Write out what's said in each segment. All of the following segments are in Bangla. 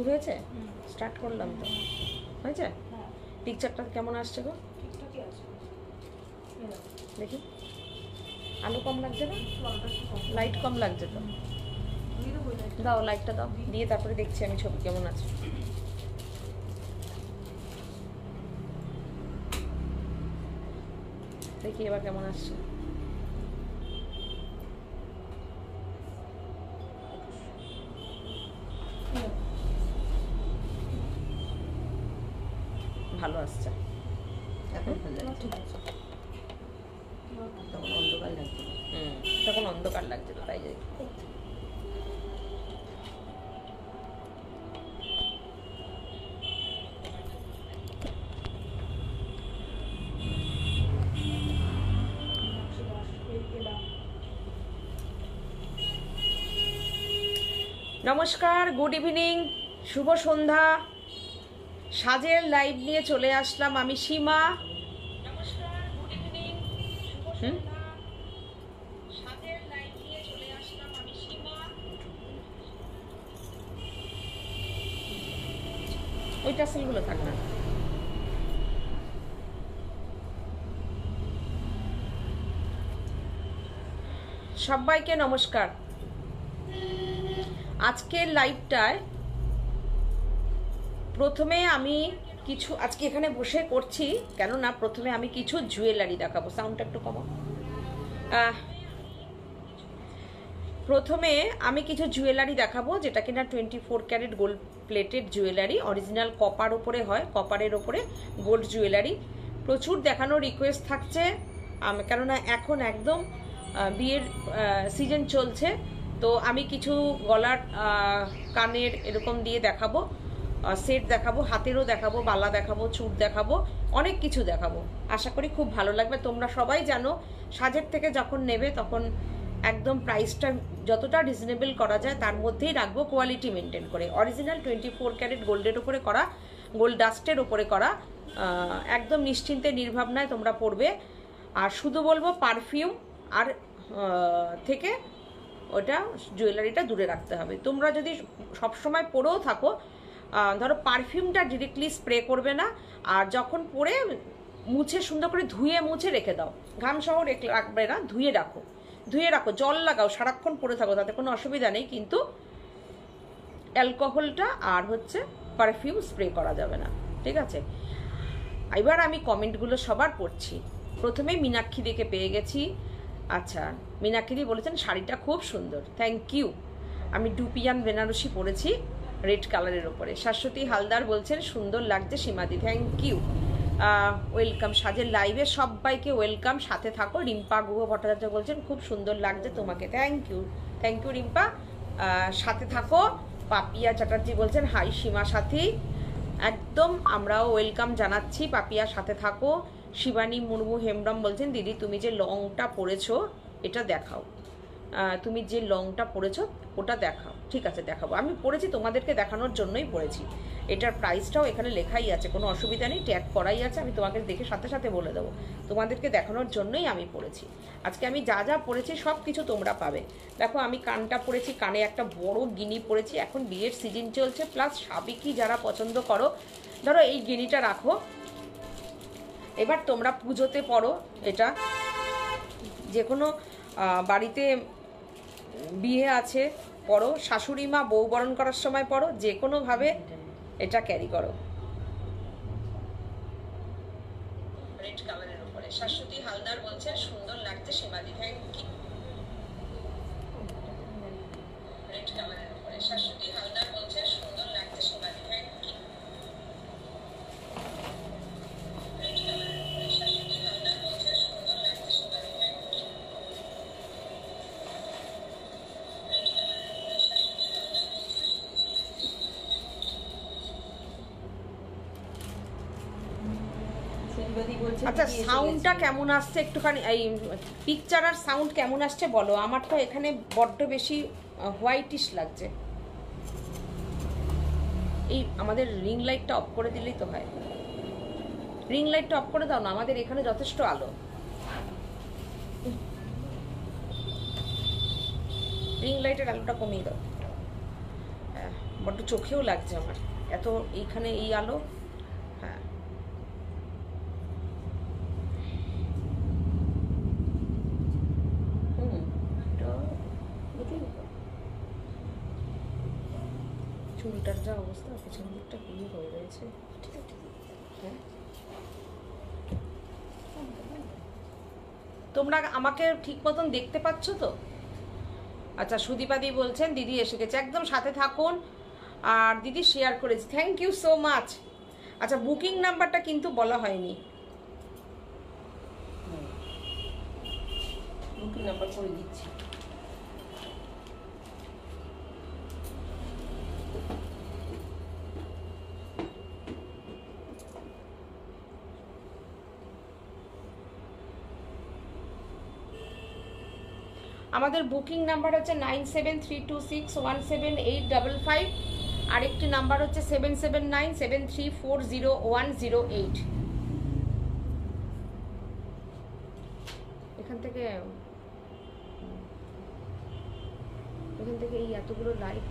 শুরু হয়েছে? স্টার্ট করলাম তো, হয়েছে? পিকচারটা কেমন আসছে গো? দেখি, আলো কম লাগছে না? লাইট কম লাগছে তো? দাও লাইটটা দাও, দিয়ে তারপরে দেখছি আমি ছবি কেমন আছে। দেখি এবার কেমন আসছে। ভালো আসছে, তখন অন্ধকার লাগছে তো, তাই যাই। নমস্কার, গুড ইভিনিং, শুভ সন্ধ্যা। সাজের লাইভ নিয়ে চলে আসলাম আমি সীমা। নমস্কার, গুড ইভিনিং, শুভ সন্ধ্যা। সাজের লাইভ নিয়ে চলে আসলাম আমি সীমা। ওই টাসেলগুলো থাক না। সবাইকে নমস্কার। আজকের লাইভটায় প্রথমে আমি কিছু আজকে এখানে বসে করছি, কেননা প্রথমে আমি কিছু জুয়েলারি দেখাবো। সাউন্ডটা একটু কমাও। প্রথমে আমি কিছু জুয়েলারি দেখাবো, যেটা কিনা 24 carat gold plated jewellery, original copper ওপরে হয়, কপারের ওপরে গোল্ড জুয়েলারি। প্রচুর দেখানোর রিকোয়েস্ট থাকছে, কেননা এখন একদম বিয়ের সিজন চলছে, তো আমি কিছু গলার কানের এরকম দিয়ে দেখাবো, সেট দেখাবো, হাতেরও দেখাবো, বালা দেখাবো, চুড় দেখাবো, অনেক কিছু দেখাবো। আশা করি খুব ভালো লাগবে। তোমরা সবাই জানো সাজের থেকে যখন নেবে তখন একদম প্রাইসটা যতটা রিজনেবল করা যায় তার মধ্যেই রাখবো, কোয়ালিটি মেনটেন করে। অরিজিনাল 24 ক্যারেট গোল্ডের ওপরে করা, গোল্ড ডাস্টের ওপরে করা, একদম নিশ্চিন্তে নির্ভাবনায় তোমরা পড়বে। আর শুধু বলবো পারফিউম আর থেকে ওটা জুয়েলারিটা দূরে রাখতে হবে। তোমরা যদি সবসময় পরেও থাকো, ধরো পারফিউমটা ডিরেক্টলি স্প্রে করবে না, আর যখন পরে মুছে সুন্দর করে ধুয়ে মুছে রেখে দাও, ঘাম সহ রাখবে না, ধুয়ে রাখো, জল লাগাও, সারাক্ষণ পরে থাকো, তাতে কোনো অসুবিধা নেই, কিন্তু অ্যালকোহলটা আর হচ্ছে পারফিউম স্প্রে করা যাবে না, ঠিক আছে? এবার আমি কমেন্টগুলো সবার পড়ছি। প্রথমে মীনাক্ষী দিকে পেয়ে গেছি। আচ্ছা, মীনাক্ষী বলেছেন শাড়িটা খুব সুন্দর, থ্যাংক ইউ। আমি ডুপিয়ান বেনারসি পরেছি রেড কালারের ওপরে। শাশ্বতী হালদার বলছেন সুন্দর লাগছে সীমাদি, থ্যাংক ইউ, ওয়েলকাম। সাজের লাইভে সবাইকে ওয়েলকাম, সাথে থাকো। রিম্পা গুহ ভট্টাচার্য বলছেন খুব সুন্দর লাগছে তোমাকে, থ্যাংক ইউ রিম্পা, সাথে থাকো। পাপিয়া চ্যাটার্জি বলছেন হাই সীমা সাথী, একদম আমরাও ওয়েলকাম জানাচ্ছি, পাপিয়া সাথে থাকো। শিবানী মুর্মু হেমব্রম বলছেন দিদি তুমি যে লংটা পরেছো এটা দেখাও, তুমি যে লংটা পরেছো ওটা দেখাও। ঠিক আছে, দেখাবো। আমি পরেছি তোমাদেরকে দেখানোর জন্যই পরেছি। এটার প্রাইসটাও এখানে লেখাই আছে, কোনো অসুবিধা নেই, ট্যাগ করাই আছে, আমি তোমাকে দেখে সাথে সাথে বলে দেবো। তোমাদেরকে দেখানোর জন্যই আমি পরেছি। আজকে আমি যা যা পরেছি সব কিছু তোমরা পাবে। দেখো, আমি কানটা পরেছি, কানে একটা বড় গিনি পরেছি, এখন বিয়ের সিজন চলছে, প্লাস সাবেকি যারা পছন্দ করো, ধরো এই গিনিটা রাখো। এবার তোমরা পুজোতে পরো, এটা যে কোনো বাড়িতে বিয়ে আছে পরো, শাশুড়ি মা বউ বরণ করার সময় পরো, যে কোনোভাবে এটা ক্যারি করো। রেড কালারের উপরে শাশ্বতী হালদার বলছেন সুন্দর লাগছে সীমাদি, থ্যাংক ইউ। রেড কালারের উপরে শাশ্বতী হালদার বলছেন সুন্দর লাগছে সীমাদি, থ্যাংক ইউ। রেড কালারের উপরে শাশ্বতী হালদার বলছেন সুন্দর লাগছে সীমাদি, থ্যাংক ইউ। আচ্ছা, সাউন্ডটা কেমন আসছে একটুখানি, এই পিকচার আর সাউন্ড কেমন আসছে বলো। আমার তো এখানে বড্ড বেশি হোয়াইটিশ লাগছে। এই আমাদের রিং লাইটটা অফ করে দিলেই তো হয়। রিং লাইটটা অফ করে দাও না, আমাদের এখানে যথেষ্ট আলো। রিং লাইটের আলোটা কমিয়ে দাও, বড্ড বড্ড চোখেও লাগছে আমার, এত এইখানে এই আলো। হ্যাঁ চুলটার যা অবস্থা, পেছন দিকটা কি হয়ে রয়েছে। হ্যাঁ তোমরা আমাকে ঠিক মতন দেখতে পাচ্ছ তো? আচ্ছা সুদীপাদি বলছেন দিদি এসে গেছে, একদম সাথে থাকুন। আর দিদি শেয়ার করেছি, থ্যাংক ইউ সো মাচ। আচ্ছা বুকিং নাম্বারটা কিন্তু বলা হয়নি, বুকিং নাম্বার করে দিচ্ছি। আমাদের বুকিং নাম্বার হচ্ছে 9732617855, আরেকটি নাম্বার হচ্ছে 7797340108। এখান থেকে এই এতগুলো লাইট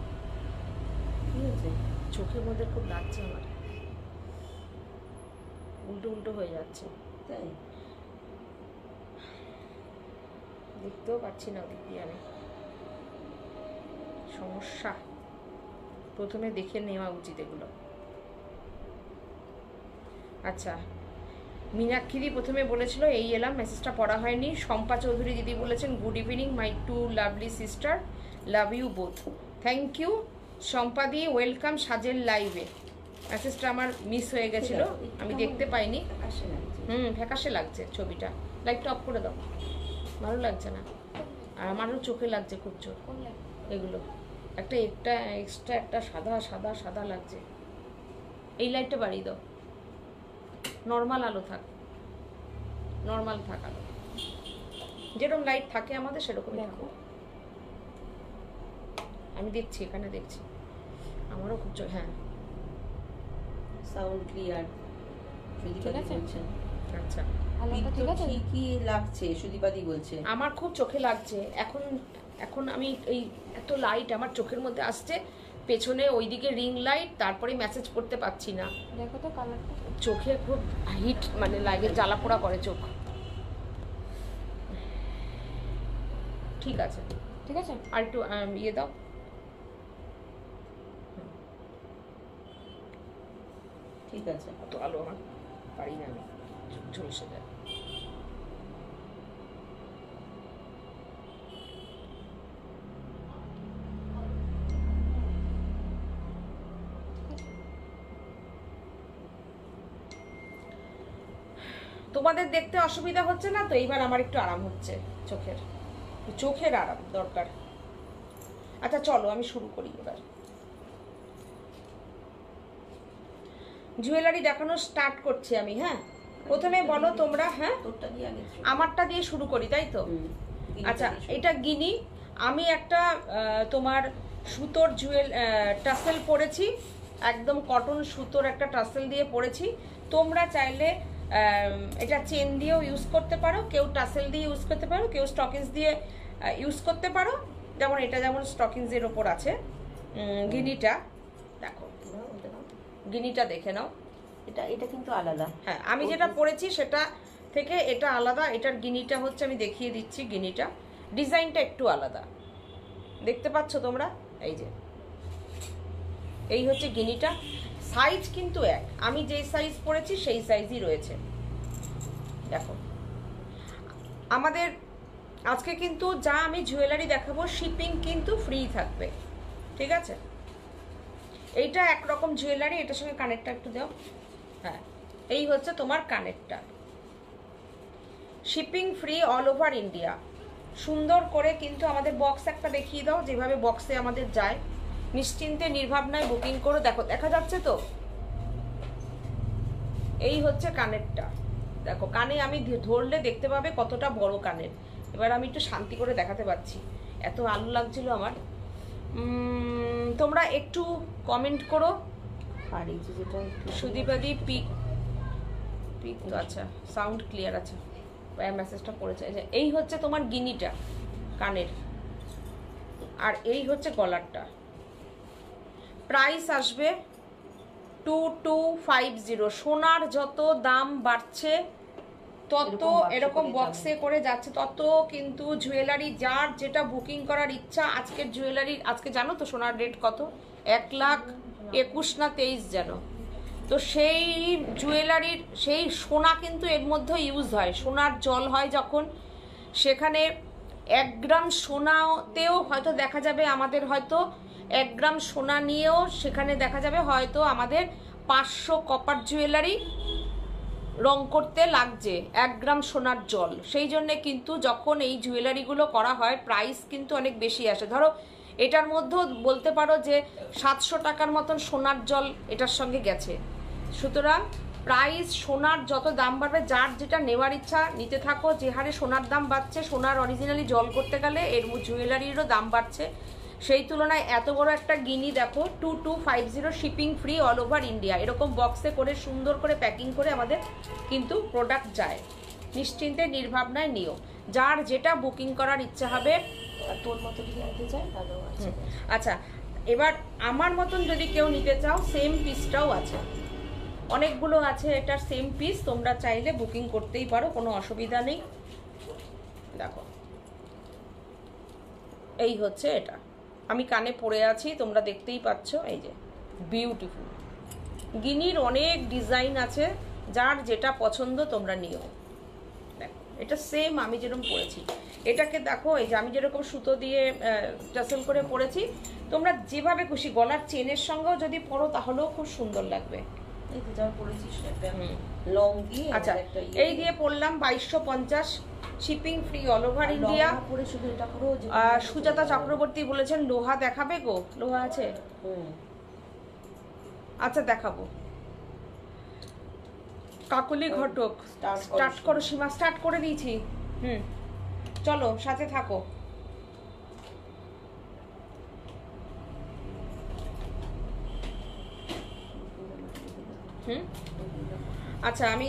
কি হয়েছে, চোখের মধ্যে খুব লাগছে আমার, উল্টো উল্টো হয়ে যাচ্ছে, তাই দেখতেও পাচ্ছি না ওদিক দিয়ে আমি, সমস্যা। প্রথমে দেখে নেওয়া উচিত এগুলো। আচ্ছা মীনাক্ষী প্রথমে বলেছিল এই এলাম, মেসেজটা পড়া হয়নি। শম্পা চৌধুরী দিদি বলেছেন good evening my two lovely sister, love you both. Thank you Shampa দি, ওয়েলকাম সাজের লাইভে। মেসেজটা আমার মিস হয়ে গেছিল, আমি দেখতে পাইনি। ফ্যাকাশে লাগছে ছবিটা, লাইটটা অফ করে দাও, ভালো লাগছে না। আর আমারও চোখে লাগছে খুব জোর এগুলো, একটা এক্সট্রা একটা সাদা সাদা সাদা লাগছে। এই লাইটটা বাড়িয়ে দাও, নর্মাল আলো থাক, নর্মাল থাক আলো, যেরকম লাইট থাকে আমাদের সেরকমই থাকো। আমি দেখছি, এখানে দেখছি, আমারও খুব হ্যাঁ সাউন্ড ক্লিয়ার। আচ্ছা ঠিকই লাগছে, সুদীপাদি বলছে আমার খুব চোখে লাগছে এখন। এখন আমি এই এত লাইট আমার চোখের মধ্যে আসছে, পেছনে ওইদিকে রিং লাইট, তারপরে মেসেজ করতে পারছি না। দেখো তো কালারটা, চোখে খুব হিট মানে লাগে, জ্বালা পোড়া করে চোখ। ঠিক আছে ঠিক আছে, আর একটু ইয়ে দাও। ঠিক আছে, অত আলো আমার পারি না আমি, ঝলসে যায়। তোমাদের দেখতে অসুবিধা হচ্ছে না তো? এইবার আমার একটু আরাম হচ্ছে, চোখের আরাম দরকার। আচ্ছা চলো আমি শুরু করি এবার। জুয়েলারি দেখানো স্টার্ট করছি আমি। হ্যাঁ প্রথমে বলো তোমরা। হ্যাঁ আমারটা দিয়ে শুরু করি, তাই তো? আচ্ছা এটা গিনি, আমি একটা তোমার সুতোর টাসেল পরেছি, একদম কটন সুতোর একটা টাসেল দিয়ে পরেছি। তোমরা চাইলে এটা চেন দিয়েও ইউজ করতে পারো, কেউ টাসেল দিয়ে ইউজ করতে পারো, কেউ স্টকিংস দিয়ে ইউজ করতে পারো। যেমন এটা যেমন স্টকিংসের ওপর আছে। গিনিটা দেখো, গিনিটা দেখে নাও, এটা কিন্তু আলাদা। হ্যাঁ আমি যেটা পরেছি সেটা থেকে এটা আলাদা। এটার গিনিটা হচ্ছে, আমি দেখিয়ে দিচ্ছি, গিনিটা ডিজাইনটা একটু আলাদা, দেখতে পাচ্ছ তোমরা? এই যে এই হচ্ছে গিনিটা, সাইজ কিন্তু এক, আমি যে সাইজ পরেছি সেই সাইজই রয়েছে। দেখো আমাদের আজকে কিন্তু যা আমি জুয়েলারি দেখাবো শিপিং কিন্তু ফ্রি থাকবে, ঠিক আছে? এইটা একরকম জুয়েলারি, এটার সঙ্গে কানেরটা একটু দাও। হ্যাঁ এই হচ্ছে তোমার কানেরটা, shipping free all over India. সুন্দর করে কিন্তু আমাদের বক্স একটা দেখিয়ে দাও, যেভাবে বক্সে আমাদের যায়। নিশ্চিন্তে নির্ভাবনায় বুকিং করো। দেখো দেখা যাচ্ছে তো, এই হচ্ছে কানেরটা। দেখো কানে আমি ধরলে দেখতে পাবে কতটা বড় কানের। এবার আমি একটু শান্তি করে দেখাতে পারছি, এত আলো লাগছিল আমার। তোমরা একটু কমেন্ট করো। আর এই যে যেটা সুদীপাদি পিক তো আচ্ছা সাউন্ড ক্লিয়ার আছে, মেসেজটা পড়েছে। এই হচ্ছে তোমার গিনিটা কানের, আর এই হচ্ছে গলারটা। প্রাইস আসবে 2250। সোনার যত দাম বাড়ছে তত এরকম বক্সে করে যাচ্ছে, তত কিন্তু জুয়েলারি যার যেটা বুকিং করার ইচ্ছা। আজকের জুয়েলারি আজকে জানো তো সোনার রেট কত? 1,21,000 না 23 যেন। তো সেই জুয়েলারির সেই সোনা কিন্তু এর মধ্যে ইউজ হয়, সোনার জল হয় যখন, সেখানে 1 গ্রাম সোনাতেও হয়তো দেখা যাবে আমাদের, হয়তো 1 গ্রাম সোনা নিয়েও সেখানে দেখা যাবে হয়তো আমাদের 500 কপার জুয়েলারি রং করতে লাগছে 1 গ্রাম সোনার জল। সেই জন্যে কিন্তু যখন এই জুয়েলারিগুলো করা হয় প্রাইস কিন্তু অনেক বেশি আসে। ধরো এটার মধ্যেও বলতে পারো যে 700 টাকার মতন সোনার জল এটার সঙ্গে গেছে। সুতরাং প্রাইস সোনার যত দাম বাড়বে, যার যেটা নেওয়ার ইচ্ছা নিতে থাকো। যে হারে সোনার দাম বাড়ছে, সোনার অরিজিনালি জল করতে গেলে এর জুয়েলারিরও দাম বাড়ছে। সেই তুলনায় এত বড় একটা গিনি দেখো 2250, shipping free all over India. এরকম বক্সে করে সুন্দর করে প্যাকিং করে আমাদের কিন্তু প্রোডাক্ট যায়। নিশ্চিন্তে নির্ভাবনায় নিও, যার যেটা বুকিং করার ইচ্ছা হবে। তোর মতো যদি নিতে চাই তাহলেও আছে। আচ্ছা, এবার আমার মতন যদি কেউ নিতে চাও সেম পিসটাও আছে, অনেকগুলো আছে এটার সেম পিস, তোমরা চাইলে বুকিং করতেই পারো, কোনো অসুবিধা নেই। দেখো এই হচ্ছে এটা, আমি কানে পরে আছি, তোমরা দেখতেই পাচ্ছ। এই যে বিউটিফুল গিনির অনেক ডিজাইন আছে, যার যেটা পছন্দ তোমরা নিও। দেখো এটা সেম আমি যেরকম পরেছি, এটাকে দেখো এই যে আমি যেরকম সুতো দিয়ে টাসেল করে পরেছি, তোমরা যেভাবে খুশি গলার চেনের সঙ্গেও যদি পরো তাহলেও খুব সুন্দর লাগবে। এই তো যা পরেছিস একটা লং দিয়ে। আচ্ছা এই দিয়ে পরলাম 2250, shipping free all over India. পরে শুধু এটা করো। সুজাতা চক্রবর্তী বলেছেন লোহা দেখাবে গো, লোহা আছে? আচ্ছা দেখাবো। কাকলি ঘটক স্টার্ট করো। সীমা স্টার্ট করে দিয়েছি। চলো সাথে থাকো। আচ্ছা আমি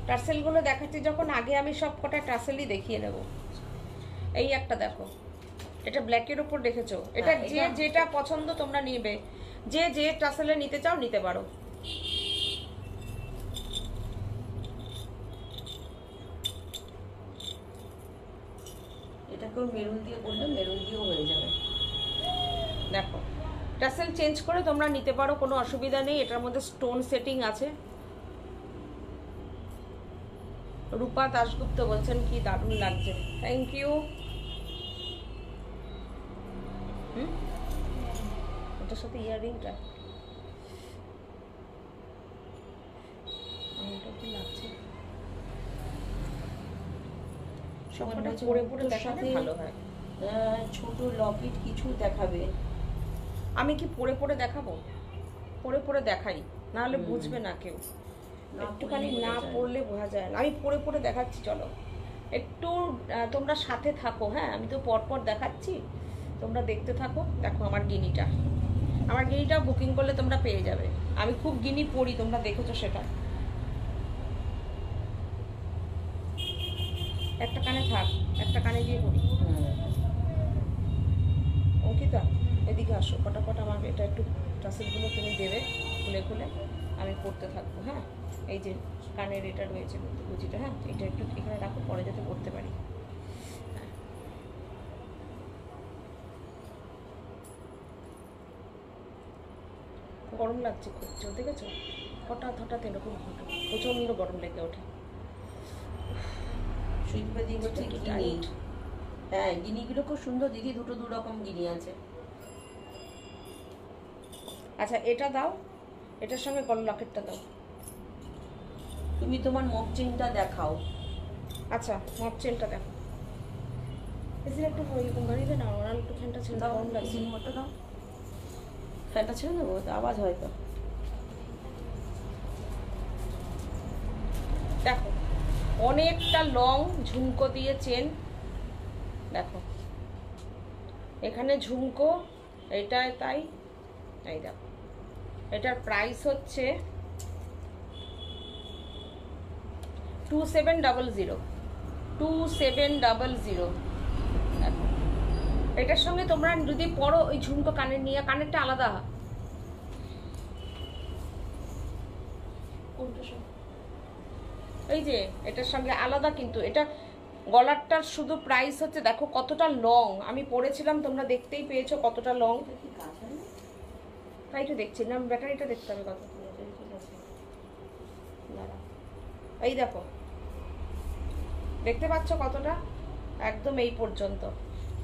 টার্সেলগুলো দেখাচ্ছি যখন, আগে আমি সব কটা টার্সেলই দেখিয়ে নেব। এই একটা দেখো, এটা ব্ল্যাকের উপর দেখেছো, এটা যে যেটা পছন্দ তোমরা নিবে, যে যে টার্সেলে নিতে চাও নিতে পারো। এটাকেও মেরুন দিয়ে করলে মেরুন দিয়েও হয়ে যাবে। দেখো টার্সেল চেঞ্জ করে তোমরা নিতে পারো, কোনো অসুবিধা নেই। এটার মধ্যে স্টোন সেটিং আছে। রূপা দাশগুপ্ত বলছেন কি দারুণ লাগছে, থ্যাংক ইউ। এটার সাথে ইয়াররিংটা কি লাগছে, সবটা পরে পরে দেখাতে ভালো হয়। ছোট লকেট কিছু দেখাবে। আমি কি পরে পরে দেখাবো? পরে পরে দেখাই, না হলে বুঝবে না কেউ। একটুখানি না পড়লে বোঝা যায় না। আমি পরে পরে দেখাচ্ছি, চলো একটু তোমরা সাথে থাকো। হ্যাঁ আমি তো পরপর দেখাচ্ছি, তোমরা দেখতে থাকো। দেখো আমার গিনিটা, আমার গিনিটাও বুকিং করলে তোমরা পেয়ে যাবে। আমি খুব গিনি পড়ি, তোমরা দেখেছো সেটা। একটা কানে থাক, একটা কানে দিয়ে পড়ি। অঙ্কিতা এদিকে আসো ফটাফট, আমার এটা একটু টাসেলগুলো তুমি দেবে খুলে খুলে, আমি পড়তে থাকবো। হ্যাঁ এই যে কানের এটা রয়েছে গুচিটা, হ্যাঁ এটা একটু এখানে রাখো, পরে যাতে পড়তে পারি। গরম লাগছে খুব, দেখেছো হঠাৎ হঠাৎ এরকম প্রচন্ড গরম লেগে ওঠে। হ্যাঁ গিনিগুলো খুব সুন্দর দিদি, দুটো দু রকম গিনি আছে। আচ্ছা এটা দাও, এটার সঙ্গে গল লকেটটা দাও। তুমি তোমার মক চেনটা দেখাও। আচ্ছা মক চেনটা দেখো, একটু গাড়িতে না ওনার একটু ফ্যানটা ছেড়ে দাও, গরম লাগছে। মোটটা দাও, ফ্যানটা ছেড়ে দেবো, আওয়াজ হয়তো। দেখো অনেকটা লং ঝুমকো দিয়ে চেন, দেখো এখানে ঝুমকো, এটাই তাই। এই দেখো এটার প্রাইস হচ্ছে 2700। 2700। দেখো এটার সঙ্গে তোমরা যদি পরো ওই ঝুমকো কানের নিয়ে, কানেরটা আলাদা এই যে এটার সঙ্গে আলাদা, কিন্তু এটা গলারটার শুধু প্রাইস হচ্ছে, দেখো কতটা লং, আমি পরেছিলাম তোমরা দেখতেই পেয়েছো কতটা লং। তাই তো দেখছি না, ব্যাটারিটা দেখতে হবে কত। এই দেখো, দেখতে পাচ্ছ কতটা, একদম এই পর্যন্ত।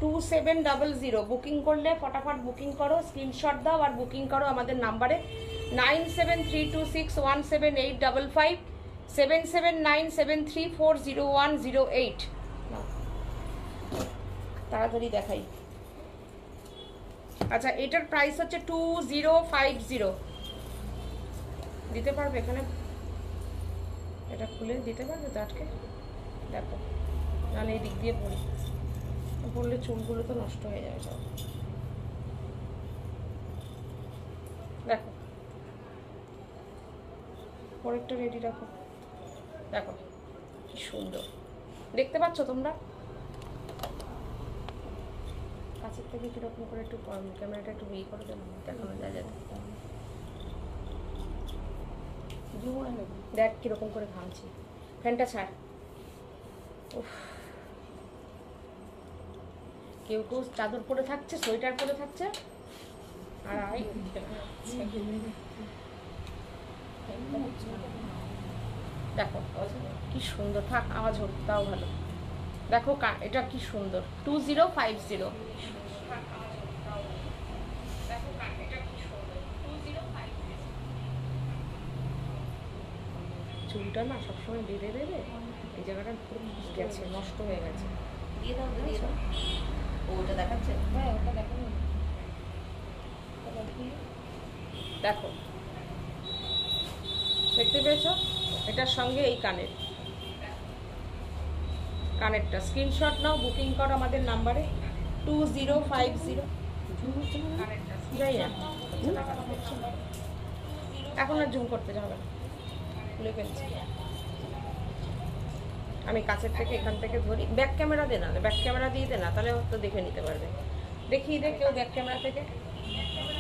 2700 বুকিং করলে ফটাফট বুকিং করো, স্ক্রিনশট দাও আর বুকিং করো আমাদের নাম্বারে 9732617855 7797340108। তাড়াতাড়ি দেখাই। আচ্ছা, এটার প্রাইস হচ্ছে 2050। দিতে পারবে এখানে, এটা খুলে দিতে পারবে তো আটকে? দেখো, নাহলে এই দিক দিয়ে পড়ি, পড়লে চুলগুলো তো নষ্ট হয়ে যাবে সব। দেখো, পরেরটা রেডি রাখো। দেখো কি সুন্দর, দেখতে পাচ্ছ তোমরা? কাছের থেকে কিরকম করে একটু ক্যামেরাটা একটু ইয়ে করে দেখানো যায় যাতে। দেখ কিরকম করে ঘামছি। ফ্যানটা ছাড়। উফ, কেউ কেউ চাদর পরে থাকছে, সোয়েটার পরে থাকছে, আর আমি দেখো কি সুন্দর। থাক, আওয়াজ হোক, তাও ভালো। দেখো এটা কি সুন্দর, 2050। চুলটা না সবসময় বেঁধে দেবে, এই জায়গাটা পুরো গেছে, নষ্ট হয়ে গেছে। দিয়ে দাও, দিয়ে দাও। ওটা দেখাচ্ছে? হ্যাঁ, ওটা দেখো। দেখো, দেখতে পেয়েছো? এটার সঙ্গে এই কানেরটা স্ক্রিনশট নাও, বুকিং করো আমাদের নাম্বারে 2050। যাই না, এখন আর জুম করতে হবে না, খুলে ফেলছি। আমি কাছের থেকে এখান থেকে ধরি। ব্যাক ক্যামেরা দে না, ব্যাক ক্যামেরা দিয়ে দে না, তাহলে তো দেখে নিতে পারবে। দেখিয়ে দে কেউ ব্যাক ক্যামেরা থেকে,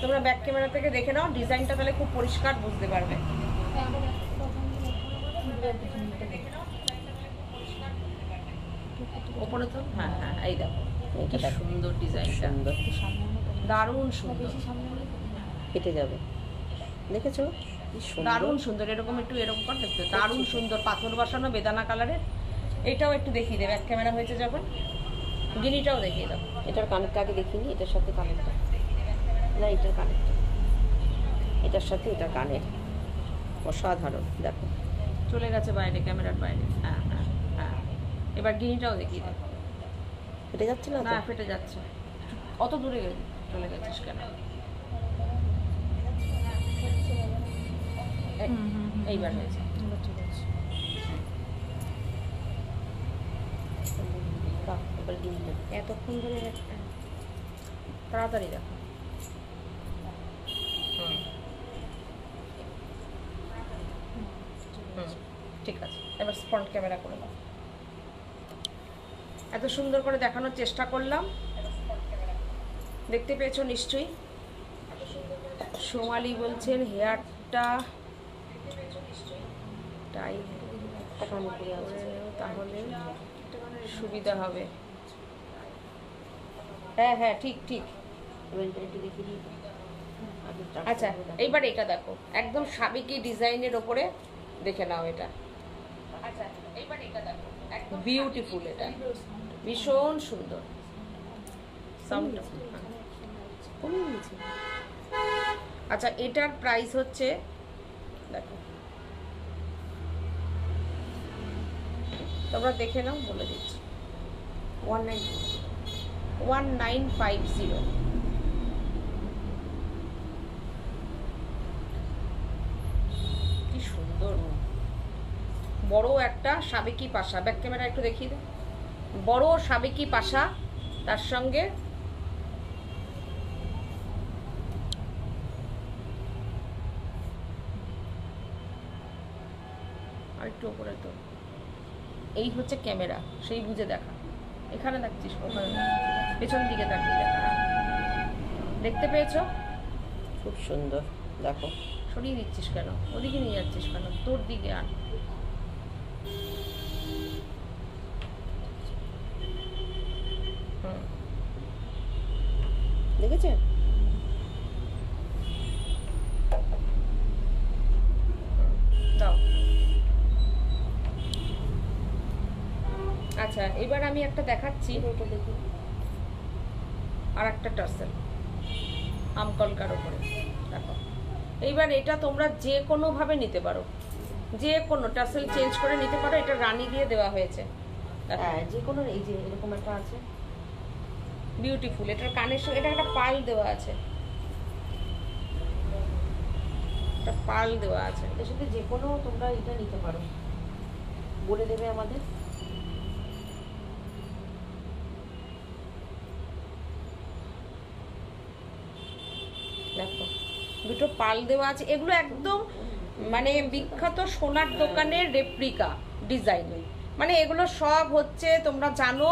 তোমরা ব্যাক ক্যামেরা থেকে দেখে নাও ডিজাইনটা, তাহলে খুব পরিষ্কার বুঝতে পারবে। ওপরে তো হ্যাঁ হ্যাঁ, এই দেখো কি সুন্দর ডিজাইনটা, দারুণ সুন্দর। কেটে যাবে, দেখেছো? দারুণ সুন্দর, এরকম একটু এরকম করে দেখতে দারুণ সুন্দর, পাথর বসানো বেদানা কালারের। এটাও একটু দেখিয়ে দেবে, ব্যাক ক্যামেরা হয়েছে যখন। গিনিটাও দেখিয়ে দাও। এটার কানেরটা আগে দেখিনি, এটার সাথে কানেরটা না, এটার কানেরটা, এটার সাথে এটার কানের, অসাধারণ। দেখো চলে গেছে বাইরে, ক্যামেরার বাইরে। হ্যাঁ হ্যাঁ হ্যাঁ, এবার গিনিটাও দেখিয়ে দাও। ফেটে যাচ্ছে না? না, ফেটে যাচ্ছে। অত দূরে চলে গেছিস কেন? এইবার হয়েছে। এবার গিয়ে এতক্ষণ ধরে তাড়াতাড়ি দেখো। ঠিক আছে, এবার ফ্রন্ট ক্যামেরা করে দাও। এত সুন্দর করে দেখানোর চেষ্টা করলাম, দেখতে পেয়েছো নিশ্চয়ই। সোমালি বলছেন হেয়ারটা টাই করে নেও, তাহলে সুবিধা হবে। হ্যাঁ হ্যাঁ, ঠিক ঠিক। আচ্ছা, এইবার এটা দেখো, একদম সাবেকি ডিজাইনের ওপরে দেখে নাও এটা। আচ্ছা, এইবার এটা দেখো, একদম বিউটিফুল, এটা ভীষণ সুন্দর। আচ্ছা, এটার প্রাইস হচ্ছে, দেখো তোমরা দেখে নাও, বলে দিচ্ছি 1950। কি সুন্দর, বড় একটা সাবেকি পাশা। ব্যাক ক্যামেরা একটু দেখিয়ে দে। বড় সাবেকি পাশা, তার সঙ্গে আর একটু ওপরে তো। এই হচ্ছে ক্যামেরা, সেই বুঝে দেখা। এখানে দেখছিস, ওখানে পেছন দিকে তাকিয়ে দেখা। দেখতে পেয়েছো? খুব সুন্দর, দেখো সরিয়ে দিচ্ছিস কেন? ওদিকে নিয়ে যাচ্ছিস কেন? তোর দিকে আন। দেখেছেন? দাও। আচ্ছা, এবার আমি একটা দেখাচ্ছি, এটা দেখুন, আর একটা টার্সেল আমকলকার ওপরে। দেখো, এইবার এটা তোমরা যে কোনোভাবে নিতে পারো, যে কোনো টার্সেল চেঞ্জ করে নিতে পারো। এটা রানী দিয়ে দেওয়া হয়েছে। হ্যাঁ যে কোনো, এই যে এরকম একটা আছে, বিউটিফুল। এটার কানের সঙ্গে এটা একটা পার্ল দেওয়া আছে, একটা পার্ল দেওয়া আছে। এটার সাথে যে কোনো তোমরা এটা নিতে পারো, বলে দেবে আমাদের। দেখো, দুটো পাল দেওয়া আছে। এগুলো একদম মানে বিখ্যাত সোনার দোকানের রেপ্লিকা ডিজাইন। মানে এগুলো সব হচ্ছে, তোমরা জানো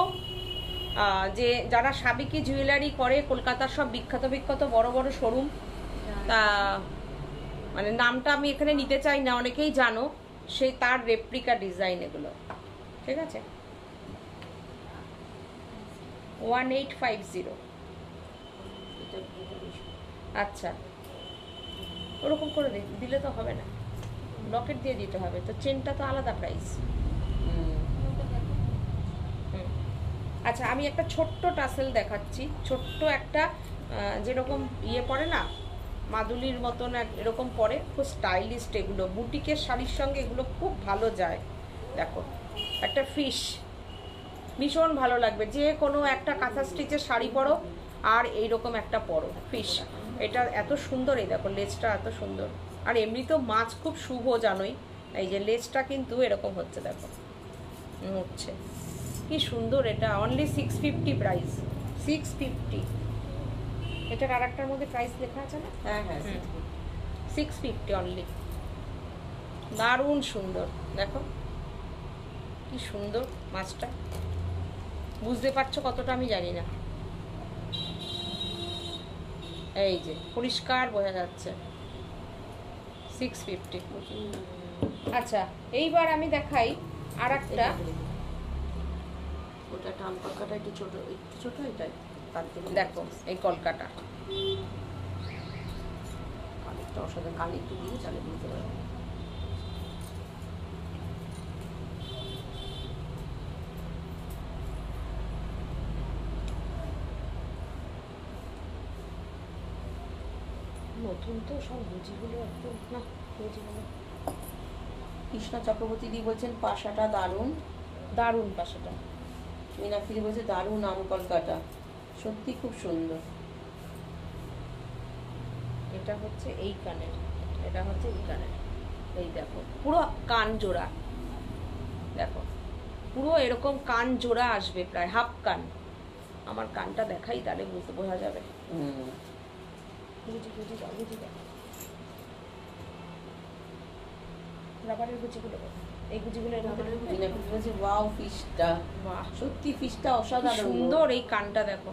যে যারা সাবিকি জুয়েলারি করে, কলকাতার সব বিখ্যাত বিখ্যাত বড় বড় শোরুম, তা মানে নামটা আমি এখানে নিতে চাই না, অনেকেই জানো, সেই তার রেপ্লিকা ডিজাইন এগুলো। ঠিক আছে, 1850। আচ্ছা, ওরকম করে দিলে তো হবে না, লকেট দিয়ে দিতে হবে তো, চেনটা তো আলাদা প্রাইস। আচ্ছা, আমি একটা ছোট্ট টাসেল দেখাচ্ছি, ছোট্ট একটা, যেরকম ইয়ে পরে না মাদুলির মতন এরকম পরে, খুব স্টাইলিস্ট। এগুলো বুটিকের শাড়ির সঙ্গে এগুলো খুব ভালো যায়। দেখো, একটা ফিশ, ভীষণ ভালো লাগবে। যে কোনো একটা কাঁথা স্টিচের শাড়ি পরো আর এইরকম একটা পরো ফিশ, এটা এত সুন্দর। এই দেখো লেজটা এত সুন্দর, আর এমনিতেও মাছ খুব শুভ জানোই। এই যে লেজটা কিন্তু এরকম হচ্ছে, দেখো হচ্ছে কি সুন্দর। এটা অনলি 650 প্রাইস, 650। এটার আর একটার মধ্যে প্রাইস লেখা আছে না? হ্যাঁ হ্যাঁ, 650 অনলি। দারুণ সুন্দর, দেখো কি সুন্দর মাছটা। বুঝতে পারছো কতটা আমি জানি না, এই যে পরিষ্কার বোঝা যাচ্ছে 650। আচ্ছা, এইবার আমি দেখাই আর একটা। ওটা আমপাকাটা একটু ছোট, এটাই তার থেকে দেখো এই কলকাতা, কালিটা অসাধারণ, কালি একটু দিয়ে তাহলে বুঝতে পারবো। নতুন তো সব বুঝিগুলো একদম না, বুঝিগুলো। কৃষ্ণা চক্রবর্তী দি বলছেন পাশাটা দারুণ, দারুণ পাশাটা। মীনাক্ষী বলছে দারুণ আম কলকাতা, সত্যি খুব সুন্দর। এটা হচ্ছে এই কানের, এটা হচ্ছে এই কানের। এই দেখো পুরো কান জোড়া, দেখো পুরো এরকম কান জোড়া আসবে, প্রায় হাফ কান। আমার কানটা দেখাই, তাহলে বুঝতে বোঝা যাবে। গুজি গুজি দাও, গুজি দাও। রাবারের গুজিগুলো, এই গুজিগুলো মীনাক্ষী বলছে ওয়াও ফিশটা, বাহ সত্যি ফিশটা কি অসাধারণ সুন্দর। এই কানটা দেখো,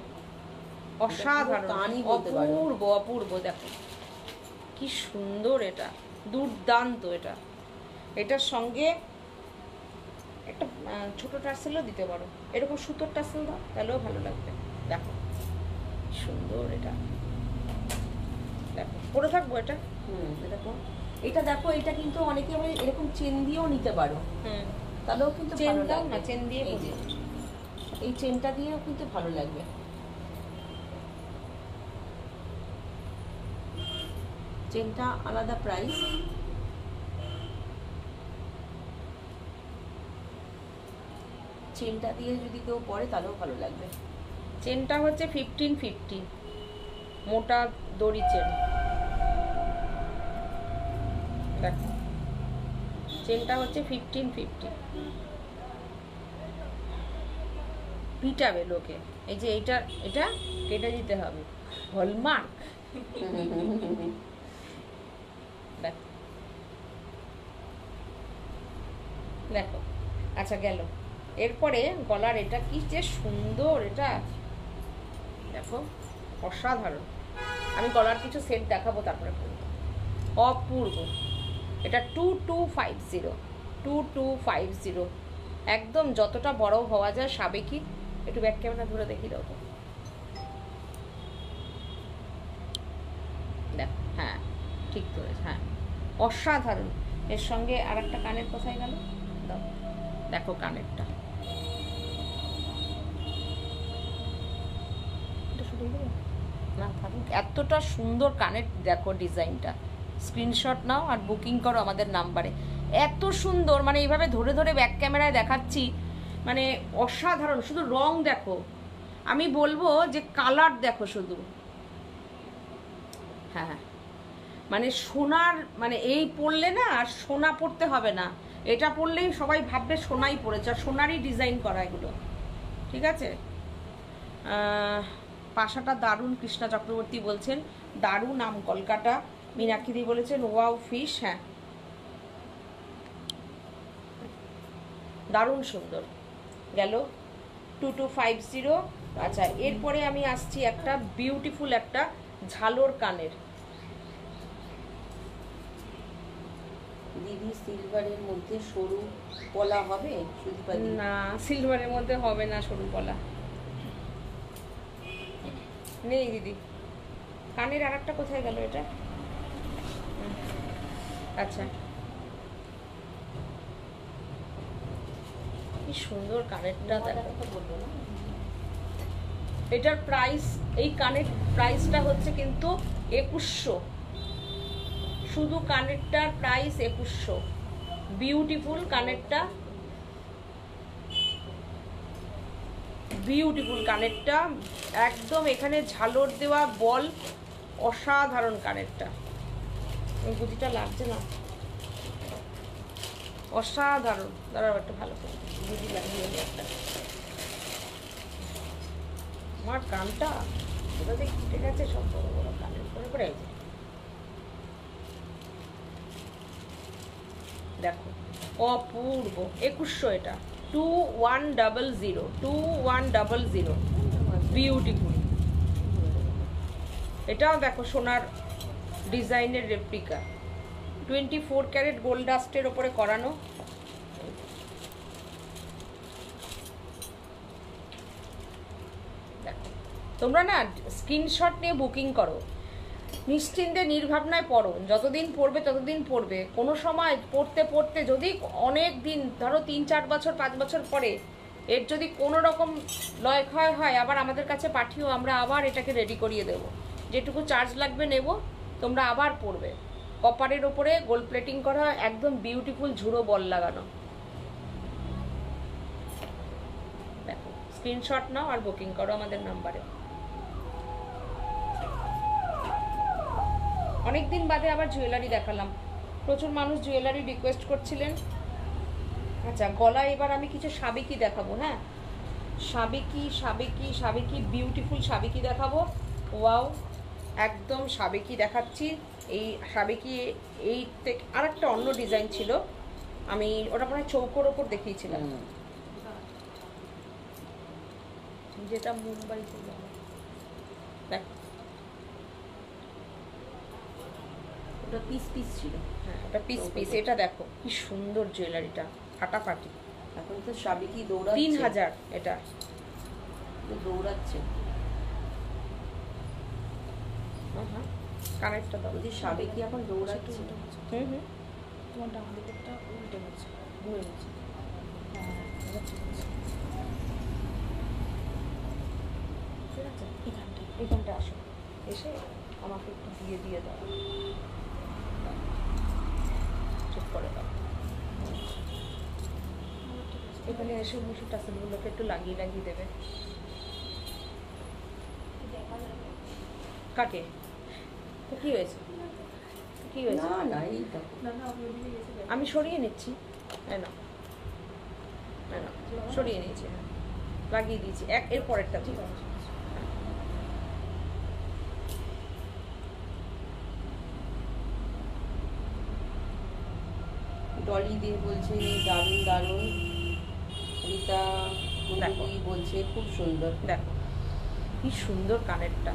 অসাধারণ, কানই বলতে পারো। অপূর্ব অপূর্ব। দেখো কি সুন্দর, এটা দুর্দান্ত। এটা এটার সঙ্গে একটা ছোট টার্সেলও দিতে পারো, এরকম সুতোর টার্সেল দাও, তাহলেও ভালো লাগবে। দেখো কি সুন্দর এটা, দেখো পরে থাকবো এটা। দেখো এটা, দেখো এটা কিন্তু অনেকে আবার এরকম চেন দিয়েও নিতে পারো, তাহলেও কিন্তু চেন ভালো দাও লাগবে। না, চেন দিয়ে এই যে এই চেনটা দিয়েও কিন্তু ভালো লাগবে। চেনটা আলাদা প্রাইস। চেনটা দিয়ে যদি কেউ পরে তাহলেও ভালো লাগবে। চেনটা হচ্ছে 1550, মোটা দড়ি চেন। দেখো চেনটা হচ্ছে 1550। পিটাবে লোকে, এই যে এইটা, এটা কেটে দিতে হবে, হলমার্ক। দেখো দেখো, আচ্ছা গেল। এরপরে গলার এটা কি যে সুন্দর, এটা দেখো অসাধারণ। আমি গলার কিছু সেট দেখাবো তারপরে বলবো। অপূর্ব। এটা 2250, 2250 একদম যতটা বড় হওয়া যায় সাবেকি। একটু ব্যাক ক্যামেরা ধরে দেখি দাও তো, দেখো হ্যাঁ ঠিক ধরেছে, হ্যাঁ অসাধারণ। এর সঙ্গে আর একটা কানের কোথায় গেল, দাও দেখো কানেরটা, না থাকুক, এতটা সুন্দর কানের দেখো ডিজাইনটা। স্ক্রিনশট নাও আর বুকিং করো আমাদের নাম্বারে। এত সুন্দর, মানে এইভাবে ধরে ধরে ব্যাক ক্যামেরায় দেখাচ্ছি, মানে অসাধারণ। শুধু রং দেখো, আমি বলবো যে কালার দেখো শুধু, হ্যাঁ মানে সোনার, মানে এই পরলে না আর সোনা পরতে হবে না, এটা পরলেই সবাই ভাববে সোনাই পরেছে, আর সোনারই ডিজাইন করা এগুলো, ঠিক আছে। পাশাটা দারুণ, কৃষ্ণা চক্রবর্তী বলছেন দারুণ, আম কলকাতা। মীনাক্ষী বলেছেন ওয়াও ফিশ, হ্যাঁ দারুণ সুন্দর। গেল 2250। আচ্ছা এরপরে আমি আসছি একটা বিউটিফুল একটা ঝালোর কানের। দিদি সিলভারের মধ্যে সরু পলা হবে? না সিলভারের মধ্যে হবে না সরু পলা, নেই দিদি। কানের আর একটা কোথায় গেল এটা, আচ্ছা কি সুন্দর কানেরটা দেখো, বলবো না এটার প্রাইস, এই কানের প্রাইসটা হচ্ছে কিন্তু 2100, শুধু কানেরটার প্রাইস 2100। বিউটিফুল কানেরটা, বিউটিফুল কানেরটা একদম, এখানে ঝালর দেওয়া বল, অসাধারণ কানেরটা। গুটিটা লাগছে না, অসাধারণ। দাঁড়াও একটা ভালো করে গুটি লাগিয়ে একটা, আমার কানটা ওটা যে কেটে গেছে সব বড় বড় কানের করে করে। দেখো অপূর্ব, 2100 এটা, 2100, 2100 বিউটিফুল। এটাও দেখো সোনার ডিজাইনের রেপ্লিকা, 24 ক্যারেট গোল্ড ডাস্টের ওপরে করানো। দেখো তোমরা না স্ক্রিনশট নিয়ে বুকিং করো, নিশ্চিন্তে নির্ভাবনায় পড়ো, যতদিন পড়বে ততদিন পড়বে। কোনো সময় পড়তে পড়তে যদি অনেক দিন, ধরো 3-4 বছর 5 বছর পরে এর যদি কোনো রকম লয় ক্ষয় হয়, আবার আমাদের কাছে পাঠিও, আমরা আবার এটাকে রেডি করিয়ে দেব, যেটুকু চার্জ লাগবে নেব, তোমরা আবার পড়বে। কপারের ওপরে গোল্ড প্লেটিং করা, একদম বিউটিফুল ঝুড়ো বল লাগানো। দেখো স্ক্রিনশট নাও আর বুকিং করো আমাদের নাম্বারে। অনেকদিন বাদে আবার জুয়েলারি দেখালাম, প্রচুর মানুষ জুয়েলারি রিকোয়েস্ট করছিলেন। আচ্ছা গলায় এবার আমি কিছু সাবেকি দেখাবো, হ্যাঁ সাবেকি সাবেকি সাবেকি, বিউটিফুল সাবেকি দেখাবো। ওয়াও একদম সাবেকি দেখাচ্ছি। এই সাবেকি, এই আর একটা অন্য ডিজাইন ছিল, আমি ওটা মনে হয় চৌকোর ওপর দেখিয়েছিলাম, যেটা মুম্বাই ছিল। দেখ ওটা পিস পিস ছিল, হ্যাঁ ওটা পিস পিস। এটা দেখো কি সুন্দর জুয়েলারিটা, ফাটাফাটি। এখন তো সাবেকি দৌড়াচ্ছে, 3000 এটা দৌড়াচ্ছে। হ্যাঁ কানেরটা দাও, যদি সাবেকি এখন দৌড়াচ্ছে। হুম হুম, তোমার ডান দিকেরটা উল্টে গেছে, ঘুরে গেছে। হ্যাঁ এবার ঠিক আছে, ঠিক আছে। এখানটা আসো, এসে আমাকে একটু দিয়ে দিয়ে দাও, ঠিক করে দাও। এখানে এসে বসে টাসেলগুলোকে একটু লাগিয়ে লাগিয়ে দেবে। কাকে তো কি হয়েছে, কি হয়েছে? না না এই দেখো, আমি সরিয়ে নিচ্ছি, হ্যাঁ না হ্যাঁ না সরিয়ে নিয়েছি, হ্যাঁ লাগিয়ে দিয়েছি, এর পরেরটা ঠিক আছে। ডলি দিয়ে বলছে দারুণ দারুণ, রীতা কুন্ডলি বলছে খুব সুন্দর। দেখো কি সুন্দর কানেরটা,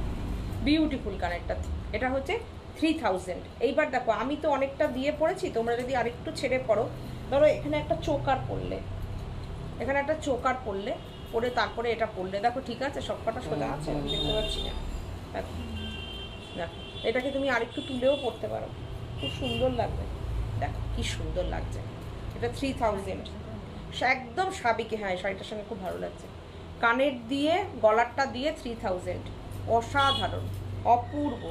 বিউটিফুল কানেরটা। এটা হচ্ছে 3000। এইবার দেখো আমি তো অনেকটা দিয়ে পড়েছি, তোমরা যদি আরেকটু ছেড়ে পড়ো, ধরো এখানে একটা চোকার পড়লে, এখানে একটা চোকার পড়লে, পরে তারপরে এটা পড়লে, দেখো ঠিক আছে সব কটা সোজা আছে, আমি দেখতে পাচ্ছি না। দেখো দেখো এটাকে তুমি আরেকটু তুলেও পড়তে পারো, খুব সুন্দর লাগবে। দেখো কি সুন্দর লাগছে, এটা 3000, একদম সাবিকে। হ্যাঁ শাড়িটার সঙ্গে খুব ভালো লাগছে, কানের দিয়ে গলারটা দিয়ে 3000, অসাধারণ, অপূর্ব,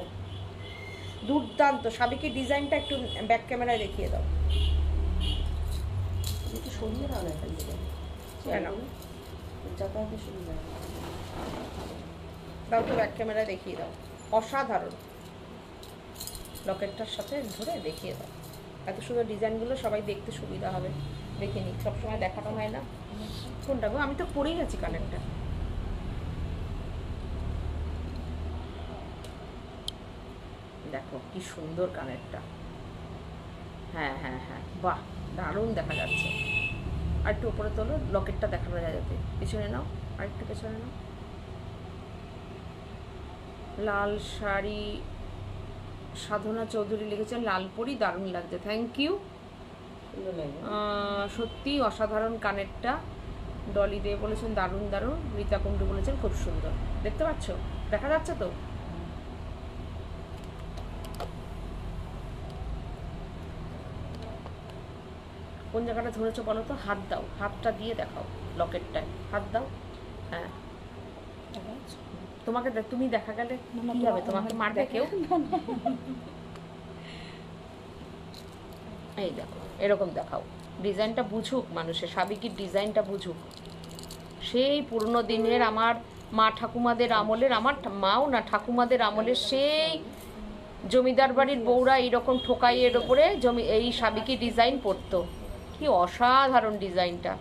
দুর্দান্ত। সাবিকি ডিজাইনটা একটু ব্যাক ক্যামেরায় দেখিয়ে দাও। একটু সরিয়ে দাও না এখান থেকে, কেন যাতায়াতে সুবিধা। দাও তো ব্যাক ক্যামেরায় দেখিয়ে দাও, অসাধারণ। লকেটটার সাথে ধরে দেখিয়ে দাও, এত সুন্দর ডিজাইনগুলো সবাই দেখতে সুবিধা হবে। দেখে নিক, সবসময় দেখানো হয় না। কোনটা গো, আমি তো পরেই আছি কানেরটা। দেখো কি সুন্দর কানেরটা, হ্যাঁ হ্যাঁ হ্যাঁ, বাহ দারুণ দেখা যাচ্ছে। আর একটু উপরে তোলো, লকেটটা দেখানো যায় যাতে। পেছনে নাও, আর একটু পেছনে নাও। লাল শাড়ি, সাধনা চৌধুরী লিখেছেন লালপরি, দারুণ লাগছে, থ্যাংক ইউ। সুন্দর লাগে। সত্যি অসাধারণ কানেরটা, ডলি দে বলেছেন দারুণ দারুণ, রীতা কুণ্ডু বলেছেন খুব সুন্দর। দেখতে পাচ্ছ, দেখা যাচ্ছে তো? কোন জায়গাটা ধরেছো বলো তো, হাত দাও, হাতটা দিয়ে দেখাও লকেটটায়, হাত দাও। হ্যাঁ তোমাকে তুমি দেখা গেলে কি হবে, তোমাকে মারবে কেউ? এই দেখো এরকম দেখাও, ডিজাইনটা বুঝুক মানুষের, সাবিকির ডিজাইনটা বুঝুক। সেই পুরনো দিনের আমার মা ঠাকুমাদের আমলের, আমার মাও না ঠাকুমাদের আমলের সেই জমিদার বাড়ির বউরা এইরকম ঠোকাইয়ের ওপরে এই সাবিকি ডিজাইন পরতো। কি অসাধারণ ডিজাইনটা,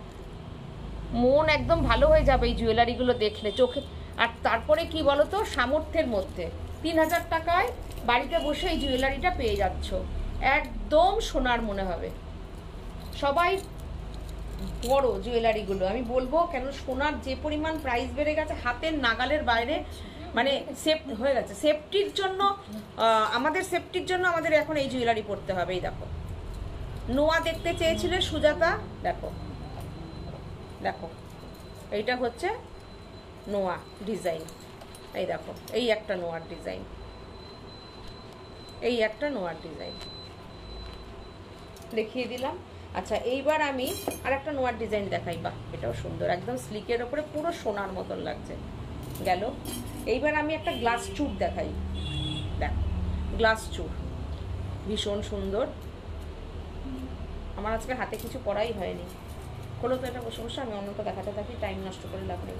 মন একদম ভালো হয়ে যাবে এই জুয়েলারিগুলো দেখলে চোখে। আর তারপরে কি বলতো, সামর্থ্যের মধ্যে 3000 টাকায় বাড়িতে বসে এই জুয়েলারিটা পেয়ে যাচ্ছ, একদম সোনার মনে হবে। সবাই বড় জুয়েলারিগুলো আমি বলবো, কেন সোনার যে পরিমাণ প্রাইস বেড়ে গেছে, হাতের নাগালের বাইরে, মানে সেফ হয়ে গেছে। সেফটির জন্য আমাদের সেফটির জন্য আমাদের এখন এই জুয়েলারি পরতে হবে। এই দেখো নোয়া দেখতে চেয়েছিলে সুজাতা, দেখো দেখো এইটা হচ্ছে নোয়া ডিজাইন। এই দেখো এই একটা নোয়ার ডিজাইন, এই একটা নোয়ার ডিজাইন দেখিয়ে দিলাম। আচ্ছা এইবার আমি আর একটা নোয়ার ডিজাইন দেখাই। বাহ এটাও সুন্দর, একদম স্লিকের ওপরে পুরো সোনার মতন লাগছে। গেল, এইবার আমি একটা গ্লাস চুর দেখাই। দেখো গ্লাস চুর ভীষণ সুন্দর। আমার আজকে হাতে কিছু পড়াই হয়নি, খোলো তো এটা বসে বসে, আমি অন্যটা দেখাতে থাকি, টাইম নষ্ট করে লাভ নেই।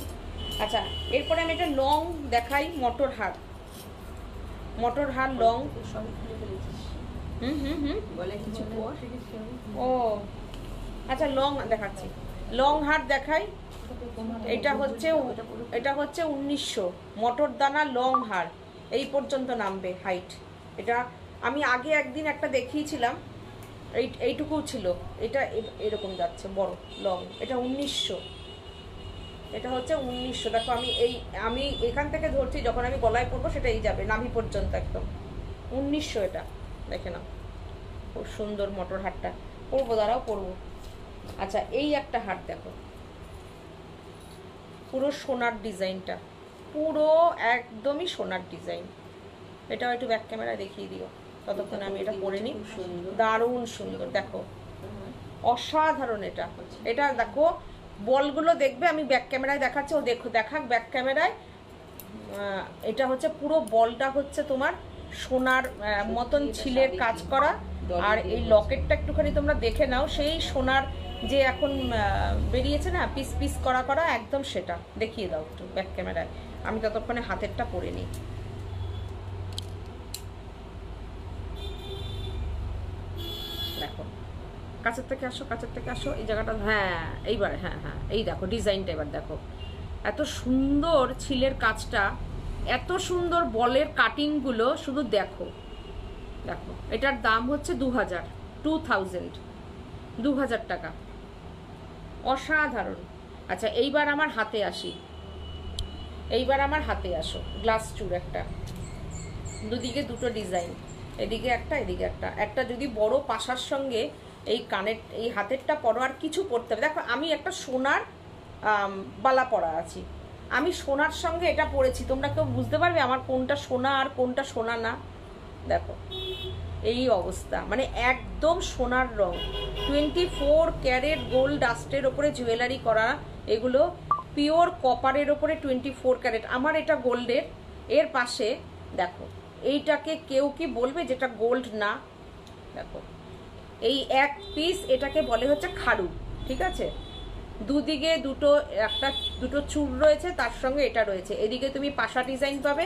আচ্ছা এরপরে আমি একটা লং দেখাই, মটর হার, মটর হার লং। বলে কিছু পর ও আচ্ছা লং দেখাচ্ছি, লং হার দেখাই। এটা হচ্ছে 1900 মটর দানা লং হার, এই পর্যন্ত নামবে হাইট। এটা আমি আগে একদিন একটা দেখিয়েছিলাম, এইটুকু ছিল, এটা এরকম যাচ্ছে বড় লং। এটা 1900, এটা হচ্ছে 1900। দেখো আমি এখান থেকে ধরছি, যখন আমি গলায় পরবো সেটা এই যাবে নাভি পর্যন্ত একদম 1900। এটা দেখে নাও, খুব সুন্দর মটর হারটা, পরবো, দাঁড়াও পরবো। আচ্ছা এই একটা হার দেখো, পুরো সোনার ডিজাইনটা, পুরো একদমই সোনার ডিজাইন। এটাও একটু ব্যাক ক্যামেরা দেখিয়ে দিও, ততক্ষণ আমি এটা পরে নিই। দারুণ সুন্দর, দেখো অসাধারণ। এটা এটা দেখো বলগুলো দেখবে, আমি ব্যাক ক্যামেরায় দেখাচ্ছি, ও দেখো দেখাক ব্যাক ক্যামেরায়। এটা হচ্ছে পুরো বলটা হচ্ছে তোমার সোনার মতন ছিলের কাজ করা। আর এই লকেটটা একটুখানি তোমরা দেখে নাও, সেই সোনার যে এখন বেরিয়েছে না পিস পিস করা করা, একদম সেটা দেখিয়ে দাও একটু ব্যাক ক্যামেরায়। আমি ততক্ষণে হাতেরটা পরে নিই। দেখো কাছের থেকে আসো, কাছের থেকে আসো, এই জায়গাটা, হ্যাঁ এইবার, হ্যাঁ হ্যাঁ এই দেখো ডিজাইনটা, এবার দেখো এত সুন্দর ছিলের কাজটা, এত সুন্দর বলের কাটিংগুলো, শুধু দেখো দেখো। এটার দাম হচ্ছে 2000 টাকা, অসাধারণ। আচ্ছা এইবার আমার হাতে আসি, এইবার আমার হাতে আসো, গ্লাস চুর একটা, দুদিকে দুটো ডিজাইন। এদিকে একটা, এদিকে একটা, একটা যদি বড় পাশার সঙ্গে এই কানের এই হাতেরটা পরো, আর কিছু পরতে হবে। দেখো আমি একটা সোনার বালা পরা আছি, আমি সোনার সঙ্গে এটা পরেছি, তোমরা কেউ বুঝতে পারবে আমার কোনটা সোনা আর কোনটা সোনা না? দেখো এই অবস্থা, মানে একদম সোনার রং, 24 ক্যারেট গোল্ড ডাস্টের ওপরে জুয়েলারি করা, এগুলো পিওর কপারের ওপরে 24 ক্যারেট। আমার এটা গোল্ডের, এর পাশে দেখো এইটাকে কেউ কি বলবে যেটা গোল্ড না? দেখো এই এক পিস, এটাকে বলে হচ্ছে খাড়ু, ঠিক আছে? দুদিকে দুটো চূড় রয়েছে, তার সঙ্গে এটা রয়েছে। এদিকে তুমি পাশা ডিজাইন পাবে,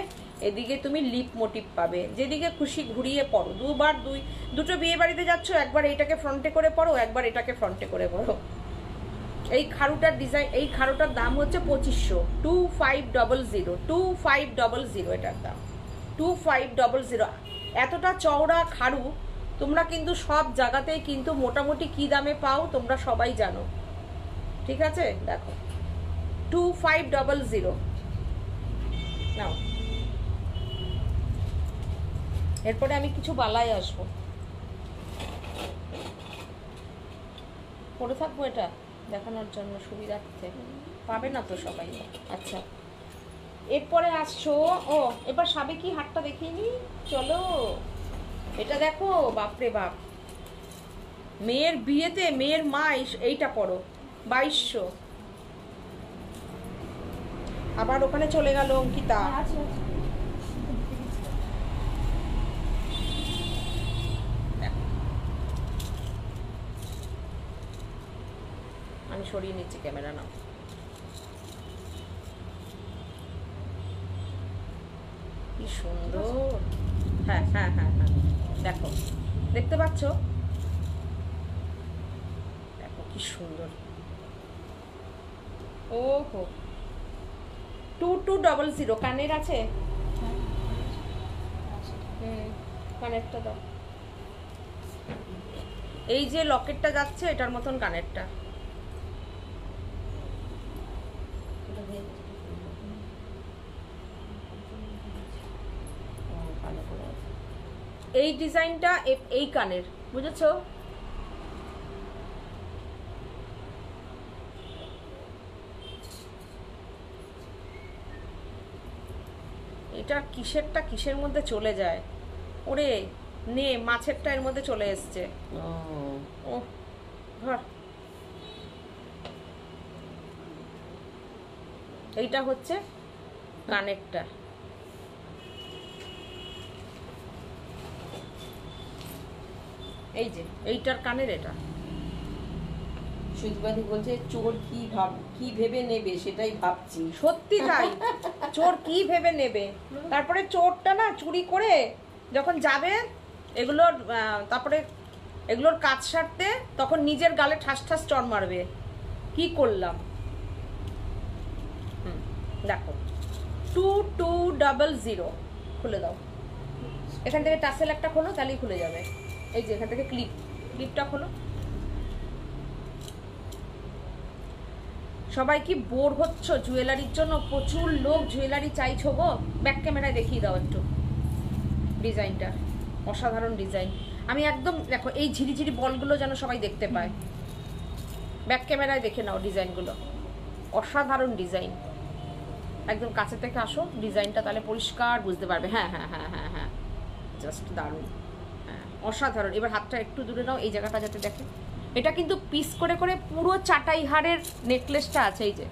এদিকে তুমি লিপ মোটিভ পাবে, যেদিকে খুশি ঘুরিয়ে পরো। দুটো বিয়ে বাড়িতে যাচ্ছ, একবার এইটাকে ফ্রন্টে করে পরো, একবার এটাকে ফ্রন্টে করে পরো। এই খাড়ুটার ডিজাইন, এই খাড়ুটার দাম হচ্ছে 2500, 2500 এটার দাম 2500। এতটা চওড়া খাড়ু তোমরা কিন্তু সব জায়গাতেই কিন্তু মোটামুটি কি দামে পাও তোমরা সবাই জানো, ঠিক আছে? দেখো 2500 নাও। এরপরে আমি কিছু বালাই আসবো, পরে থাকবো এটা দেখানোর জন্য সুবিধার্থে, পাবে না তো সবাই। আচ্ছা এরপরে আসছো, ও এবার সাবেকি হাটটা দেখিয়ে নি, চলো। এটা দেখো, বাপরে বাপ, মেয়ের বিয়েতে মেয়ের মা এইটা পরো, 2200। আবার ওখানে চলে গেল অঙ্কিতা। আমি সরিয়ে নিচ্ছি ক্যামেরা, নাও। কি সুন্দর, হ্যাঁ হ্যাঁ হ্যাঁ হ্যাঁ, দেখো দেখতে পাচ্ছ, দেখো কি সুন্দর। ওহো 2200 কানের আছে, কানেরটা দাও। এই যে লকেটটা যাচ্ছে এটার মতন কানেরটা, এই ডিজাইনটা এই কানের, বুঝেছো? এটা কিসেরটা কিসের মধ্যে চলে যায়, ওরে নে মাছেরটা এর মধ্যে চলে এসছে। ও ধর, এইটা হচ্ছে কানেরটা, এই যে এইটার কানের এটা। সুদবাদী বলছে চোর কি ভেবে নেবে সেটাই ভাবছি। সত্যি তাই, চোর কি ভেবে নেবে। তারপরে চোরটা না চুরি করে যখন যাবে এগুলোর, তারপরে এগুলোর কাজ সারতে, তখন নিজের গালে ঠাস ঠাস চড় মারবে, কি করলাম। দেখো 2200, খুলে দাও। এখান থেকে টাসেল একটা খোলো, তাহলেই খুলে যাবে। এই যে এখান থেকে ক্লিপটা খোলো। সবাই কি বোর হচ্ছ জুয়েলারির জন্য? প্রচুর লোক জুয়েলারি চাইছো গো। ব্যাক ক্যামেরায় দেখিয়ে দাও একটু ডিজাইনটা, অসাধারণ ডিজাইন। আমি একদম দেখো এই ঝিরিঝিরি বলগুলো যেন সবাই দেখতে পায়। ব্যাক ক্যামেরায় দেখে নাও ডিজাইনগুলো, অসাধারণ ডিজাইন। একদম কাছে থেকে আসো ডিজাইনটা, তাহলে পরিষ্কার বুঝতে পারবে। হ্যাঁ হ্যাঁ হ্যাঁ হ্যাঁ হ্যাঁ, জাস্ট দারুণ, হ্যাঁ অসাধারণ। এবার হাতটা একটু দূরে নাও, এই জায়গাটা যাতে দেখে। এটা কিন্তু পিস করে করে পুরো চাটাই হাড়ের নেকলেসটা আছে, এই যে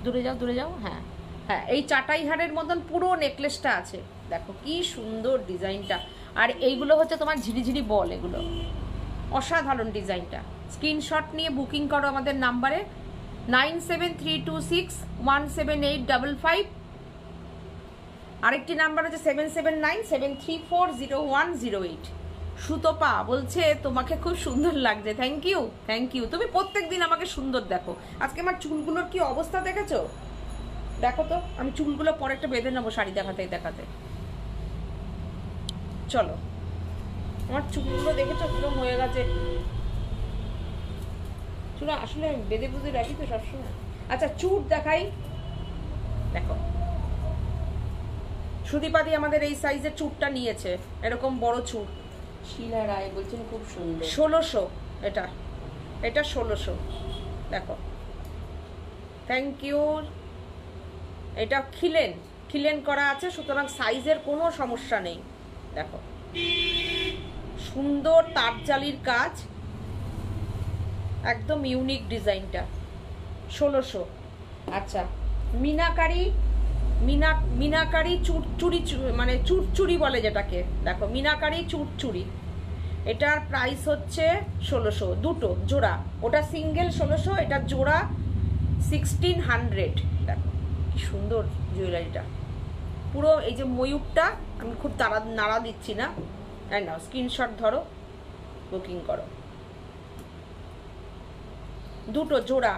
দূরে যাও দূরে যাও, হ্যাঁ হ্যাঁ, এই চাটাই হাড়ের মতন পুরো নেকলেসটা আছে। দেখো কি সুন্দর ডিজাইনটা। আর এইগুলো হচ্ছে তোমার ঝিরিঝিরি বল, এগুলো অসাধারণ ডিজাইনটা। স্ক্রিনশট নিয়ে বুকিং করো আমাদের নাম্বারে 9732617855। আরেকটি নাম্বার হচ্ছে 7797340108। সুতপা বলছে তোমাকে খুব সুন্দর লাগছে। Thank you thank you. তুমি প্রত্যেকদিন আমাকে সুন্দর দেখো। আজকে আমার চুলগুলোর কি অবস্থা দেখেছো? দেখো তো, আমি চুলগুলো পরে একটা বেঁধে নেবো শাড়ি দেখাতে দেখাতে। চলো, আমার চুলগুলো দেখেছো কিরকম হয়ে গেছে? চুল আসলে বেঁধে বুঝে রাখি তো সবসময়। আচ্ছা চুট দেখাই, দেখো সুদীপাদি আমাদের এই সাইজের চুড়টা নিয়েছে, এরকম বড় চুড়। শিলা রায় বলছেন খুব সুন্দর। 1600 এটা, এটা 1600। দেখো, থ্যাংক ইউ। এটা খিলেন করা আছে, সুতরাং সাইজের কোনো সমস্যা নেই। দেখো, সুন্দর তারজালির কাজ, একদম ইউনিক ডিজাইনটা। 1600। আচ্ছা, মিনাকারি চুড়চুড়ি, মানে চুড়চুড়ি বলে যেটাকে। দেখো, মিনাকারি চুড়চুড়ি, এটার প্রাইস হচ্ছে 1600, দুটো জোড়া। ওটা সিঙ্গেল 1600, এটা জোড়া 1600। দেখো কি সুন্দর জুয়েলারিটা, পুরো এই যে ময়ূরটা, আমি খুব নাড়া দিচ্ছি না, নাও স্ক্রিনশট ধরো, বুকিং করো। দুটো জোড়া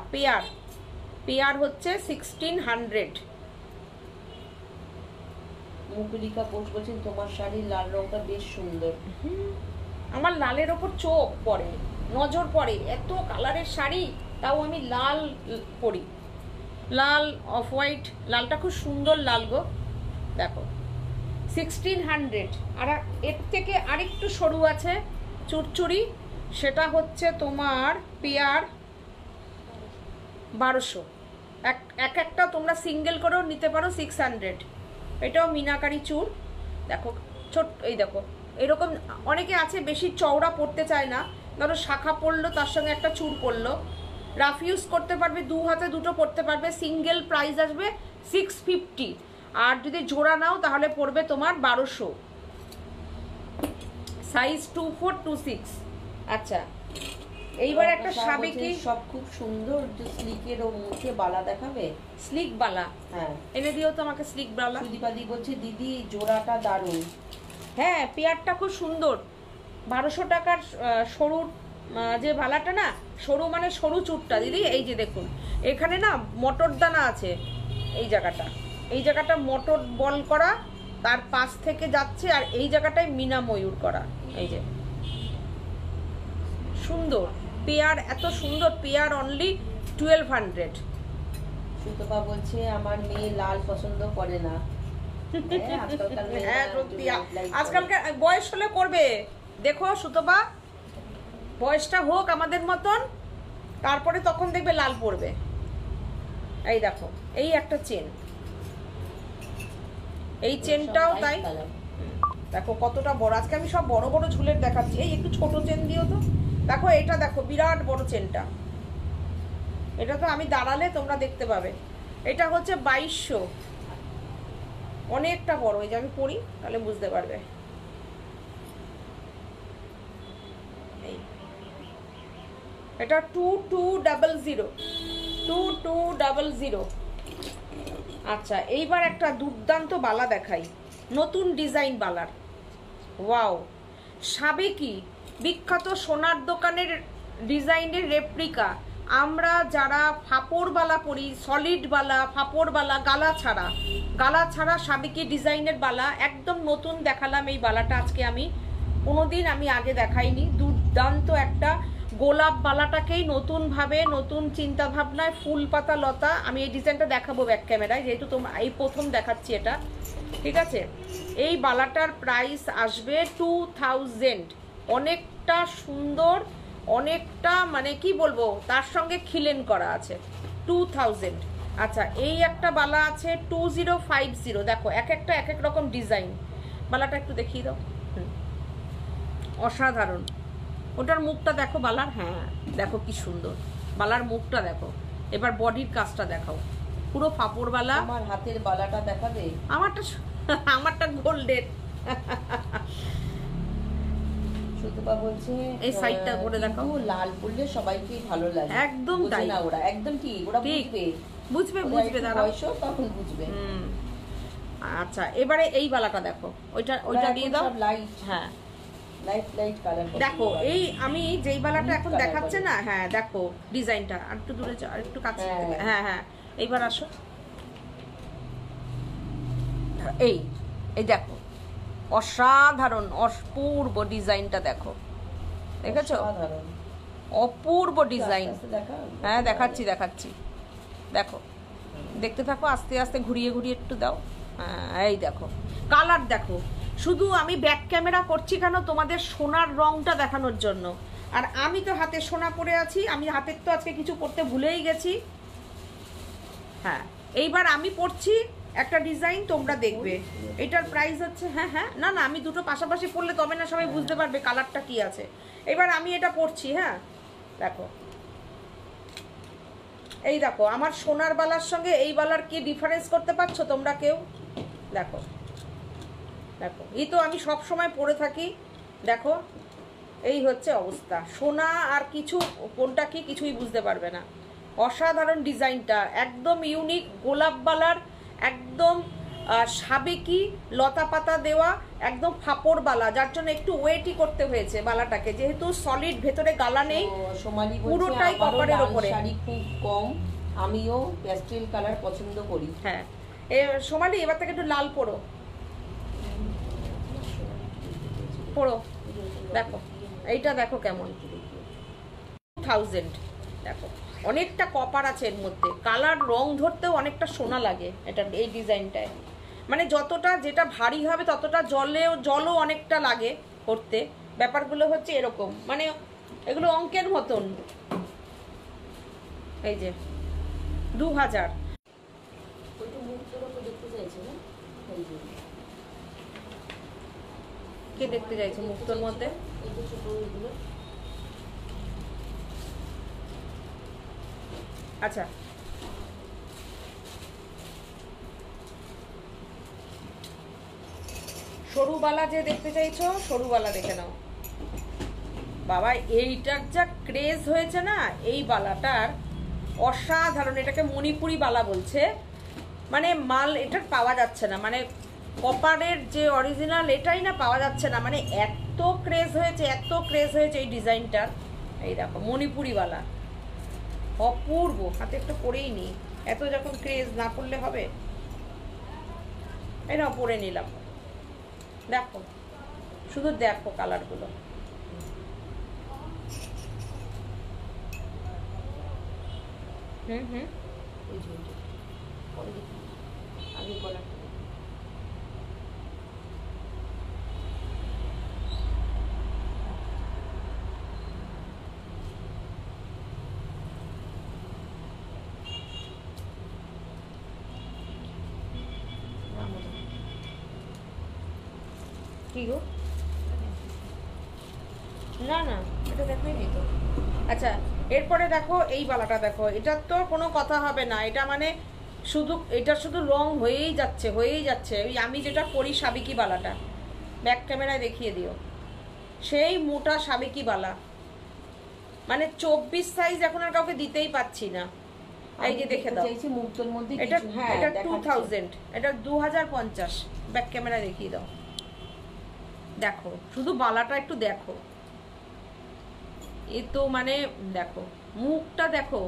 পেয়ার হচ্ছে 1600। মুকুলিকা বোস বলছেন তোমার শাড়ির লাল রংটা বেশ সুন্দর। আমার লালের ওপর চোখ পড়ে, নজর পড়ে, এত কালারের শাড়ি, তাও আমি লাল পরি, লাল অফ হোয়াইট, লালটা খুব সুন্দর লাল গো। দেখো 1600। আর এর থেকে আরেকটু সরু আছে চুড়চুড়ি, সেটা হচ্ছে তোমার পেয়ার 1200। একটা তোমরা সিঙ্গেল করেও নিতে পারো 600। এটাও মিনাকারি চুড়। দেখো ছোট্ট, এই দেখো এরকম অনেকে আছে বেশি চওড়া পড়তে চায় না, ধরো শাখা পড়লো, তার সঙ্গে একটা চুড় পড়লো, রাফ ইউজ করতে পারবে, 2 হাতে দুটো পড়তে পারবে। সিঙ্গেল প্রাইস আসবে 650, আর যদি জোড়া নাও তাহলে পড়বে তোমার 1200। সাইজ 24 26। আচ্ছা, এইবার একটা সাবেকি, সব খুব সুন্দর, স্লিকের ও মুখে বালা দেখাবে। স্লিক বালা, হ্যাঁ এনে দিও তো আমাকে স্লিক বালা। সুদীপাদি বলছে দিদি জোড়াটা দারুণ। হ্যাঁ, পেয়ারটা খুব সুন্দর। 1200 টাকার সরুর যে বালাটা না, সরু মানে সরু চুটটা দিদি। এই যে দেখুন, এখানে না মটর দানা আছে, এই জায়গাটা মটর বল করা, তার পাশ থেকে যাচ্ছে, আর এই জায়গাটায় মিনা ময়ূর করা। এই যে সুন্দর পেয়ার, এত সুন্দর পেয়ার, অনলি 1200। সুতপা বলছে আমার মেয়ে লাল পছন্দ করে না। হ্যাঁ সত্যি, আজকালকার বয়স হলে করবে। দেখো সুতপা, বয়সটা হোক আমাদের মতন, তারপরে তখন দেখবে লাল পড়বে। এই দেখো, এই একটা চেন, এই চেনটাও তাই। দেখো কতটা বড়, আজকে আমি সব বড় বড় ঝুলের দেখাচ্ছি। এই একটু ছোট চেন দিও তো। দেখো এটা দেখো, বিরাট বড় চেনটা, এটা তো আমি দাঁড়ালে তোমরা দেখতে পাবে। এটা হচ্ছে 2200, অনেকটা বড়। এই যে আমি পড়ি, তাহলে বুঝতে পারবে। এটা 2200। আচ্ছা, এইবার একটা দুর্দান্ত বালা দেখাই, নতুন ডিজাইন বালার। ওয়াও, সাবেকি বিখ্যাত সোনার দোকানের ডিজাইনের রেপ্লিকা। আমরা যারা ফাপড় বালা পরি, সলিড বালা, ফাপড় বালা, গালা ছাড়া সাবেকি ডিজাইনের বালা, একদম নতুন দেখালাম এই বালাটা আজকে। আমি কোনোদিন আগে দেখাইনি। দুর্দান্ত একটা গোলাপ বালাটাকেই নতুনভাবে, নতুন চিন্তা ভাবনায়, ফুল পাতা লতা। আমি এই ডিজাইনটা দেখাবো ব্যাক ক্যামেরায়, যেহেতু এই প্রথম দেখাচ্ছি এটা, ঠিক আছে। এই বালাটার প্রাইস আসবে 2000। অনেকটা সুন্দর, অনেকটা মানে কি বলবো, তার সঙ্গে খিলেন করা আছে। 2000। আচ্ছা, এই একটা বালা আছে 2050। দেখো এক এক রকম ডিজাইন। বালাটা একটু দেখিয়ে দাও। অসাধারণ। ওটার মুখটা দেখো বালার, হ্যাঁ দেখো কি সুন্দর বালার মুখটা দেখো। এবার বডির কাজটা দেখাও, পুরো ফাপড় বালা। আমার হাতের বালাটা দেখাবে? আমারটা গোল্ডেন। সুতপা বলছে এই সাইডটা করে দেখাও। লাল পরলে সবাইকে ভালো লাগে। একদম তাই না, ওরা একদম ঠিক, ওরা বুঝবে দাঁড়াও, তখন বুঝবে। আচ্ছা, এবারে এই বালাটা দেখো, ওইটা দিয়ে দাও। লাইট, হ্যাঁ লাইট কালার দেখো। এই আমি যেই বালাটা এখন দেখাচ্ছে না, হ্যাঁ দেখো ডিজাইনটা। আর একটু দূরে যাও, আর একটু কাছে। হ্যাঁ, এইবার আসো। এই দেখো, অসাধারণ অপূর্ব ডিজাইনটা দেখো, দেখেছো? অপূর্ব ডিজাইন। হ্যাঁ দেখাচ্ছি। দেখো, দেখতে থাকো, আস্তে আস্তে ঘুরিয়ে একটু দাও। হ্যাঁ এই দেখো, কালার দেখো, শুধু আমি ব্যাক ক্যামেরা করছি কেন, তোমাদের সোনার রংটা দেখানোর জন্য। আর আমি তো হাতে সোনা পরে আছি, আমি হাতের তো আজকে কিছু করতে ভুলেই গেছি। হ্যাঁ, এইবার আমি পরছি একটা ডিজাইন, তোমরা দেখবে। এটার প্রাইস হচ্ছে, হ্যাঁ হ্যাঁ, না না, আমি দুটো পাশাপাশি পরলে তবে না সবাই বুঝতে পারবে কালারটা কি আছে। এবার আমি এটা পরছি, হ্যাঁ দেখো, এই দেখো আমার সোনার বালার সঙ্গে এই বালার কি ডিফারেন্স করতে পারছো তোমরা কেউ? দেখো দেখো, এই তো আমি সব সময় পরে থাকি, দেখো এই হচ্ছে অবস্থা। সোনা আর কিছু কোনটা কি কিছুই বুঝতে পারবে না। অসাধারণ ডিজাইনটা, একদম ইউনিক, গোলাপ বালার, একদম সাবেকি লতা পাতা দেওয়া, একদম ফাপড় বালা, যার জন্য একটু ওয়েটই করতে হয়েছে বালাটাকে, যেহেতু সলিড ভেতরে গালা নেই, সোমালি পুরোটাই কপারের ওপরে। শাড়ি খুব কম, আমিও প্যাস্টেল কালার পছন্দ করি। হ্যাঁ, সোমালি এবার থেকে একটু লাল পরো, পরো, দেখো এইটা দেখো কেমন, 2000, দেখো অনেকটা কপার আছে এর মধ্যে, কালার রং ধরতেও অনেকটা সোনা লাগে এটা, এই ডিজাইনটায়। মানে যতটা যেটা ভারী হবে ততটা জলও অনেকটা লাগে করতে। ব্যাপারগুলো হচ্ছে এরকম, মানে এগুলো অঙ্কের মতন। এই যে 2000, কে দেখতে চাইছে মুক্তোর মধ্যে? আচ্ছা, সরুবালা যে দেখতে চাইছো, সরুবালা দেখে নাও। বাবা এইটার যা ক্রেজ হয়েছে না এই বালাটার, অসাধারণ। এটাকে মণিপুরি বালা বলছে, মানে মাল এটার পাওয়া যাচ্ছে না, মানে কপারের যে অরিজিনাল এটাই না পাওয়া যাচ্ছে না, মানে এত ক্রেজ হয়েছে, এত ক্রেজ হয়েছে এই ডিজাইনটার। এই দেখো মণিপুরি বালা, অপূর্ব। হাতে একটা পরেই নি, এত যখন ক্রেজ, না পড়লে হবে? এই না পরে নিলাম, দেখো শুধু দেখো কালারগুলো। হুম হুম, আগে কলার কি গো? না না, এটা দেখাই নি তো। আচ্ছা, এরপরে দেখো এই বালাটা দেখো, এটার তো কোনো কথা হবে না, এটা মানে শুধু এটা শুধু রং হয়েই যাচ্ছে, হয়েই যাচ্ছে। ওই আমি যেটা পরি সাবেকি বালাটা, ব্যাক ক্যামেরায় দেখিয়ে দিও, সেই মোটা সাবেকি বালা, মানে 24 সাইজ এখন আর কাউকে দিতেই পাচ্ছি না। এই যে দেখে দাও, মুক্তোর মধ্যে এটা হ্যাঁ এটা 2000, এটা 2050, ব্যাক ক্যামেরায় দেখিয়ে দাও। দেখো শুধু বালাটা একটু দেখো, এ তো মানে দেখো মুখটা দেখো,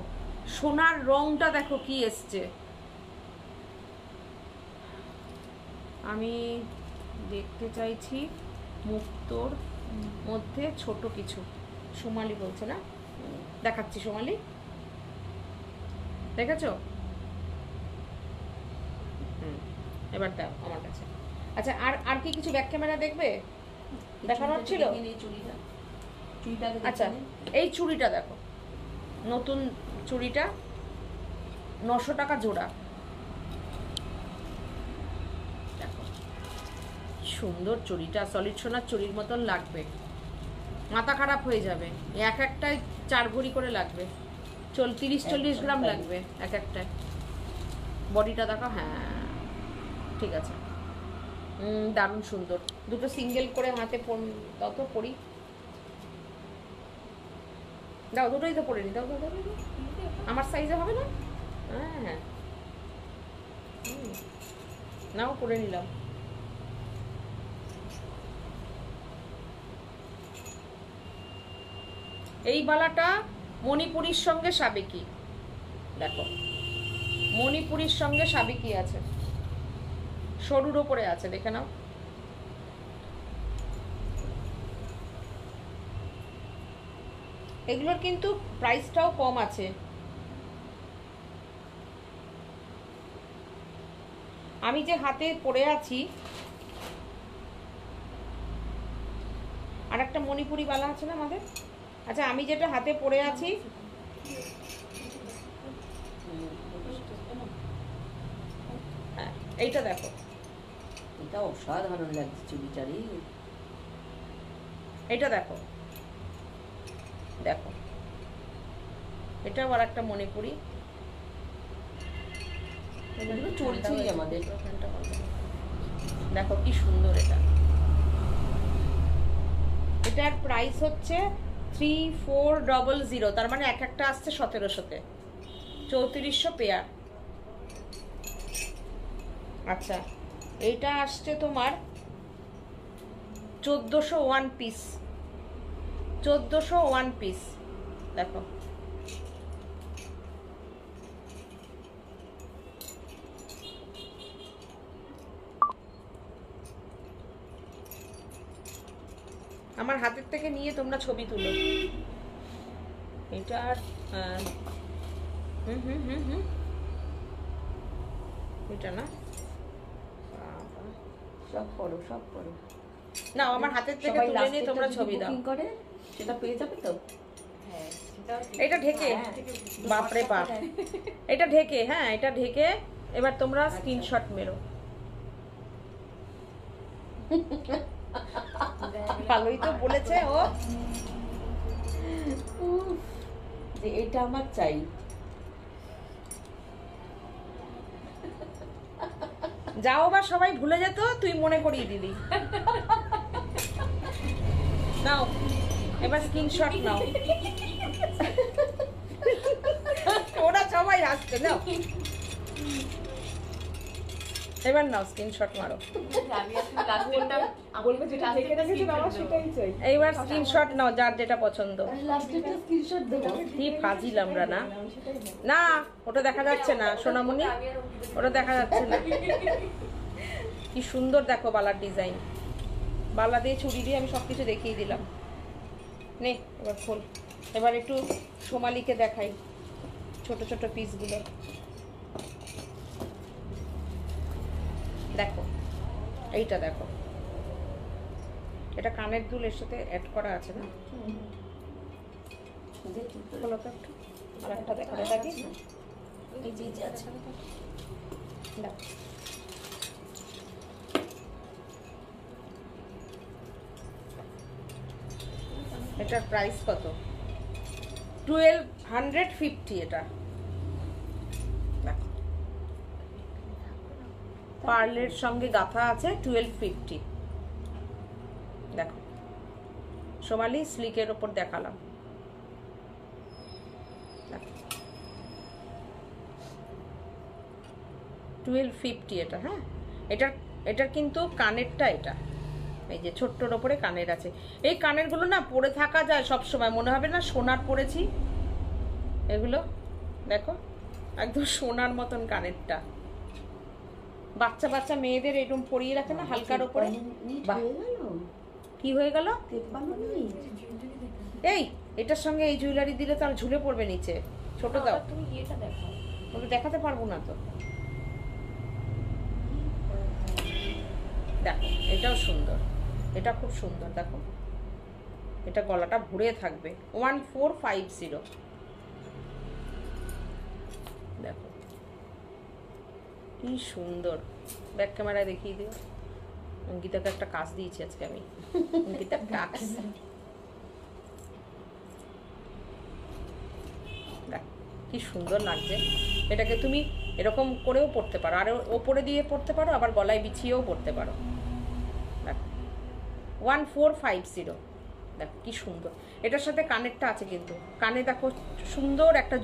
সোনার রংটা দেখো কি এসছে। আমি দেখতে চাইছি মুক্তোর মধ্যে ছোট কিছু। সোমালি বলছে না, দেখাচ্ছি। সোমালি দেখেছো? এবার দাও আমার কাছে। আচ্ছা, আর কি কিছু ব্যাক ক্যামেরা দেখবে দেখানোর ছিল? আচ্ছা, এই চুড়িটা দেখো, নতুন চুড়িটা 900 টাকা জোড়া। দেখো সুন্দর চুড়িটা, সলিড সোনার চুড়ির মতন লাগবে, মাথা খারাপ হয়ে যাবে। এক একটায় 4 ভরি করে লাগবে, 30-40 গ্রাম লাগবে এক একটায়। বডিটা দেখো, হ্যাঁ ঠিক আছে, দারুণ সুন্দর। দুটো সিঙ্গেল করে হাতে দাও তো পরি, দাও দুটোই তো পরে নি, দাও দাও দাও, আমার সাইজে হবে না? হ্যাঁ হ্যাঁ, নাও পরে নিলাম। এই বালাটা মণিপুরীর সঙ্গে সাবেকি, দেখো মণিপুরীর সঙ্গে সাবেকি আছে, সরুর ওপরে আছে, দেখে নাও। এগুলোর কিন্তু প্রাইসটাও কম আছে। আমি যে হাতে পরে আছি আর একটা মণিপুরি বালা আছে না আমাদের। আচ্ছা আমি যেটা হাতে পরে আছি, হ্যাঁ এইটা দেখো, এটা অসাধারণ লাগছে চুড়িটারি। এটা দেখো, দেখো এটা আবার একটা মণিপুরি। এগুলো চলছেই আমাদের। দেখো কি সুন্দর এটা। এটার প্রাইস হচ্ছে 3400, তার মানে এক একটা আসছে 1700-তে, 3400 পেয়ার। আচ্ছা এইটা আসছে তোমার 1401 পিস, 1401 পিস। দেখো আমার হাতের থেকে নিয়ে তোমরা ছবি তুলো। এটা আর এটা না, সব করো সব করো। না আমার হাতের থেকে সবাই তুলে নিয়ে তোমরা ছবি দাও। বুকিং করে সেটা পেয়ে যাবে তো। হ্যাঁ এটা ঢেকে, বাপরে বাপ, এটা ঢেকে, হ্যাঁ এটা ঢেকে। এবার তোমরা স্ক্রিনশট মেরো। ভালোই তো বলেছে ও, যে এটা আমার চাই। যাও বা সবাই ভুলে যেত, তুই মনে করিয়ে দিলি। নাও এবার স্ক্রিনশট নাও। ওরা সবাই হাসছে, নাও এবার নাও স্ক্রিনশট মারো। বলবো যেটা ঢেকে রেখেছে আমার সেটাই চাই। এইবার স্ক্রিনশট নাও যার যেটা পছন্দ। লাস্টেরটা স্ক্রিনশট দেবো। কি ফাজিল আমরা না, না ওটা দেখা যাচ্ছে না সোনামণি, ওটা দেখা যাচ্ছে না। কি সুন্দর দেখো বালার ডিজাইন, বালা দিয়ে চুড়ি দিয়ে আমি সবকিছু দেখিয়ে দিলাম। নে এবার খোল। এবার একটু সোমালিকে দেখাই ছোট ছোট পিসগুলো। দেখো এইটা দেখো, এটা কানের দুল এর সাথে অ্যাড করা আছে না। খোলো তো একটু, আর একটা দেখো, এটা কি এই যে আছে দেখো। এটার প্রাইস কত? 1250। এটা দেখো পার্লের সঙ্গে গাঁথা আছে, 1250। দেখো সোমালি স্লিকের ওপর দেখালাম। দেখো 1250 এটা। হ্যাঁ এটার কিন্তু কানেরটা এটা, এই যে ছোট্টর ওপরে কানের আছে। এই কানেরগুলো না পরে থাকা যায় সব সময়, মনে হবে না সোনার পরেছি। এগুলো দেখো একদম সোনার মতন কানেরটা। বাচ্চা বাচ্চা মেয়েদের এরকম পরিয়ে রাখে না হালকার ওপরে। বাহ কি হয়ে গেল? এই এটার সঙ্গে এই জুয়েলারি দিলে তো আর ঝুলে পড়বে নিচে। ছোট দাও, তুমি এটা দেখাও। ওটা দেখাতে পারবো না তো। দেখো এটাও সুন্দর, এটা খুব সুন্দর। দেখো এটা গলাটা ভরে থাকবে, 1450। দেখো কি সুন্দর। ব্যাক ক্যামেরায় দেখিয়ে দিও। অঙ্কিতাকে একটা কাজ দিয়েছি আজকে আমি, অঙ্কিতার কাজ। দেখ কি সুন্দর লাগছে। এটাকে তুমি এরকম করেও পরতে পারো, আর ওপরে দিয়ে পরতে পারো, আবার গলায় বিছিয়েও পরতে পারো। দেখ 1450। দেখো কি সুন্দর। এটার সাথে কানেরটা আছে কিন্তু, কানে দেখো সুন্দর একটা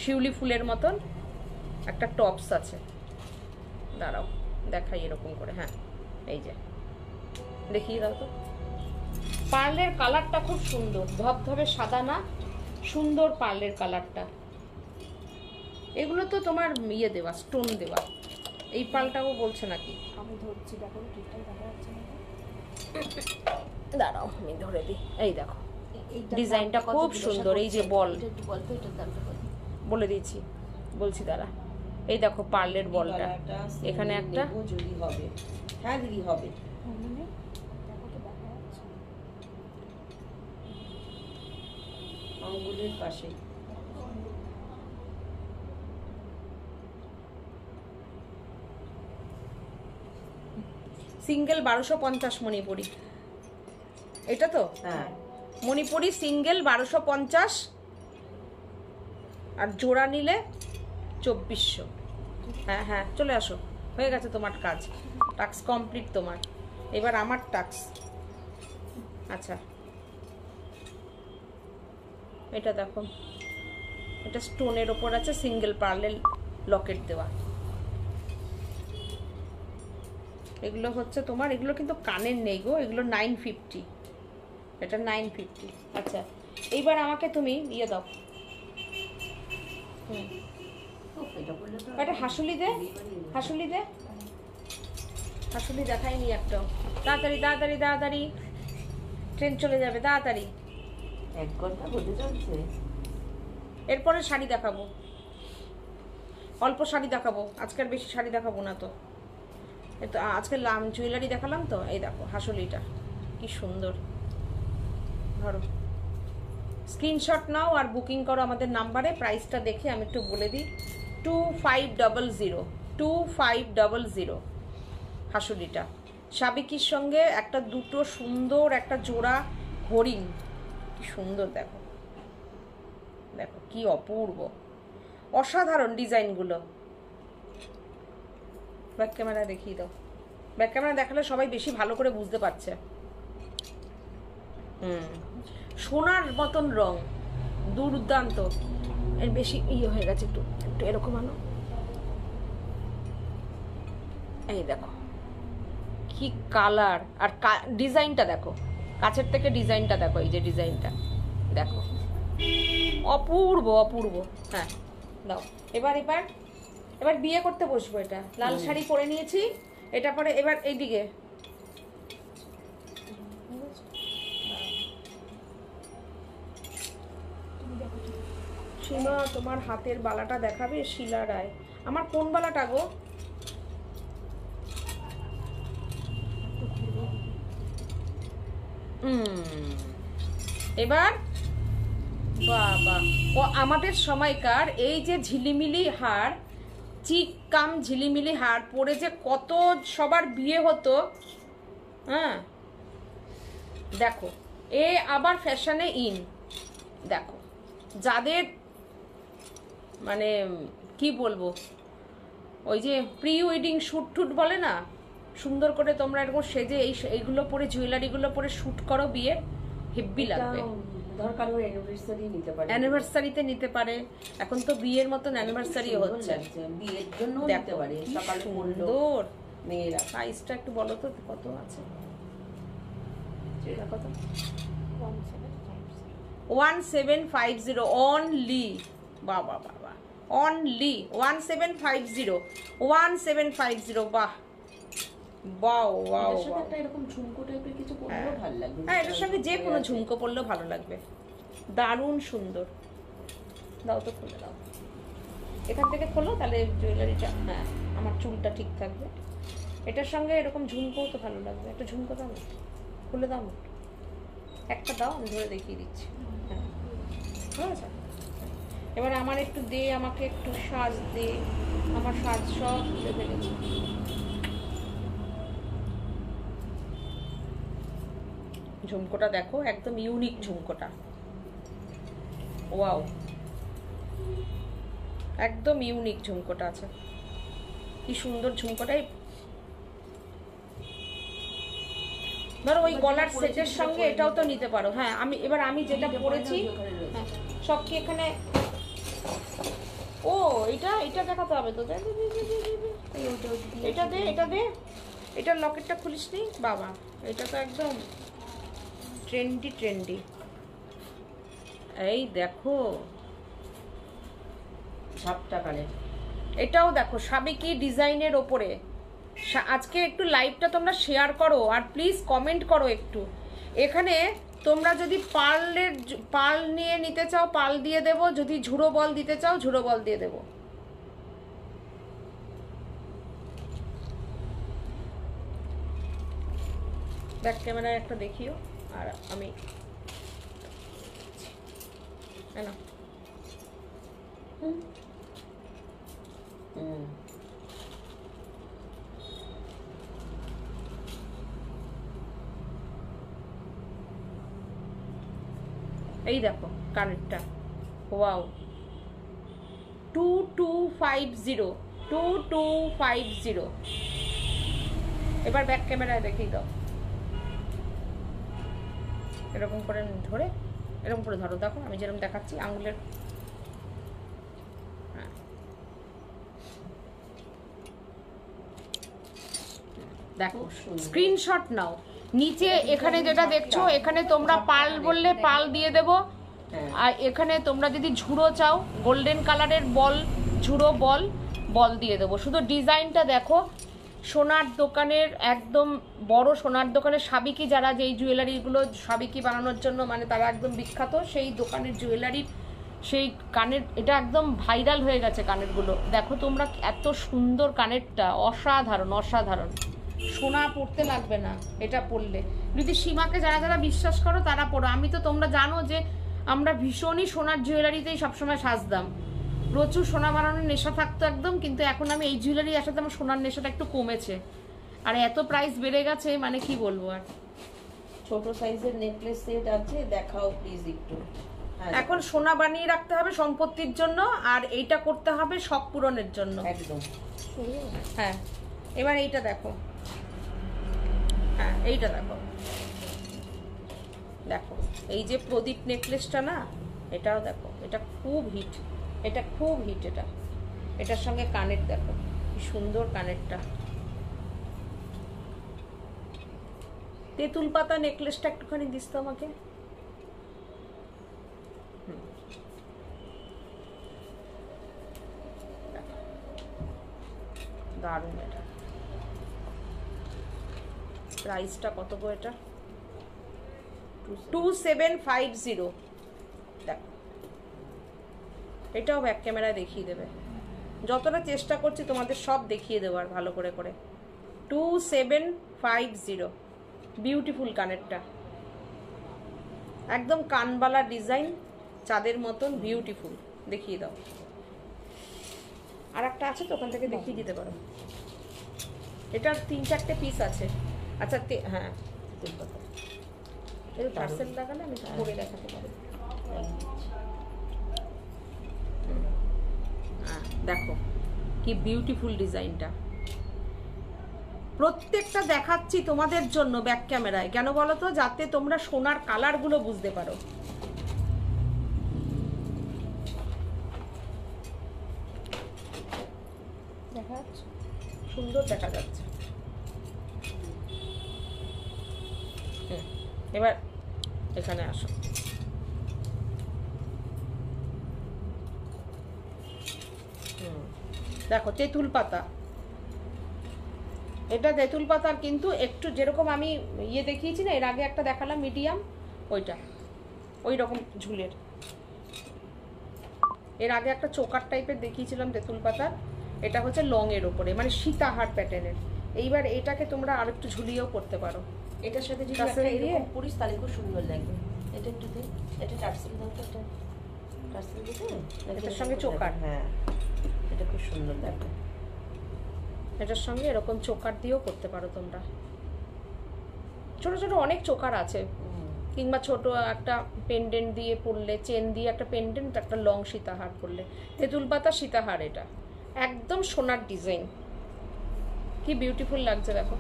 শিউলি ফুলের মতন একটা টপস আছে। দাঁড়াও দেখাই এরকম করে। হ্যাঁ এই যে দেখিয়ে দাও তো। পার্লের কালারটা খুব সুন্দর, ধবধবে সাদা না, সুন্দর পার্লের কালারটা। এগুলো তো তোমার ইয়ে দেওয়া, স্টোন দেওয়া। এই পার্লটাও বলছে নাকি? আমি ধরছি, দেখো ঠিকঠাক দেখা যাচ্ছে না। দাঁড়াও আমি ধরে দিই। এই দেখো ডিজাইনটা খুব সুন্দর। এই যে বল, বলতো এটার দামটা কত? বলে দিচ্ছি, বলছি দাঁড়া। এই দেখো পার্লের বলটা, এখানে একটা। যদি হবে, হ্যাঁ দিদি হবে। দেখো তো দেখা যাচ্ছে। অঙ্গুলের পাশে। সিঙ্গেল 1250 মণিপুরি, এটা তো হ্যাঁ মণিপুরি সিঙ্গেল 1250, আর জোড়া নিলে 2400। হ্যাঁ হ্যাঁ চলে আসো, হয়ে গেছে তোমার কাজ, টাস্ক কমপ্লিট তোমার। এবার আমার টাস্ক। আচ্ছা এটা দেখো, এটা স্টোনের ওপর আছে, সিঙ্গেল পার্লের লকেট দেওয়া। এগুলো হচ্ছে তোমার, এগুলো কিন্তু কানের নেই গো, এগুলো 950, এটা 950। আচ্ছা এইবার আমাকে তুমি ইয়ে দাও, একটা হাসুলি দে, হাসুলি দে, হাসুলি দেখাইনি একটাও। তাড়াতাড়ি তাড়াতাড়ি তাড়াতাড়ি, ট্রেন চলে যাবে তাড়াতাড়ি। 1 ঘন্টা হতে চলছে। এরপরে শাড়ি দেখাবো, অল্প শাড়ি দেখাবো, আজকে আর বেশি শাড়ি দেখাবো না। তো তো আজকে জুয়েলারি দেখালাম তো, এই দেখো হাসুলিটা কি সুন্দর। ধরো স্ক্রিনশট নাও আর বুকিং করো আমাদের নাম্বারে। প্রাইসটা দেখে আমি একটু বলে দিই, 2500, 2500 হাসুলিটা। সাবিকির সঙ্গে একটা দুটো সুন্দর একটা জোড়া হরিণ, কি সুন্দর দেখো, দেখো কি অপূর্ব, অসাধারণ ডিজাইনগুলো। ব্যাক ক্যামেরা দেখিয়ে দাও, ব্যাক ক্যামেরা দেখালে সবাই বেশি ভালো করে বুঝতে পারছে। সোনার মতন রং, দুর্দান্ত। এর বেশি ইয়ে হয়ে গেছে, একটু একটু এরকম আনো। এই দেখো কি কালার, আর ডিজাইনটা দেখো, কাছের থেকে ডিজাইনটা দেখো, এই যে ডিজাইনটা দেখো, অপূর্ব অপূর্ব। হ্যাঁ দাও, এবার এবার এবার বিয়ে করতে বসবো। এটা লাল শাড়ি পরে নিয়েছি, এটা পরে এবার এইদিকে সীমা, তোমার হাতের বালাটা দেখাবে? শিলা রায়, আমার কোন বালাটা গো? এবার বাবা, ও আমাদের সময়কার এই যে ঝিলিমিলি হার, চিক কাম ঝিলিমিলি হার পরে যে কত সবার বিয়ে হতো। হ্যাঁ দেখো এ আবার ফ্যাশনে ইন। দেখো যাদের মানে কি বলবো, ওই যে প্রি ওয়েডিং শ্যুট টুট বলে না, সুন্দর করে তোমরা এরকম সেজে এইগুলো পরে, জুয়েলারিগুলো পরে শ্যুট করো, বিয়ে হেব্বি লাগবে। দরকার হলে অ্যানিভার্সারি নিতে পারে, অ্যানিভার্সারিতে নিতে পারে। এখন তো বিয়ের মতন অ্যানিভার্সারি হচ্ছে, বিয়ের জন্য নিতে পারে। সকালে সুন্দর মেয়েরা। সাইজটা একটু বলো তো কত আছে? কত? 1750 অনলি। বাবা বাবা, অনলি 1750, 1750। বাহ বাও বাও, একটা এরকম ঝুমকো টাইপের কিছু পরলেও ভালো লাগবে। হ্যাঁ এটার সঙ্গে যে কোনো ঝুমকো পরলেও ভালো লাগবে, দারুণ সুন্দর। দাও তো, খুলে দাও, এখান থেকে খোলো, তাহলে জুয়েলারিটা, হ্যাঁ আমার চুলটা ঠিক থাকবে। এটার সঙ্গে এরকম ঝুমকোও তো ভালো লাগবে। একটা ঝুমকো দাও না, খুলে দাও না, একটা দাও, আমি ধরে দেখিয়ে দিচ্ছি। হ্যাঁ বুঝেছো? এবার আমার একটু দে, আমাকে একটু সাজ দে, আমার সাজ সব খুলে ফেলেছি। ঝুমকোটা দেখো, একদম ইউনিক ঝুমকোটা, ওয়াও একদম ইউনিক ঝুমকোটা আছে, কি সুন্দর ঝুমকোটাই। ধরো ওই গলার সেটের সঙ্গে এটাও তো নিতে পারো। হ্যাঁ আমি যেটা পরেছি, হ্যাঁ সব কি এখানে, ও এটা এটা দেখাতে হবে তো, এটা দে, এটা দে, এটার লকেটটা খুলিস নি বাবা, এটা তো একদম ট্রেন্ডি ট্রেন্ডি। এই দেখো ঝাপটা কানের, এটাও দেখো সাবেকি ডিজাইনের ওপরে। আজকে একটু লাইভটা তোমরা শেয়ার করো, আর প্লিজ কমেন্ট করো একটু। এখানে তোমরা যদি পার্ল নিয়ে নিতে চাও পার্ল দিয়ে দেবো, যদি ঝুড়ো বল দিতে চাও ঝুড়ো বল দিয়ে দেবো। ব্যাক ক্যামেরায় একটা দেখিও, আর আমি না এই দেখো কানেরটা, ওয়াও 2250 2250। এবার ব্যাক ক্যামেরায় দেখিয়ে দাও, এরকম করে ধরে, এরকম করে ধরো, দেখো আমি যেরকম দেখাচ্ছি আঙুলের, হ্যাঁ দেখো স্ক্রিনশট নাও। নিচে এখানে যেটা দেখছো, এখানে তোমরা পাল বললে পাল দিয়ে দেবো, আর এখানে তোমরা যদি ঝুড়ো চাও গোল্ডেন কালারের বল, ঝুড়ো বল বল দিয়ে দেবো। শুধু ডিজাইনটা দেখো, সোনার দোকানের একদম বড় সোনার দোকানের সাবিকি, যারা যেই জুয়েলারিগুলো সাবিকি বানানোর জন্য মানে তারা একদম বিখ্যাত, সেই দোকানের জুয়েলারির সেই কানের, এটা একদম ভাইরাল হয়ে গেছে কানেরগুলো। দেখো তোমরা এত সুন্দর কানেরটা, অসাধারণ অসাধারণ। সোনা পড়তে লাগবে না এটা পরলে। যদি সীমাকে যারা যারা বিশ্বাস করো তারা পড়ো। আমি তো তোমরা জানো যে আমরা ভীষণই সোনার জুয়েলারিতেই সবসময় সাজতাম, প্রচুর সোনা বানানোর নেশা থাকতো একদম, কিন্তু এখন আমি এই জুয়েলারি আসাতে আমার সোনার নেশাটা একটু কমেছে। আর এত প্রাইস বেড়ে গেছে মানে কি বলবো আর। ছোট সাইজের নেকলেস সেট আছে, দেখাও প্লিজ একটু। এখন সোনা বানিয়ে রাখতে হবে সম্পত্তির জন্য, আর এইটা করতে হবে শখ পূরণের জন্য একদম। হ্যাঁ এবার এইটা দেখো, হ্যাঁ এইটা দেখো, দেখো এই যে প্রদীপ নেকলেসটা না, এটাও দেখো, এটা খুব হিট, এটা খুব হিট। এটা এটার সঙ্গে কানের দেখো কি সুন্দর কানেরটা। তেঁতুল পাতা নেকলেসটা একটুখানি দিস তো আমাকে। দারুণ। এটা প্রাইসটা কত গো? এটা 2750। দেখো এটাও ব্যাক ক্যামেরায় দেখিয়ে দেবে, যতটা চেষ্টা করছি তোমাদের সব দেখিয়ে দেওয়ার ভালো করে করে। 2750, বিউটিফুল কানেরটা, একদম কানবালা ডিজাইন, চাঁদের মতন বিউটিফুল। দেখিয়ে দাও। আর একটা আছে তো, ওখান থেকে দেখিয়ে দিতে পারো। এটার 3-4টে পিস আছে। আচ্ছা হ্যাঁ, এই পার্সেল লাগালে আমি পরে দেখাতে পারি। দেখো কি বিউটিফুল ডিজাইনটা। প্রত্যেকটা দেখাচ্ছি তোমাদের জন্য ব্যাক ক্যামেরায়, কেন বলো তো? যাতে তোমরা সোনার কালারগুলো বুঝতে পারো। দেখা যাচ্ছে, সুন্দর দেখা যাচ্ছে। এবার এখানে আসো। দেখো তেঁতুল পাতা, এটা তেঁতুল পাতার কিন্তু একটু যেরকম আমি ইয়ে দেখিয়েছি না, এর আগে একটা দেখালাম মিডিয়াম, ওইটা ওই রকম ঝুলের। এর আগে একটা চোকার টাইপের দেখিয়েছিলাম তেঁতুল পাতার, এটা হচ্ছে লং এর ওপরে, মানে সীতাহার প্যাটার্নের। এইবার এটাকে তোমরা আর একটু ঝুলিয়েও করতে পারো। এটার সাথে যদি একটা এরকম পরিস তাহলে খুব সুন্দর লাগবে। এটা একটু দে, এটা টার্সেল দাও তো, এটা টার্সেল দিতে, এটার সঙ্গে চোকার, হ্যাঁ এটা খুব সুন্দর লাগবে। এটার সঙ্গে এরকম চোকার দিয়েও করতে পারো তোমরা। ছোট ছোট অনেক চোকার আছে, কিংবা ছোট একটা পেন্ডেন্ট দিয়ে পরলে, চেন দিয়ে একটা পেন্ডেন্ট, একটা লং সীতাহার পরলে। তেঁতুল পাতা সীতাহার, এটা একদম সোনার ডিজাইন, কি বিউটিফুল লাগছে দেখো,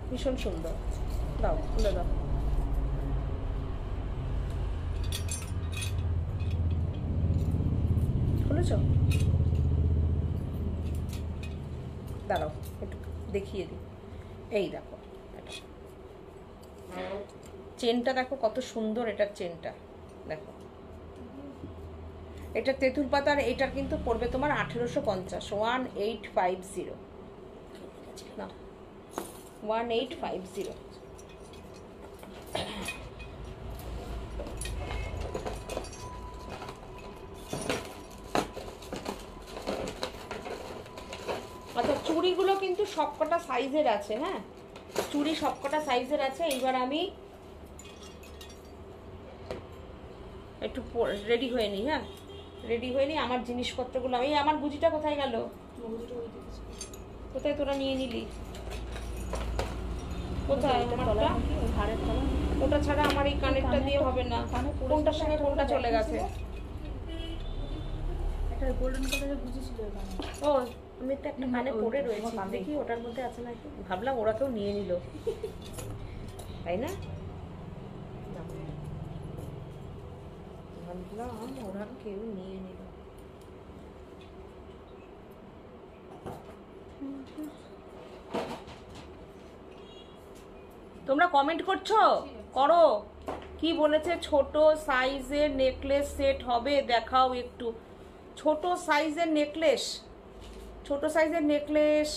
ভীষণ সুন্দর। দাও খুলে দাও। খুলেছ? দাঁড়াও একটু দেখিয়ে দিই। এই দেখো চেনটা দেখো কত সুন্দর, এটার চেনটা দেখো। এটা তেঁতুল পাতার, এটার কিন্তু পড়বে তোমার 1850, 1850 না 1850। আচ্ছা চুড়িগুলো কিন্তু সবকটা সাইজের আছে, হ্যাঁ চুড়ি সবকটা সাইজের আছে। এইবার আমি একটু রেডি হয়ে নিই। হ্যাঁ, রেডি হয়ে নিই। আমার জিনিসপত্রগুলো, এই আমার গুজিটা কোথায় গেল? মগজটা ওই দিকেছে। কোথায় তোরা নিয়ে নিলি? কোথায় আমারটা? ওই হাড়ের তলা। ওটা ছাড়া আমার এই কানেরটা দিয়ে হবে না। কানে পড়েছিল, কোনটার সঙ্গে একটা কোনটা ওটা চলে গেছে? একটা গোল্ডেন কালারের বুঝেছিল এখানে। ও, আমি তো একটা কানে পড়ে রয়েছে, দেখি ওটার মধ্যে আছে নাকি। ভাবলাম ওরা কেউ নিয়ে নিল, তাই না? ভাবলাম ওরা কেউ নিয়ে নিল। তোমরা কমেন্ট করছো? করো। কি বলেছে? ছোট সাইজের নেকলেস সেট হবে, দেখাও একটু। ছোট সাইজের নেকলেস, ছোট সাইজের নেকলেস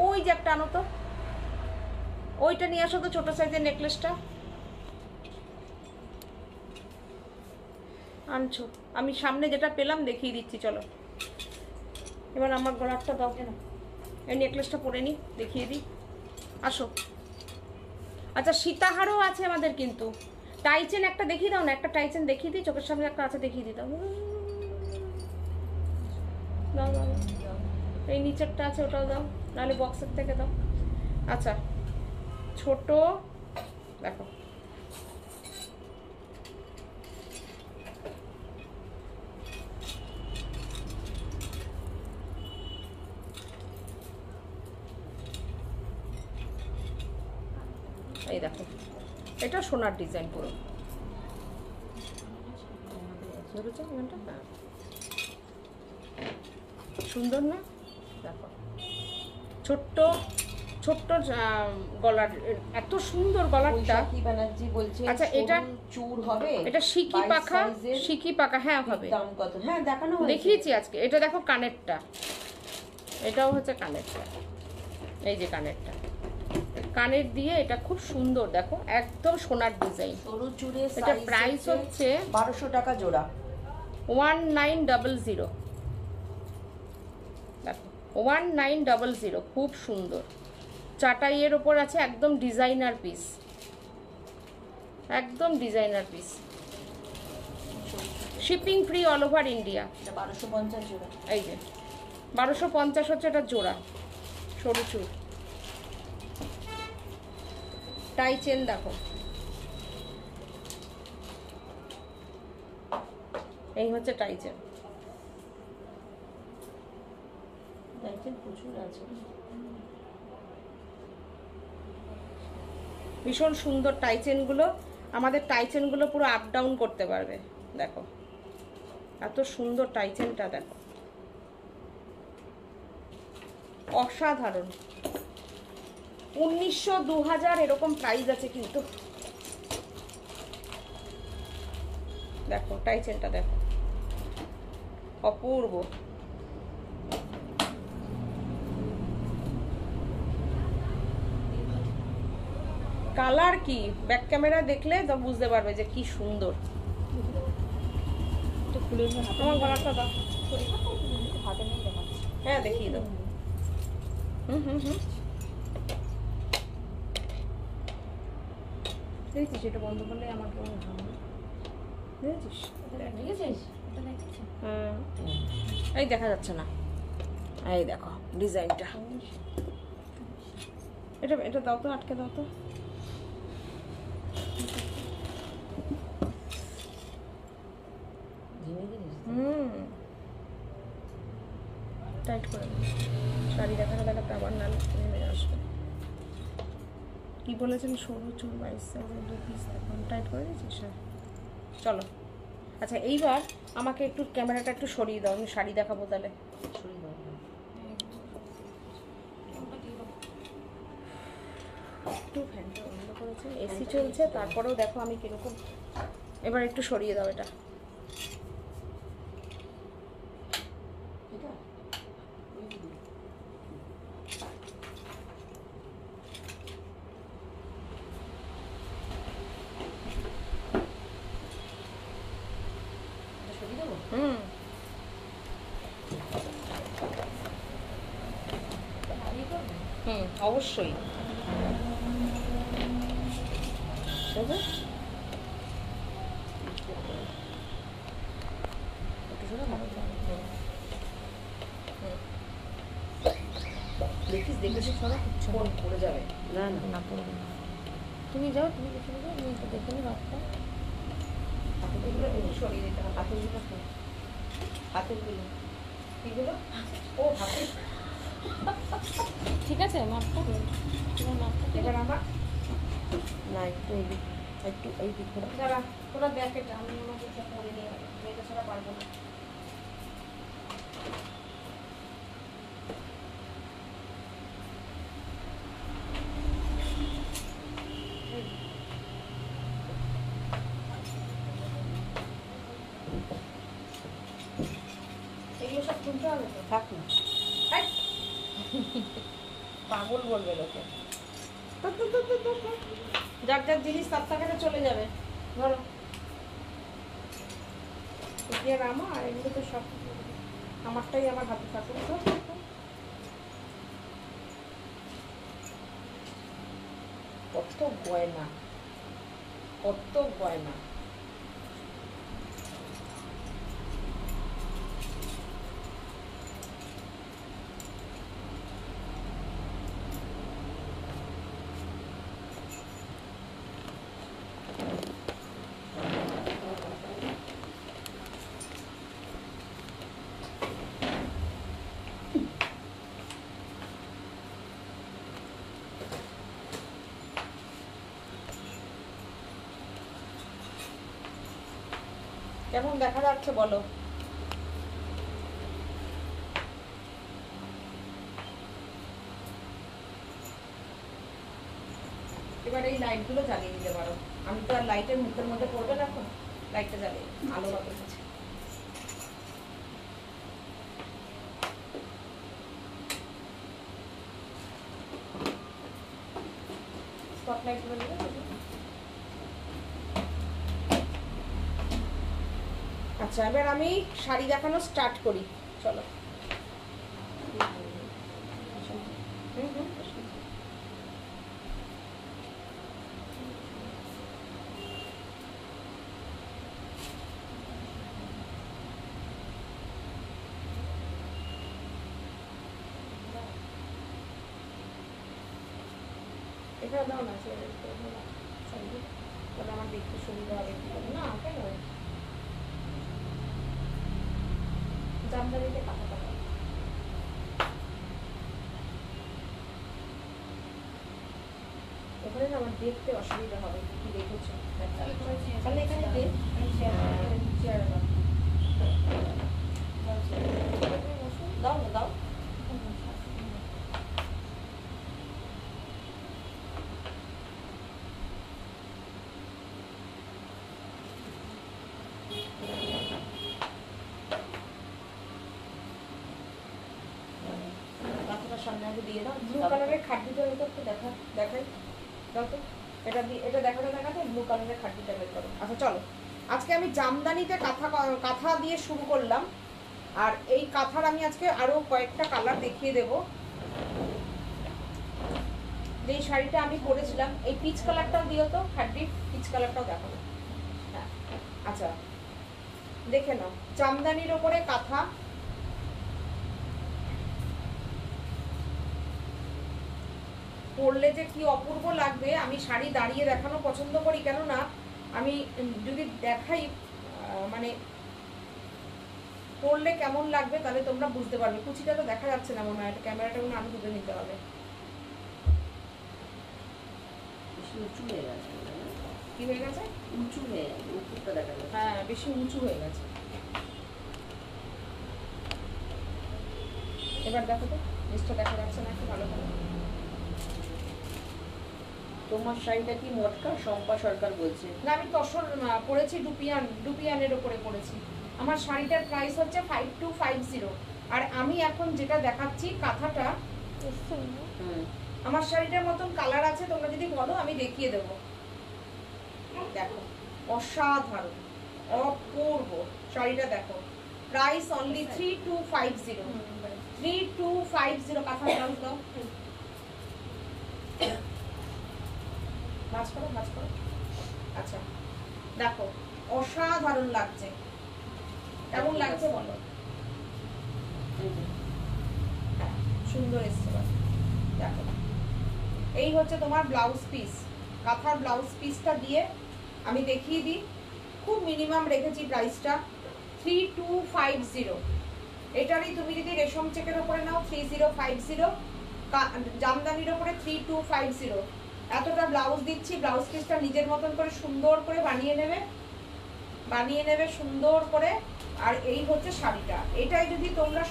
ওই যে একটা আনো তো, ওইটা নিয়ে আসো তো, ছোট সাইজের নেকলেসটা আনছো। আমি সামনে যেটা পেলাম দেখিয়ে দিচ্ছি, চলো। এবার আমার গলারটা দাও, কেন এই নেকলেসটা পরে নি, দেখিয়ে দিই। আসো। আচ্ছা, সীতাহারও আছে আমাদের কিন্তু। টাইচেন একটা দেখিয়ে দাও না, একটা টাইচেন দেখিয়ে দিই, চোখের সামনে একটা আছে, দেখিয়ে দিই। দাও দাও দাও। এই নিচেরটা আছে, ওটাও দাও, নাহলে বক্সের থেকে দাও। আচ্ছা, ছোট দেখো, এই দেখো, এটা সোনার ডিজাইন পুরো। ধরেছো এখানটা? হ্যাঁ, সুন্দর না? দেখো, ছোট্ট ছোট্ট গলার, এত সুন্দর গলারটা। কি ব্যানার্জি বলছে আচ্ছা, এটা চুর হবে, এটা সিকি পাখা, সিকি পাখা। হ্যাঁ হবে। দাম কত? হ্যাঁ দেখানো হয়েছে, দেখিয়েছি আজকে। এটা দেখো কানেরটা, এটাও হচ্ছে কানেরটা, এই যে কানেরটা, কানের দিয়ে এটা খুব সুন্দর। দেখো, একদম সোনার ডিজাইন। সরু চুড়ে। এটা প্রাইস হচ্ছে 1200 টাকা জোড়া, 1900। দেখো, 1900, খুব সুন্দর। চাটাইয়ের ওপর আছে, একদম ডিজাইনার পিস, একদম designer piece. Shipping free all over India. 1250 জোড়া। এই যে 1250 হচ্ছে এটা জোড়া, সরু চুর। টাই চেন দেখো, এই হচ্ছে টাই চেন। প্রচুর আছে। ভীষণ সুন্দর টাই চেনগুলো। আমাদের টাই চেনগুলো পুরো আপ ডাউন করতে পারবে। দেখো, এত সুন্দর টাই চেনটা, দেখো, অসাধারণ। 1900, 2000 এরকম প্রাইস আছে কিন্তু। দেখো টাই চেনটা, দেখো, অপূর্ব। কালার কি, ব্যাক ক্যামেরা দেখলে তো বুঝতে পারবে যে কি সুন্দর। আমার গলাটা দাও, হাতে নিয়ে দেখাচ্ছি। হ্যাঁ দেখিয়ে দাও। হুম হুম হুম, দেখছিস? এটা বন্ধ করলে আমার কেমন ভালো, দেখেছিস? দেখেছিস? এটা দেখেছিস? হুম, এই দেখা যাচ্ছে না, এই দেখো ডিজাইনটা। এটা এটা দাও তো, আটকে দাও তো। হুম, টাইট করে দাও। শাড়ি দেখাতে দেখাতে আবার না নেমে আসবে। কি বলেছেন? সরু চুল 22,000 পিস। এখন টাইট করে দিয়েছিস? হ্যাঁ, চলো। আচ্ছা, এইবার আমাকে একটু ক্যামেরাটা একটু সরিয়ে দাও, আমি শাড়ি দেখাবো তাহলে। একটু ফ্যানটা বন্ধ করেছে, এসি চলছে, তারপরেও দেখো আমি কিরকম। এবার একটু সরিয়ে দাও এটা। হুম, হুম, অবশ্যই। দেখিস দেখিস বেশি সরা কিচ্ছু ফোন পড়ে যাবে। না না না পড়বে না। তুমি যাও, তুমি দেখে নেবে, আমি এটা দেখে নিই রাতটা। এগুলো একটু সরিয়ে দিতে হবে। হাতের গুলো তো, হাতের গুলো এগুলো ও হাতে। ঠিক আছে মাপটা, তোমার মাপটা ঠিক এবার আমার না, একটু এই দিক, একটু এই দিক ঘোরা। যারা তোরা দেখ এটা আমি মনে করছি পরে নিয়ে যাবো, এটা ছাড়া পারবো না। এগুলো সব শুনতে হবে তো। থাক না। এই! পাগল বলবে লোকে। যার যার জিনিস তার কাছে চলে যাবে। ধরো এটি আর আমার, আর এগুলো তো সব আমারটাই আমার হাতে থাকুক। কত গয়না, কত গয়না। কেমন দেখা যাচ্ছে বলো? এবার এই লাইটগুলো জ্বালিয়ে দিতে পারো। আমি তো আর লাইটের মুখের মধ্যে পড়বে না এখন, লাইটটা জ্বালিয়ে আলো বাতি আছে। স্পটলাইটগুলো দিলে হবে। আচ্ছা এবার আমি শাড়ি দেখানো স্টার্ট করি, চলো। হুম হুম। এখানে দাও না, ছেড়ে দিতে হবে না। শাড়িগুলো। তাহলে আমার দেখতে সুবিধা হবে। না কেন জামদানিতে কাটা কাটা। ওখানে না আমার দেখতে অসুবিধা হবে, কি দেখেছো? তাহলে এখানে দে, চেয়ারে দাও। দাও না দাও। কাঁথাটার সামনে আগে দিয়ে দাও। ব্লু কালারের খাটনিটা বের করতে দেখাই দাও তো। এটা দিয়ে এটা দেখাতে ব্লু কালারের খাটনিটা বের করো। আচ্ছা চলো, আজকে আমি জামদানিতে কাঁথা দিয়ে শুরু করলাম। আর এই কাঁথার আমি আজকে আরো কয়েকটা কালার দেখিয়ে দেব। যেই শাড়িটা আমি পরেছিলাম, এই পিচ কালারটাও দিও তো, খাটনির পিচ কালারটাও দেখাবো। হ্যাঁ আচ্ছা দেখে নাও, জামদানির ওপরে কাঁথা। পরলে যে কি অপূর্ব লাগবে। আমি শাড়ি দাঁড়িয়ে দেখানো পছন্দ করি, কেননা আমি যদি দেখাই মানে পরলে কেমন লাগবে তাহলে তোমরা বুঝতে পারবে। কুচিটা তো দেখা যাচ্ছে না মনে হয়, এটা ক্যামেরাটা মনে আরো তুলে নিতে হবে। উঁচু হয়ে গেছে, কি হয়ে গেছে? উঁচু হয়ে গেছে, উপরটা দেখা যাচ্ছে। হ্যাঁ বেশি উঁচু হয়ে গেছে। এবার দেখো তো জিনিসটা দেখা যাচ্ছে না একটু ভালো করে। তোমার শাড়িটা কি মটকা? শম্পা সরকার বলছে। না আমি তসর পরেছি, ডুপিয়ানের ওপরে পরেছি। আমার শাড়িটার প্রাইস হচ্ছে 5250। আর আমি এখন যেটা দেখাচ্ছি কাঁথাটা, আমার শাড়িটার মতন কালার আছে, তোমরা যদি বলো আমি দেখিয়ে দেবো। দেখো অসাধারণ অপূর্ব শাড়িটা, দেখো প্রাইস অনলি 3250। 3250 কাঁথা ব্লাউজ দাও। ভাঁজ করো ভাঁজ করো। আচ্ছা দেখো অসাধারণ লাগছে। কেমন লাগছে বলো? হ্যাঁ সুন্দর এসছে। দেখো এই হচ্ছে তোমার ব্লাউজ পিস, কাঁথার ব্লাউজ পিসটা দিয়ে আমি দেখিয়ে দিই। খুব মিনিমাম রেখেছি প্রাইসটা 3250। এটারই তুমি যদি রেশম চেকের ওপরে নাও 3050, জামদানির ওপরে 3250। এতটা ব্লাউজ দিচ্ছি, ব্লাউজ পিসটা নিজের মতন করে সুন্দর করে বানিয়ে নেবে সুন্দর করে। আর এই হচ্ছে শাড়িটা। এটাই যদি তোমরা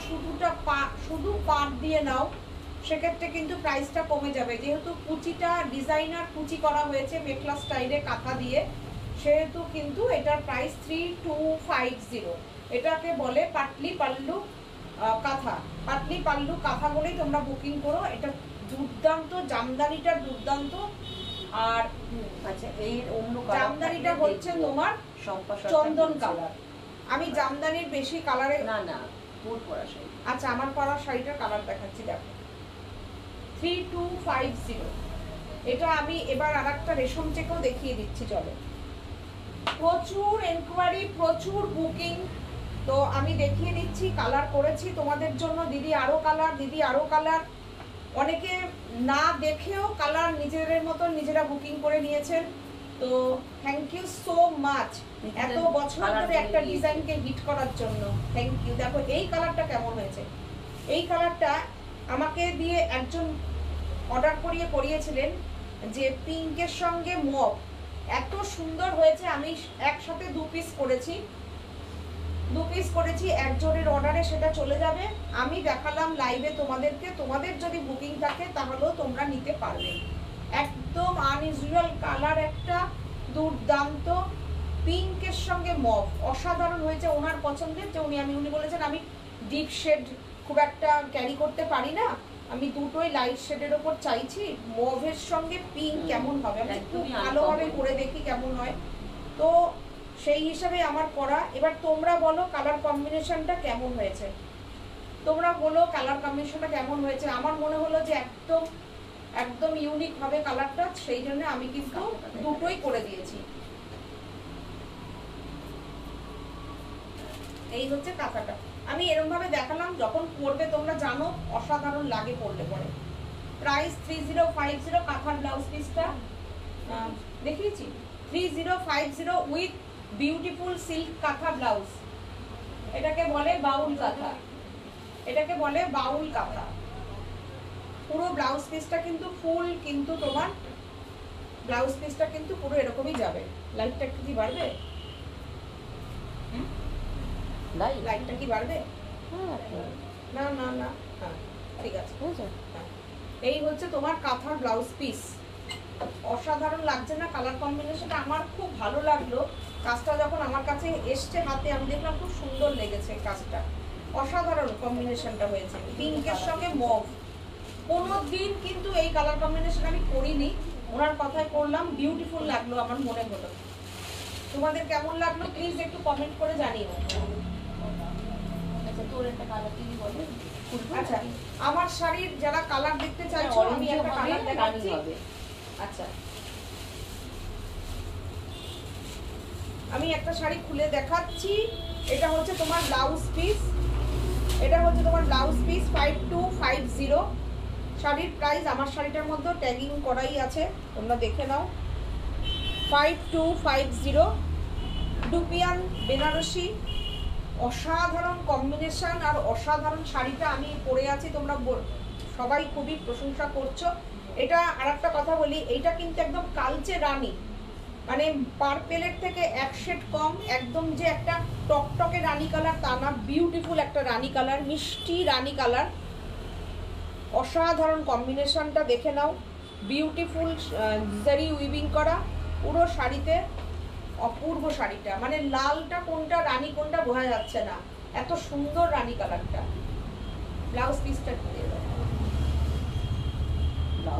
শুধু পাট দিয়ে নাও সেক্ষেত্রে কিন্তু প্রাইসটা কমে যাবে, যেহেতু কুচিটা ডিজাইনার কুচি করা হয়েছে মেখলা স্টাইলে কাঁথা দিয়ে, সেহেতু কিন্তু এটার প্রাইস 3250। এটাকে বলে পাটলি পাল্লু কাঁথা। পাটলি পাল্লু কাঁথা বলেই তোমরা বুকিং করো। এটা দুর্দান্ত, জামদানিটা দুর্দান্ত। আর আচ্ছা এই অন্য জামদানিটা হচ্ছে তোমার চন্দন কালার। আমি জামদানির বেশি কালারে না ফুল পরা শাড়ি। আচ্ছা আমার পরা শাড়িটার কালার দেখাচ্ছি, দেখো 3250। এটা আমি এবার আরেকটা রেশম চেকেও দেখিয়ে দিচ্ছি, চলো। প্রচুর এনকোয়ারি, প্রচুর বুকিং, তো আমি দেখিয়ে দিচ্ছি। কালার করেছি তোমাদের জন্য, দিদি আরো কালার, দিদি আরো কালার। অনেকে না দেখেও কালার নিজেদের মতো নিজেরা বুকিং করে নিয়েছেন, তো থ্যাংক ইউ সো মাচ এত বছর ধরে একটা ডিজাইনকে হিট করার জন্য। Thank you. দেখো এই কালারটা কেমন হয়েছে। এই কালারটা আমাকে দিয়ে একজন অর্ডার করিয়েছিলেন যে পিঙ্কের সঙ্গে মভ, এত সুন্দর হয়েছে। আমি একসাথে 2 পিস করেছি একজনের অর্ডারে, সেটা চলে যাবে। আমি দেখালাম লাইভে তোমাদেরকে, তোমাদের যদি বুকিং থাকে তাহলেও তোমরা নিতে পারবে। একদম আনইউজুয়াল কালার, একটা দুর্দান্ত পিঙ্কের সঙ্গে মভ, অসাধারণ হয়েছে। ওনার পছন্দের যে উনি বলেছেন আমি ডিপ শেড খুব একটা ক্যারি করতে পারি না, আমি দুটোই লাইট শেডের ওপর চাইছি, মভের সঙ্গে পিঙ্ক কেমন হবে, আমি খুব ভালোভাবে করে দেখি কেমন হয়। তো সেই হিসাবে আমার করা। এবার তোমরা বলো কালার কম্বিনেশনটা কেমন হয়েছে, আমার মনে হলো যে একদম ইউনিক হবে কালারটা, সেই জন্য আমি কিন্তু দুটোই করে দিয়েছি। এই হচ্ছে কাঁথাটা, আমি এরকম ভাবে দেখালাম। যখন পরবে তোমরা জানো অসাধারণ লাগে পরলে পরে। প্রাইস 3050। কাঁথার ব্লাউজ পিসটা দেখিয়েছি 3050 উইথ বিউটিফুল সিল্ক কাঁথা ব্লাউজ। এটাকে বলে বাউল কাঁথা। পুরো ব্লাউজ পিসটা কিন্তু ফুল, কিন্তু তোমার ব্লাউজ পিসটা কিন্তু পুরো এরকমই যাবে। লাইটটা একটু কি বাড়বে? লাইটটা কি বাড়বে? না হ্যাঁ ঠিক আছে। এই হচ্ছে তোমার কাঁথার ব্লাউজ পিস। অসাধারণ লাগছে না কালার কম্বিনেশনটা? আমার খুব ভালো লাগলো কাজটা। যখন আমার কাছে এসছে হাতে, আমি দেখলাম খুব সুন্দর লেগেছে কাজটা, অসাধারণ কম্বিনেশনটা হয়েছে পিঙ্কের সঙ্গে মভ। কোনোদিন কিন্তু এই কালার কম্বিনেশন আমি করিনি, ওনার কথায় করলাম, বিউটিফুল লাগলো, আমার মনে হলো। তোমাদের কেমন লাগলো প্লিজ একটু কমেন্ট করে জানিও। আচ্ছা তোর একটা কালার দিদি বলে। আচ্ছা আমার শাড়ির যারা কালার দেখতে চাইছো আমি একটা কালার দেখাচ্ছি। আচ্ছা আমি একটা শাড়ি খুলে দেখাচ্ছি। এটা হচ্ছে তোমার ব্লাউজ পিস, 5250। শাড়ির প্রাইস আমার শাড়িটার মধ্যে ট্যাগিং করাই আছে, তোমরা দেখে নাও। 5250 ডুপিয়ান বেনারসি, অসাধারণ কম্বিনেশন আর অসাধারণ শাড়িটা আমি পরে আছি, তোমরা সবাই খুবই প্রশংসা করছো। এটা আরেকটা কথা বলি, এইটা কিন্তু একদম কালচে রানী, মানে পার্পেলের থেকে এক শেড কম, একদম যে একটা টকটকে রানী কালার তা না, বিউটিফুল একটা রানী কালার, মিষ্টি রানী কালার, অসাধারণ কম্বিনেশনটা দেখে নাও। বিউটিফুল জারি উইভিং করা পুরো শাড়িতে, অপূর্ব শাড়িটা, মানে লালটা কোনটা রানী কোনটা বোঝা যাচ্ছে না, এত সুন্দর রানী কালারটা। ব্লাউজ পিসটা দিয়ে দাও।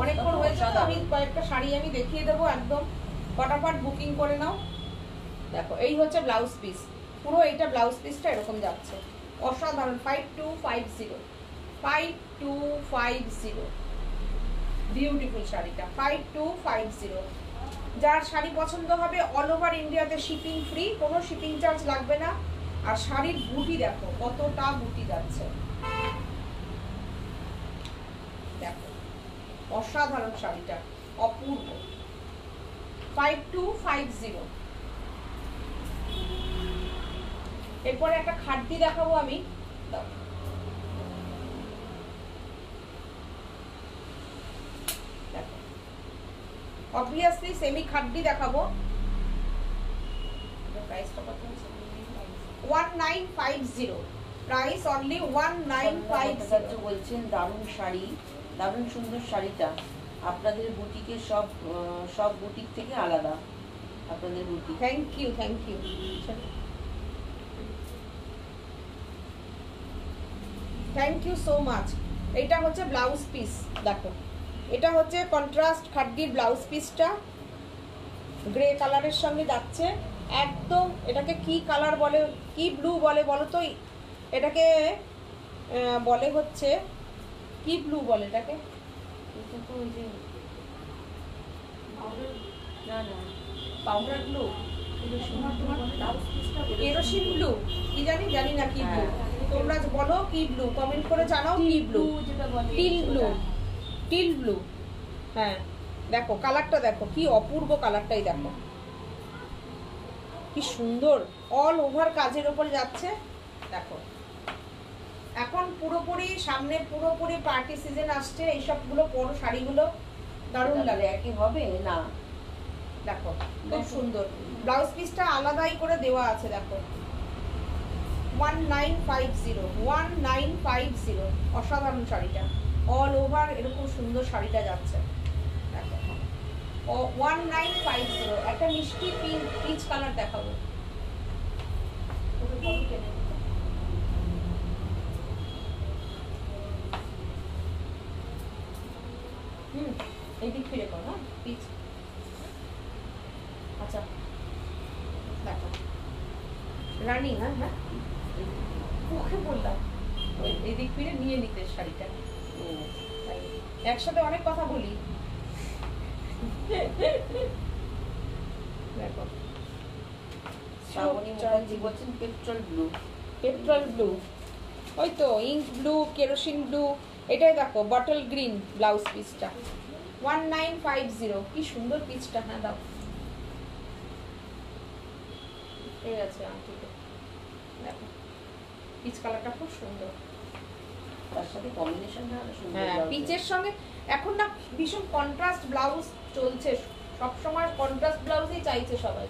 অনেকক্ষণ হয়েছে তো, আমি কয়েকটা শাড়ি আমি দেখিয়ে দেবো, একদম ফটাফট বুকিং করে নাও। দেখো এই হচ্ছে ব্লাউজ পিস, পুরো এইটা ব্লাউজ পিসটা এরকম যাচ্ছে, অসাধারণ। 5250 বিউটিফুল শাড়িটা 5250। যার শাড়ি পছন্দ হবে অল ওভার ইন্ডিয়াতে শিপিং ফ্রি, কোনো শিপিং চার্জ লাগবে না। আর শাড়ির বুটি দেখো কতটা বুটি যাচ্ছে, দেখো অসাধারণ শাড়িটা, অপূর্ব। 5250। এরপরে একটা খাদ্যি দেখাবো আমি, দাও। দেখো, অবভিয়াসলি সেমি খাদ্যি দেখাবো। প্রাইসটা কত আছে? 1950, প্রাইস অনলি 1950। বলছেন দারুণ শাড়ি, দারুণ সুন্দর শাড়িটা। আপনাদের বুটিকের সব বুটিক থেকে আলাদা আপনাদের boutique. Thank you, thank you. Thank you so much. এটা হচ্ছে ব্লাউজ পিস, দেখো এটা হচ্ছে কন্ট্রাস্ট খাদ্যির ব্লাউজ পিসটা, গ্রে কালারের সঙ্গে যাচ্ছে একদম। এটাকে কি কালার বলে, কি ব্লু বলে বলো তো? এটাকে বলে হচ্ছে কি ব্লু বলে এটাকে? এটা তো ওই যে না না পাউডার ব্লু, কেরোসিন ব্লু, কি জানি না কি ব্লু। তোমরা বলো কি ব্লু, কমেন্ট করে জানাও কি blue. Teal blue, teal blue. হ্যাঁ দেখো কালারটা, দেখো কি অপূর্ব কালারটাই, দেখো কি সুন্দর, অল ওভার কাজের উপর যাচ্ছে। দেখো এখন পুরোপুরি সামনে পুরোপুরি পার্টি সিজন আসছে, এইসবগুলো বড় শাড়িগুলো দারুণ লাগে। একই হবে না? দেখো খুব সুন্দর, ব্লাউজ পিসটা আলাদাই করে দেওয়া আছে। দেখো 1950, অসাধারণ শাড়িটা, অল ওভার এরকম সুন্দর শাড়িটা যাচ্ছে। দেখো 1950, একটা মিষ্টি পিচ কালার দেখাবো। এই দিক ফিরে করো না পিচ। আচ্ছা দেখো রানী, হ্যাঁ হ্যাঁ ওকে বললাম এই দিক ফিরে নিয়ে নিতে শাড়িটা। একসাথে অনেক কথা বলি। দেখো শ্রাবণী মুখার্জি বলছেন পেট্রোল ব্লু। পেট্রোল ব্লু, ওই তো ইঙ্ক ব্লু, কেরোসিন ব্লু। এটাই দেখো বটল গ্রিন ব্লাউজ পিসটা 1950, কি সুন্দর পিসটা। হ্যাঁ দাও, এই আছে আংটিতে, দেখো পিচ কালারটা খুব সুন্দর। তার সাথে কম্বিনেশনটা সুন্দর। হ্যাঁ পিচের সঙ্গে এখন না ভীষণ কন্ট্রাস্ট ব্লাউজ চলছে, সব সময় কন্ট্রাস্ট ব্লাউজই চাইছে সবাই।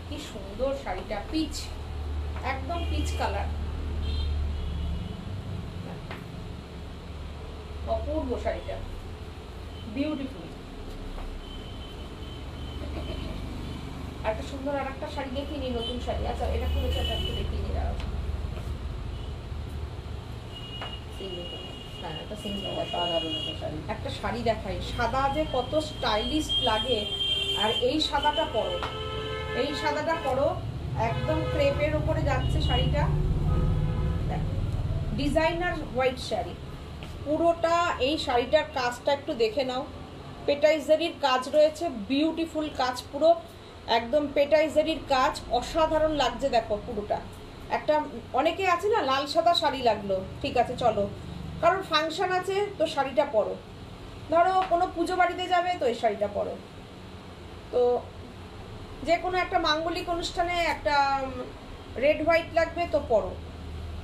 কি সুন্দর শাড়িটা, পিচ, একদম পিচ কালার, অপূর্ব শাড়িটা, বিউটিফুল। একটা সুন্দর আর একটা শাড়ি দেখিনি, নতুন শাড়ি। আচ্ছা এটা খুলেছে, এটা একটু দেখিনি, দাঁড়াও। হ্যাঁ একটা সিঙ্গেল অসাধারণ একটা শাড়ি। একটা শাড়ি দেখাই, সাদা যে কত স্টাইলিশ লাগে। আর এই সাদাটা পরো, এই সাদাটা পরো, একদম ক্রেপের উপরে যাচ্ছে শাড়িটা। ডিজাইনার হোয়াইট শাড়ি পুরোটা। এই শাড়িটার কাজটা একটু দেখে নাও, পেটাইজারির কাজ রয়েছে, বিউটিফুল কাজ, পুরো একদম পেটাইজারির কাজ, অসাধারণ লাগছে। দেখো পুরোটা একটা, অনেকে আছে না লাল সাদা শাড়ি লাগলো, ঠিক আছে চলো কারণ ফাংশন আছে তো শাড়িটা পরো, ধরো কোনো পুজো বাড়িতে যাবে তো এই শাড়িটা পরো, তো যে কোনো একটা মাঙ্গলিক অনুষ্ঠানে একটা রেড হোয়াইট লাগবে তো পরো।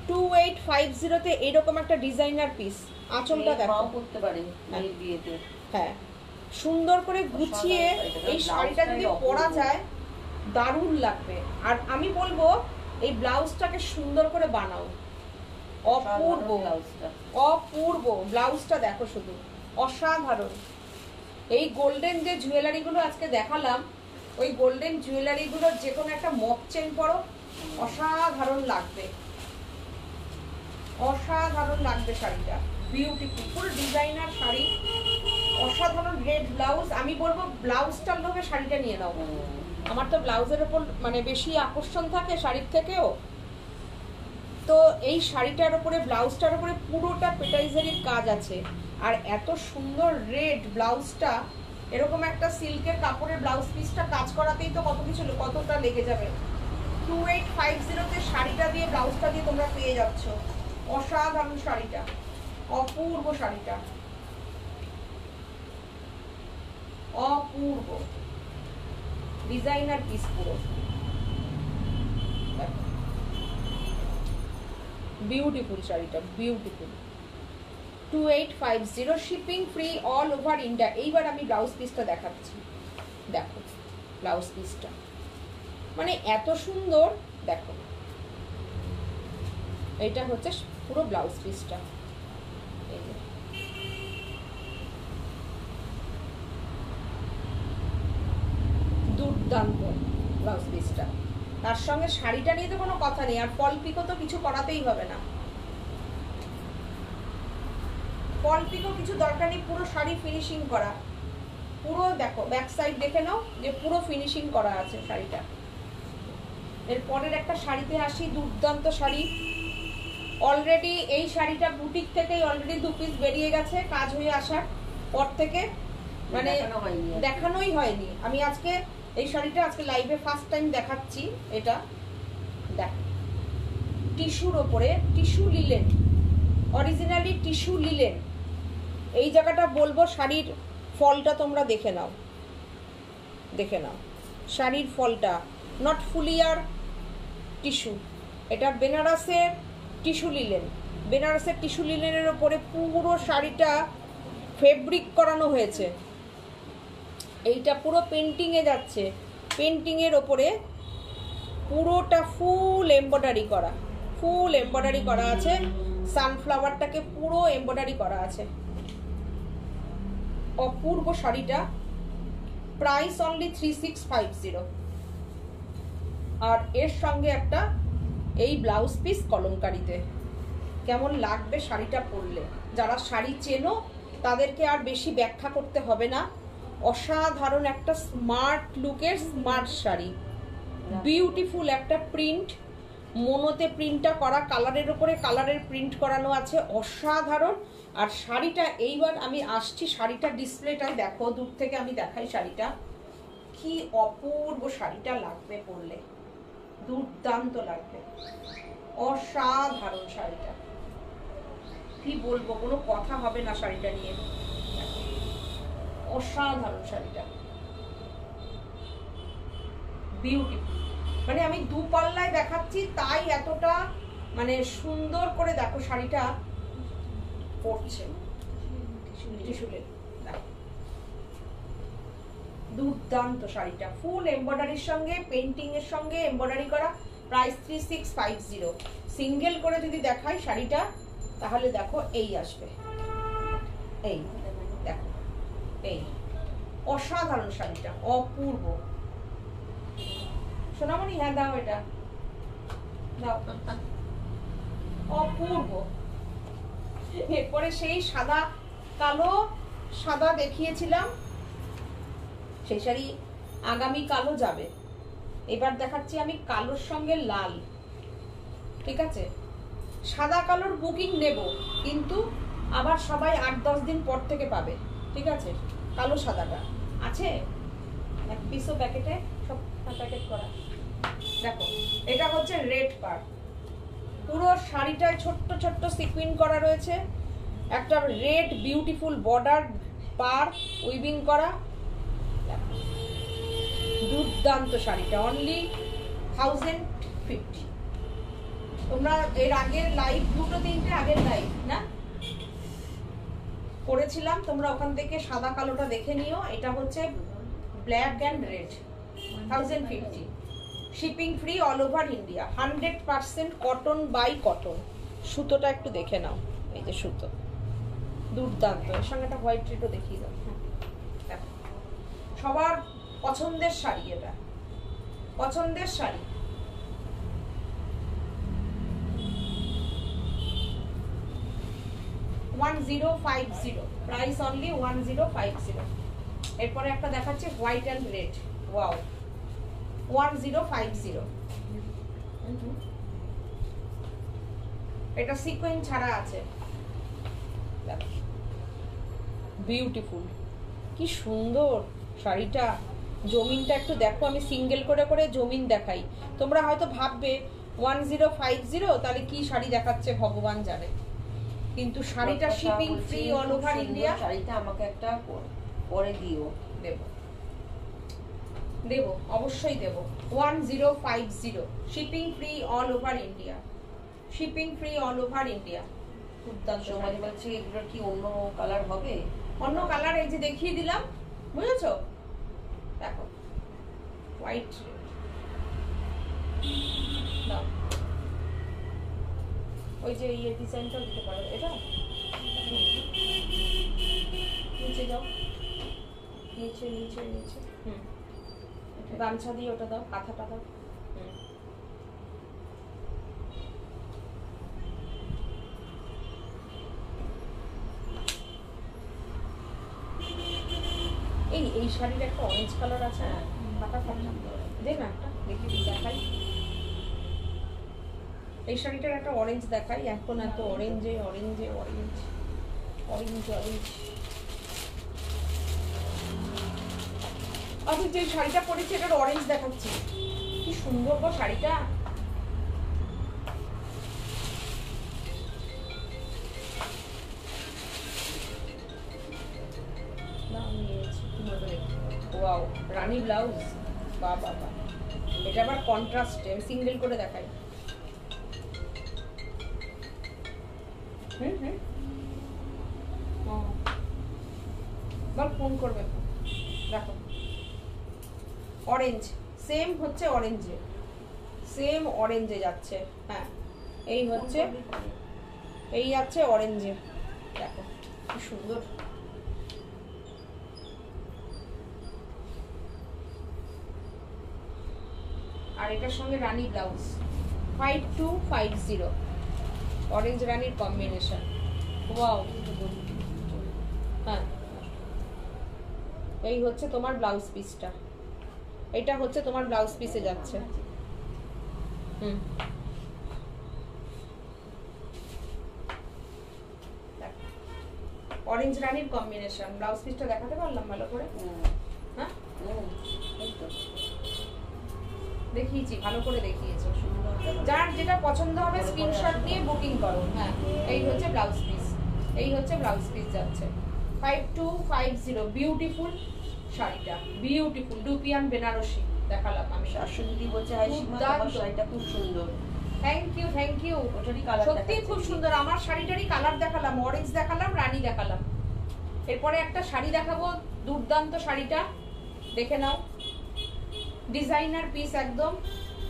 2850-তে এইরকম একটা ডিজাইনার পিস, আঁচলটা দেখো করতে পারে মেয়ের বিয়েতে। হ্যাঁ সুন্দর করে গুছিয়ে এই শাড়িটা যদি পরা যায় দারুণ লাগবে। আর আমি বলবো এই ব্লাউজটাকে সুন্দর করে বানাও, অপূর্ব অপূর্ব ব্লাউজটা দেখো, শুধু অসাধারণ। এই গোল্ডেন যে জুয়েলারিগুলো আজকে দেখালাম, ওই গোল্ডেন জুয়েলারিগুলোর যে কোনো একটা মক চেন পরো, অসাধারণ লাগবে, অসাধারণ লাগবে শাড়িটা, বিউটিফুল পুরো ডিজাইনার শাড়ি, অসাধারণ। রেড ব্লাউজ, আমি বলবো ব্লাউজটার লোভে শাড়িটা নিয়ে নাও। আমার তো ব্লাউজের ওপর মানে বেশি আকর্ষণ থাকে শাড়ির থেকেও, তো এই শাড়িটার উপরে ব্লাউজটার উপরে পুরোটা পেটাইজারির কাজ আছে। আর এত সুন্দর রেড ব্লাউজটা, এরকম একটা সিল্কের কাপড়ের ব্লাউজ পিসটা কাজ করাতেই তো কত কিছু, কতটা লেগে যাবে। 2850-তে শাড়িটা দিয়ে ব্লাউজটা দিয়ে তোমরা পেয়ে যাচ্ছ, অসাধারণ শাড়িটা, অপূর্ব শাড়িটা। অপূর্ব ডিজাইনার পিস পুরো, বিউটিফুল শাড়িটা, beautiful. 2850, shipping free all over India. এইবার আমি ব্লাউজ পিসটা দেখাচ্ছি, দেখো ব্লাউজ পিসটা মানে এত সুন্দর, দেখো এটা হচ্ছে পুরো ব্লাউজ পিসটা, এই যে দুর্দান্ত ব্লাউজ পিসটা। তার সঙ্গে শাড়িটা নিয়ে তো কোনো কথা নেই, আর ফল পিকো তো কিছু করাতেই হবে না, ফল পিকো কিছু দরকার নেই, পুরো শাড়ি ফিনিশিং করা, পুরো দেখো ব্যাক সাইড দেখে নাও যে পুরো ফিনিশিং করা আছে শাড়িটা। এরপরের একটা শাড়িতে আসি, দুর্দান্ত শাড়ি। অলরেডি এই শাড়িটা বুটিক থেকেই অলরেডি 2 পিস বেরিয়ে গেছে কাজ হয়ে আসার পর থেকে, মানে দেখানোই হয়নি। আমি আজকে এই শাড়িটা আজকে লাইভে ফার্স্ট টাইম দেখাচ্ছি। এটা দেখ, টিস্যুর ওপরে, tissue linen, originally tissue linen. এই জায়গাটা বলবো, শাড়ির ফলটা তোমরা দেখে নাও, দেখে নাও শাড়ির ফলটা, নট ফুলিয়ার টিস্যু, এটা বেনারসের টিস্যু লিলেন। বেনারসের টিস্যু লিলেনের ওপরে পুরো শাড়িটা ফেব্রিক করানো হয়েছে। এইটা পুরো পেন্টিংয়ে যাচ্ছে, পেন্টিংয়ের ওপরে পুরোটা ফুল এমব্রয়ডারি করা, ফুল এমব্রয়ডারি করা আছে, সানফ্লাওয়ারটাকে পুরো এমব্রয়ডারি করা আছে। অপূর্ব শাড়িটা, প্রাইস অনলি 3650। আর এর সঙ্গে একটা এই ব্লাউজ পিস কলমকারিতে। কেমন লাগবে শাড়িটা পরলে, যারা শাড়ি চেনো তাদেরকে আর বেশি ব্যাখ্যা করতে হবে না। অসাধারণ একটা স্মার্ট লুকের স্মার্ট শাড়ি, বিউটিফুল একটা প্রিন্ট, মোনোতে প্রিন্টটা করা, কালারের ওপরে কালারের প্রিন্ট করানো আছে, অসাধারণ। আর শাড়িটা এইবার আমি আসছি, শাড়িটা ডিসপ্লেটাই দেখো, দূর থেকে আমি দেখাই শাড়িটা, কি অপূর্ব শাড়িটা লাগবে পরলে, দুর্দান্ত লাগবে, অসাধারণ শাড়িটা, কি বলবো, কোনো কথা হবে না শাড়িটা নিয়ে, অসাধারণ শাড়িটা, বিউটিফুল। মানে আমি দু পাল্লায় দেখাচ্ছি তাই এতটা মানে সুন্দর করে দেখো শাড়িটা পরছে, দুর্দান্ত শাড়িটা, ফুল এমব্রয়ডারির সঙ্গে পেন্টিং এর সঙ্গে এমব্রয়ডারি করা। প্রাইস 3650। সিঙ্গেল করে যদি দেখাই শাড়িটা তাহলে দেখো এই আসবে, এই দেখো, এই অসাধারণ শাড়িটা, অপূর্ব। সোনামণি হ্যাঁ দাও, এটা দাও, অপূর্ব। এরপরে সেই সাদা কালো, সাদা দেখিয়েছিলাম, সেই শাড়ি আগামী কালো যাবে, এবার দেখাচ্ছি আমি কালোর সঙ্গে লাল, ঠিক আছে? সাদা কালোর বুকিং নেব, কিন্তু আবার সবাই 8-10 দিন পর থেকে পাবে, ঠিক আছে? কালো সাদাটা আছে এক পিসও প্যাকেটে, সব প্যাকেট করা। দেখো এটা হচ্ছে রেড পার, পুরো শাড়িটায় ছোট্ট ছোট্ট সিকুইন করা রয়েছে, একটা রেড বিউটিফুল বর্ডার পার উইভিং করা, দুর্দান্ত শাড়িটা, অনলি 1050। তোমরা এর আগের লাইভ, 2-3টে আগের লাইভ না করেছিলাম, তোমরা ওখান থেকে সাদা কালোটা দেখে নিও। এটা হচ্ছে black and red, 1050, shipping free all over India, 100% cotton by cotton. সুতোটা একটু দেখে নাও, এই যে সুতো, দুর্দান্ত। এর সঙ্গে একটা হোয়াইট রেডও দেখিয়ে দাও, দেখো সবার পছন্দের শাড়ি, এটা পছন্দের শাড়ি। $1050, price only 1050। এরপরে একটা দেখাচ্ছি হোয়াইট অ্যান্ড রেড, ওয়াও, 1050। এটা সিকোয়েন্স ছাড়া আছে, বিউটিফুল, কি সুন্দর শাড়িটা। জমিনটা একটু দেখো, আমি সিঙ্গেল করে করে জমিন দেখাই, তোমরা হয়তো ভাববে 1050 তাহলে কি শাড়ি দেখাচ্ছে ভগবান জানে, কিন্তু শাড়িটা shipping free all over India. শাড়িটা আমাকে একটা পরে দিও, দেব দেব, অবশ্যই দেব। 1050, shipping free all over India, shipping free all over India. দুর্দান্ত। সমাজ বলছে এগুলোর কি অন্য কালার হবে? অন্য কালার এই যে দেখিয়ে দিলাম, বুঝেছো? দেখো হোয়াইট দাও, ওই যে ইয়ে ডিজাইনটাও দিতে পারো, এটা নিচে যাও, নিচে নিচে নিচে, গামছা দিয়ে ওটা দাও, কাঁথাটা দাও। এই শাড়ির একটা অরেঞ্জ কালার আছে না, কাটা ফাটা, দেখ না একটা দেখি দেখাই। এই শাড়িটার একটা অরেঞ্জ দেখাই, এখন এত অরেঞ্জে অরেঞ্জে অরেঞ্জ অরেঞ্জ অরেঞ্জ। আমি যে শাড়িটা পরেছি এটার অরেঞ্জ দেখাচ্ছি, কি সুন্দর গো শাড়িটা। ওয়াও, রানী ব্লাউজ, বাহ বাহ বাহ। এটা আবার কন্ট্রাস্টে, আমি সিঙ্গেল করে দেখাই। বল ফোন করবে, দেখো অরেঞ্জ, সেম হচ্ছে অরেঞ্জে, সেম অরেঞ্জে যাচ্ছে। হ্যাঁ এই হচ্ছে, এই যাচ্ছে অরেঞ্জে, দেখো কি সুন্দর। আর এটার সঙ্গে রানী ব্লাউজ, 5250, অরেঞ্জ রানীর কম্বিনেশন। ওয়াও, হ্যাঁ এই হচ্ছে তোমার ব্লাউজ পিসটা, এটা হচ্ছে তোমার ব্লাউজ পিসে যাচ্ছে। অরেঞ্জ রানীর কম্বিনেশন, ব্লাউজ পিসটা দেখাতে পারলাম ভালো করে? হ্যাঁ দেখিয়েছি, ভালো করে দেখিয়েছি। যার যেটা পছন্দ হবে স্ক্রিনশট নিয়ে বুকিং করো। হ্যাঁ এই হচ্ছে ব্লাউজ পিস, এই হচ্ছে ব্লাউজ পিস যাচ্ছে 5250। বিউটিফুল শাড়িটা, বিউটিফুল ডুপিয়ান বেনারসি দেখালাম আমি। শাশুড়ি বলছে হাই সীমা, তোমার শাড়িটা খুব সুন্দর। থ্যাংক ইউ থ্যাংক ইউ, ওটারই কালার সত্যি খুব সুন্দর। আমার শাড়িটারই কালার দেখালাম, অরেঞ্জ দেখালাম, রানী দেখালাম। এরপরে একটা শাড়ি দেখাবো, দুর্দান্ত শাড়িটা দেখে নাও, ডিজাইনার পিস একদম,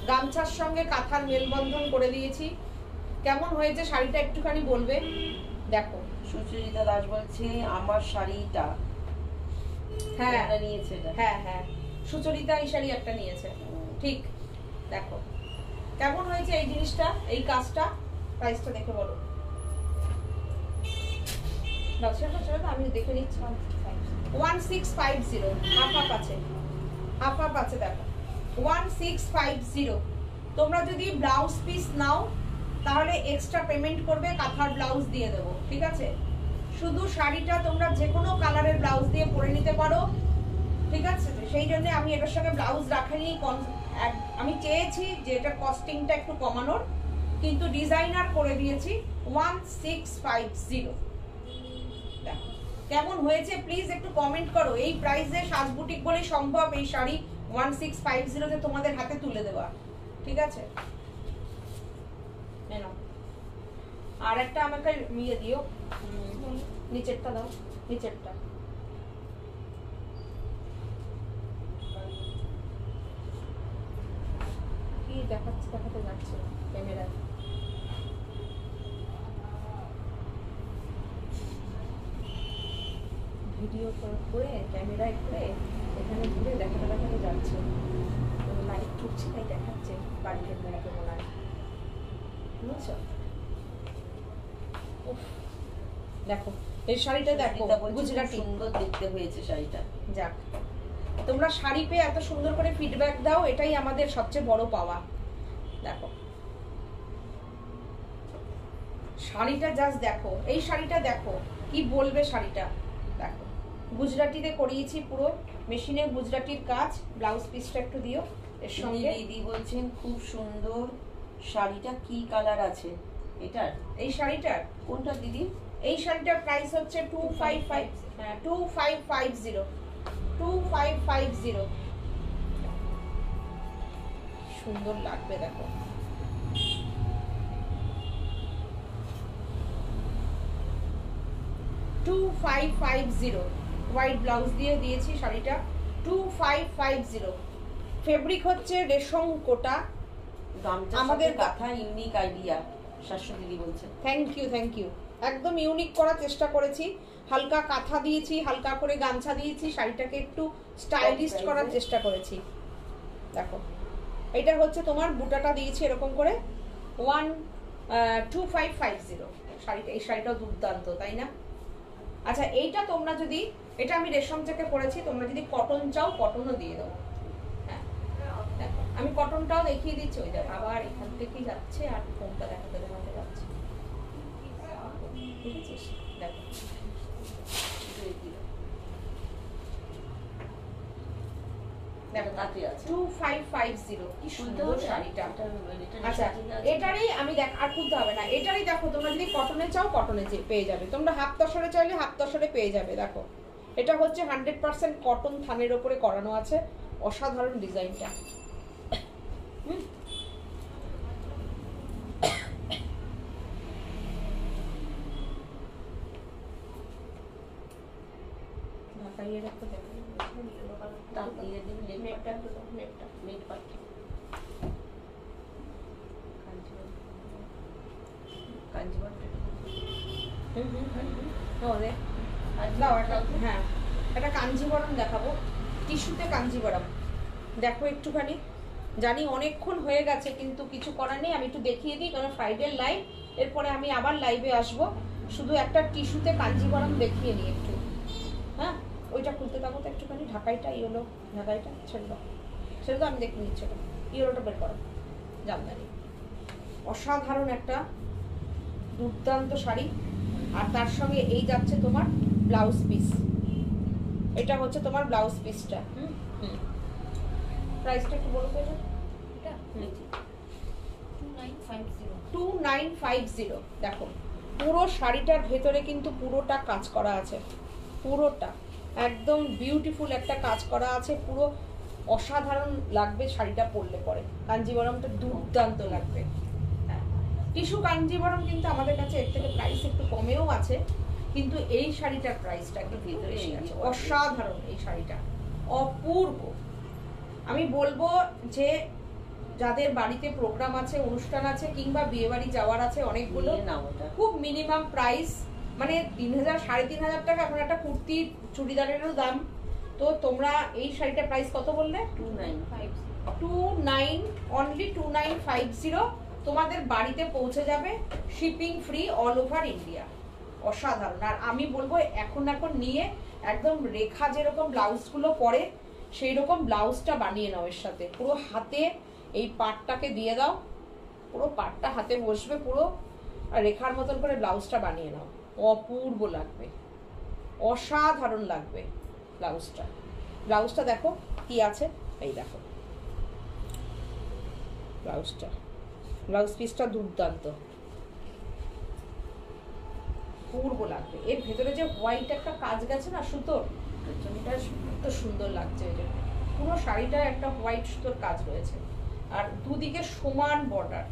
গামছার সঙ্গে কাঁথার মেলবন্ধন করে দিয়েছি। কেমন হয়েছে শাড়িটা একটুখানি বলবে। দেখো সুচরিতা দাস বলছে আমার শাড়িটা, হ্যাঁ নিয়েছে, হ্যাঁ হ্যাঁ সুচরিতা এই শাড়ি একটা নিয়েছে, ঠিক। দেখো কেমন হয়েছে এই জিনিসটা, এই কাজটা। প্রাইসটা দেখে বলো। আমি দেখে নিচ্ছি। 1650, হাফ হাফ আছে, হাফ হাফ আছে। দেখো 1650। তোমরা যদি ব্লাউজ পিস নাও তাহলে এক্সট্রা পেমেন্ট করবে, কাঁথার ব্লাউজ দিয়ে দেবো, ঠিক আছে? শুধু শাড়িটা তোমরা যে কোনো কালারের ব্লাউজ দিয়ে পরে নিতে পারো, ঠিক আছে? সেই জন্য আমি এটার সঙ্গে ব্লাউজ রাখিনি, আমি চেয়েছি যে এটার কস্টিংটা একটু কমানোর, কিন্তু ডিজাইনার করে দিয়েছি 1650। দেখো কেমন হয়েছে প্লিজ একটু কমেন্ট করো। এই প্রাইসে সাজ বুটিক বলে সম্ভব এই শাড়ি 1650 তোমাদের হাতে তুলে দেওয়া, ঠিক আছে? আর একটা আমাকে নিয়ে দিও, নিচেরটা দাও, নিচেরটা। কি দেখাচ্ছে, দেখাতে যাচ্ছে ক্যামেরায়। ভিডিও করে ক্যামেরায় করে এখানে ঘুরে দেখাতে দেখাতে যাচ্ছে, লাইট ঠুকছে তাই দেখাচ্ছে বাড়িতে মেয়েকে মনে হয়, বুঝছো? দেখো এই শাড়িটা দেখো, গুজরাটি, সুন্দর দেখতে হয়েছে শাড়িটা। যাক, তোমরা শাড়ি পেয়ে এত সুন্দর করে ফিডব্যাক দাও, এটাই আমাদের সবচেয়ে বড় পাওয়া। দেখো শাড়িটা জাস্ট দেখো, এই শাড়িটা দেখো, কি বলবে শাড়িটা। দেখো গুজরাটিতে করিয়েছি, পুরো মেশিনে গুজরাটির কাজ। ব্লাউজ পিসটা একটু দিও এর সঙ্গে। দিদি বলছেন খুব সুন্দর শাড়িটা, কি কালার আছে এটার? এই শাড়িটার কোনটা দিদি? এই শাড়িটার প্রাইস হচ্ছে 2550। হ্যাঁ 2550। 2550 সুন্দর লাগবে দেখো। 2550 হোয়াইট ব্লাউজ দিয়ে দিয়েছি শাড়িটা 2550। ফেব্রিক হচ্ছে রেশম কোটা। আমাদের আমাদের কথা ইউনিক আইডিয়া শাশ্বতী দিদি বলছেন। থ্যাংক ইউ একদম ইউনিক করার চেষ্টা করেছি। হালকা কাঁথা দিয়েছি, হালকা করে গামছা দিয়েছি, শাড়িটাকে একটু স্টাইলিস্ট করার চেষ্টা করেছি। দেখো এটা হচ্ছে তোমার বুটাটা দিয়েছি এরকম করে 2550 শাড়িটা। এই শাড়িটাও দুর্দান্ত তাই না? আচ্ছা এইটা তোমরা যদি, এটা আমি রেশম থেকে পরেছি, তোমরা যদি কটন চাও কটনও দিয়ে দাও। হ্যাঁ দেখো আমি কটনটাও দেখিয়ে দিচ্ছি। ওই দেখো আবার এখান থেকেই যাচ্ছে আর ফোনটা দেখাতে দেখাতে যাচ্ছে, বুঝেছিস? দেখো দেখো তাতে আছে 2550 কি সুন্দর শাড়িটা। আচ্ছা আচ্ছা এটারই আমি দেখ আর খুলতে হবে না, এটারই দেখো তোমরা যদি কটনে চাও কটনে পেয়ে যাবে, তোমরা হাফ তসরে চাইলে হাফ তসরে পেয়ে যাবে। দেখো এটা হচ্ছে 100% কটন থানের উপরে করানো আছে, অসাধারণ ডিজাইনটা। ঢাকাইয়ে রাখো দেখো তাপ দিয়ে দিন নেটটা একটু দাও, নেটটা নেট পাচ্ছি কাঞ্জিবরম হ্যাঁ একটা কাঞ্জিবরম দেখাবো, টিস্যুতে কাঞ্জিবরম। দেখো একটুখানি, জানি অনেকক্ষণ হয়ে গেছে কিন্তু কিছু করার নেই, আমি একটু দেখিয়ে দিই কারণ ফ্রাইডে লাইভ, এরপরে আমি আবার লাইভে আসব। শুধু একটা টিস্যুতে কাঞ্জিবরম দেখিয়ে নিই একটু। হ্যাঁ ওইটা খুলতে থাকো তো একটুখানি, ঢাকাইটা ইয়েলো ঢাকাইটা ছেড়ে দাও, আমি দেখে নিচ্ছি। ওটা ইয়েলোটা বের করো, জামদানি অসাধারণ একটা দুর্দান্ত শাড়ি। আর তার সঙ্গে এই যাচ্ছে তোমার ব্লাউজ পিস, এটা হচ্ছে তোমার ব্লাউজ পিসটা। প্রাইসটা একটু বলো তো এটা? 2950। দেখো পুরো শাড়িটার ভেতরে কিন্তু পুরোটা কাজ করা আছে, পুরোটা একদম বিউটিফুল একটা কাজ করা আছে, পুরো অসাধারণ লাগবে শাড়িটা পরলে পরে। কাঞ্জিবরমটা দুর্দান্ত লাগবে। টিস্যু কাঞ্জিবরম কিন্তু আমাদের কাছে এর থেকে প্রাইস একটু কমেও আছে, কিন্তু এই শাড়িটার প্রাইসটা একটু ভেতরে এসে গেছে। অসাধারণ এই শাড়িটা, অপূর্ব। আমি বলবো যে যাদের বাড়িতে প্রোগ্রাম আছে, অনুষ্ঠান আছে, কিংবা বিয়ে বাড়ি যাওয়ার আছে অনেকগুলো, খুব মিনিমাম প্রাইস মানে 3000 3500 টাকা এখন একটা কুর্তি চুড়িদারেরও দাম। তো তোমরা এই শাড়িটার প্রাইস কত বললে? 29 অনলি 2950 তোমাদের বাড়িতে পৌঁছে যাবে, shipping free all over India. অসাধারণ। আর আমি বলবো এখন নিয়ে একদম রেখা যেরকম ব্লাউজগুলো পরে সেই রকম ব্লাউজটা বানিয়ে নাও এর সাথে, পুরো হাতে এই পাটটাকে দিয়ে দাও, পুরো পাটটা হাতে বসবে পুরো, আর রেখার মতন করে ব্লাউজটা বানিয়ে নাও, অপূর্ব লাগবে, অসাধারণ লাগবে ব্লাউজটা। ব্লাউজটা দেখো কি আছে, এই দেখো ব্লাউজটা, ব্লাউজ পিসটা দুর্দান্ত, পূর্ব লাগবে। এর ভেতরে যে হোয়াইট একটা কাজ গেছে না সুতোর, এটা তো সুন্দর লাগছে। এই যে পুরো শাড়িটা একটা হোয়াইট সুতোর কাজ রয়েছে, আর দুদিকে সমান বর্ডার।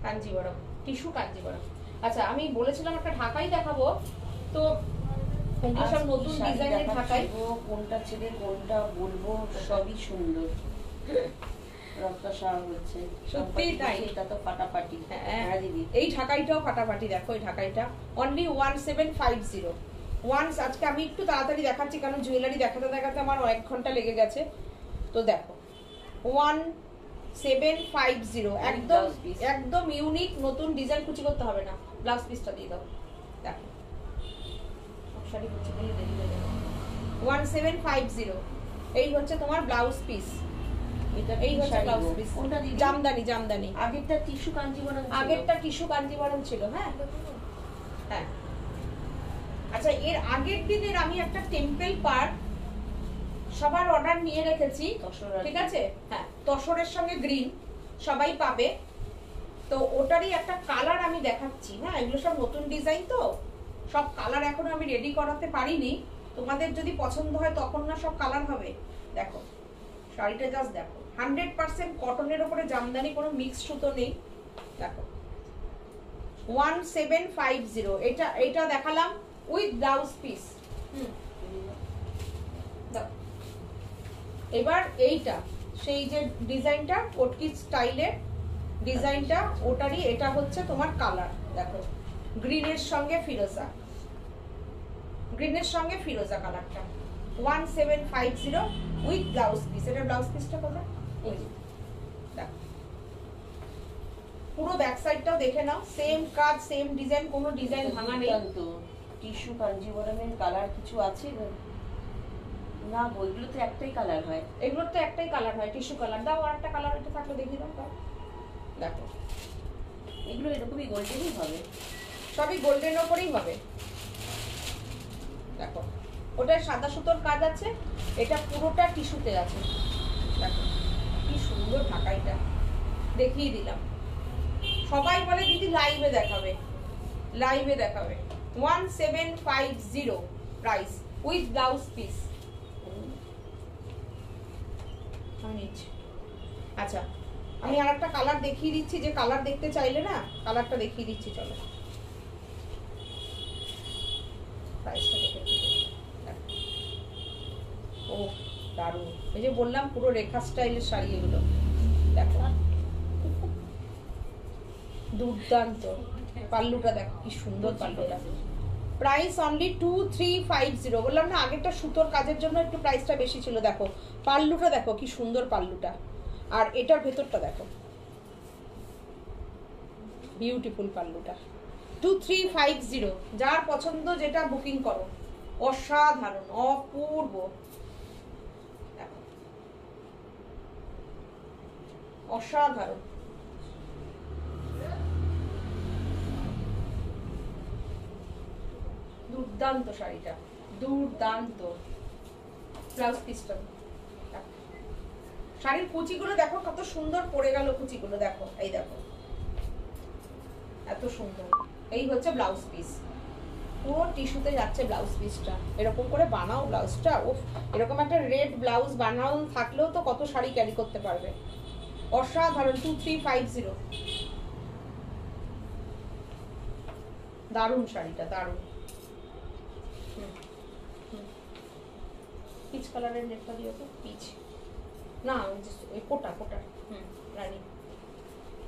কাঞ্জিবরম, টিস্যু কাঞ্জিবরম। আচ্ছা আমি বলেছিলাম একটা ঢাকাই দেখাবো, তো সব নতুন ডিজাইনের ঢাকাই, কোনটা ছেড়ে কোনটা বলবো, সবই সুন্দর। সত্যি তাই, এটা তো ফাটাফাটি। হ্যাঁ দিদি এই ঢাকাইটাও ফাটাফাটি। দেখো এই ঢাকাইটা অনলি 1750। আজকে আমি একটু তাড়াতাড়ি দেখাচ্ছি কারণ জুয়েলারি দেখাতে দেখাতে আমার 1 ঘন্টা লেগে গেছে। তো দেখো 1750, একদম একদম ইউনিক নতুন ডিজাইন, কুচি করতে হবে না, ব্লাউজ পিসটা দিয়ে দাও। দেখো শাড়ি কুচি করে দেরি হয়ে যাবে। 1750 এই হচ্ছে তোমার ব্লাউজ পিস, এই হচ্ছে ব্লাউজ পিস। জামদানি আগেরটা টিস্যু কাঞ্জিবরম, আগেরটা টিস্যু কাঞ্জিবরম ছিল। হ্যাঁ হ্যাঁ। আচ্ছা এর আগের দিনের আমি একটা টেম্পল পাড় সবার অর্ডার নিয়ে রেখেছি, ঠিক আছে? হ্যাঁ তসরের সঙ্গে গ্রিন সবাই পাবে, তো ওটারই একটা কালার আমি দেখাচ্ছি। হ্যাঁ এগুলো সব নতুন ডিজাইন, তো সব কালার এখনো আমি রেডি করাতে পারিনি, তোমাদের যদি পছন্দ হয় তখন না সব কালার হবে। দেখো শাড়িটা জাস্ট দেখো, 100% কটনের ওপরে জামদানি, কোনো মিক্স সুতো নেই। দেখো 1750, এটা দেখালাম উইথ ব্লাউজ পিস। এবার এইটা সেই যে ডিজাইনটা কটকি স্টাইলের ডিজাইনটা, ওটারই এটা হচ্ছে তোমার কালার। দেখো গ্রিনের সঙ্গে ফিরোজা, গ্রিনের সঙ্গে ফিরোজা কালারটা 1750 উইথ ব্লাউজ পিস। এটা ব্লাউজ পিসটা কোথায়? এই যে দেখো, পুরো ব্যাক সাইডটাও দেখে নাও, সেম কাজ সেম ডিজাইন, কোনো ডিজাইন ভাঙা নেই। তো টিস্যু কাঞ্জিবরমের কালার কিছু আছে না? বইগুলো তো একটাই কালার হয়। এগুলোর তো একটাই কালার হয়, টিস্যু কালার। দাও আর একটা কালার এটা থাকলে দেখিয়ে দাও। দেখো এগুলো এরকমই গোল্ডেনই হবে, সবই গোল্ডেন ওপরেই হবে। দেখো ওটা সাদা সুতোর কাজ আছে, এটা পুরোটা টিস্যুতে আছে। দেখো কি সুন্দর ঢাকাইটা, দেখিয়ে দিলাম। সবাই বলে দিদি লাইভে দেখাবে, লাইভে দেখাবে। 1750 প্রাইস উইথ ব্লাউজ পিস। আচ্ছা আমি আর একটা কালার দেখিয়ে দিচ্ছি, যে কালার দেখতে চাইলে না কালারটা দেখিয়ে দিচ্ছি, চলো প্রাইসটা দেখে দিই। ও দারুণ, এই যে বললাম পুরো রেখা স্টাইলের শাড়ি এগুলো। দেখো দুর্দান্ত পাল্লুটা, দেখো কি সুন্দর পাল্লুটা। Price only 2350। বললাম না আগেরটা সুতোর কাজের জন্য একটু প্রাইসটা বেশি ছিল। দেখো পাল্লুটা দেখো কি সুন্দর পাল্লুটা, আর এটার ভেতরটা দেখো বিউটিফুল পাল্লুটা। 2350, যার পছন্দ যেটা বুকিং করো। অসাধারণ অপূর্ব, দেখো অসাধারণ। দুর্দান্ত শাড়িটা, দুর্দান্ত। ব্লাউজ পিসটা, শাড়ির কুচিগুলো দেখো কত সুন্দর পড়ে গেল কুচিগুলো, দেখো এই দেখো এত সুন্দর। এই হচ্ছে ব্লাউজ পিস, পুরো টিস্যুতে যাচ্ছে ব্লাউজ পিসটা। এরকম করে বানাও ব্লাউজটা, উফ এরকম একটা রেড ব্লাউজ বানাও থাকলেও তো কত শাড়ি ক্যারি করতে পারবে। অসাধারণ। 2350, দারুণ শাড়িটা, দারুণ। পিচ কালারের নেটটা দিও তো, পিচ না ওই কোটা কোটা। রানী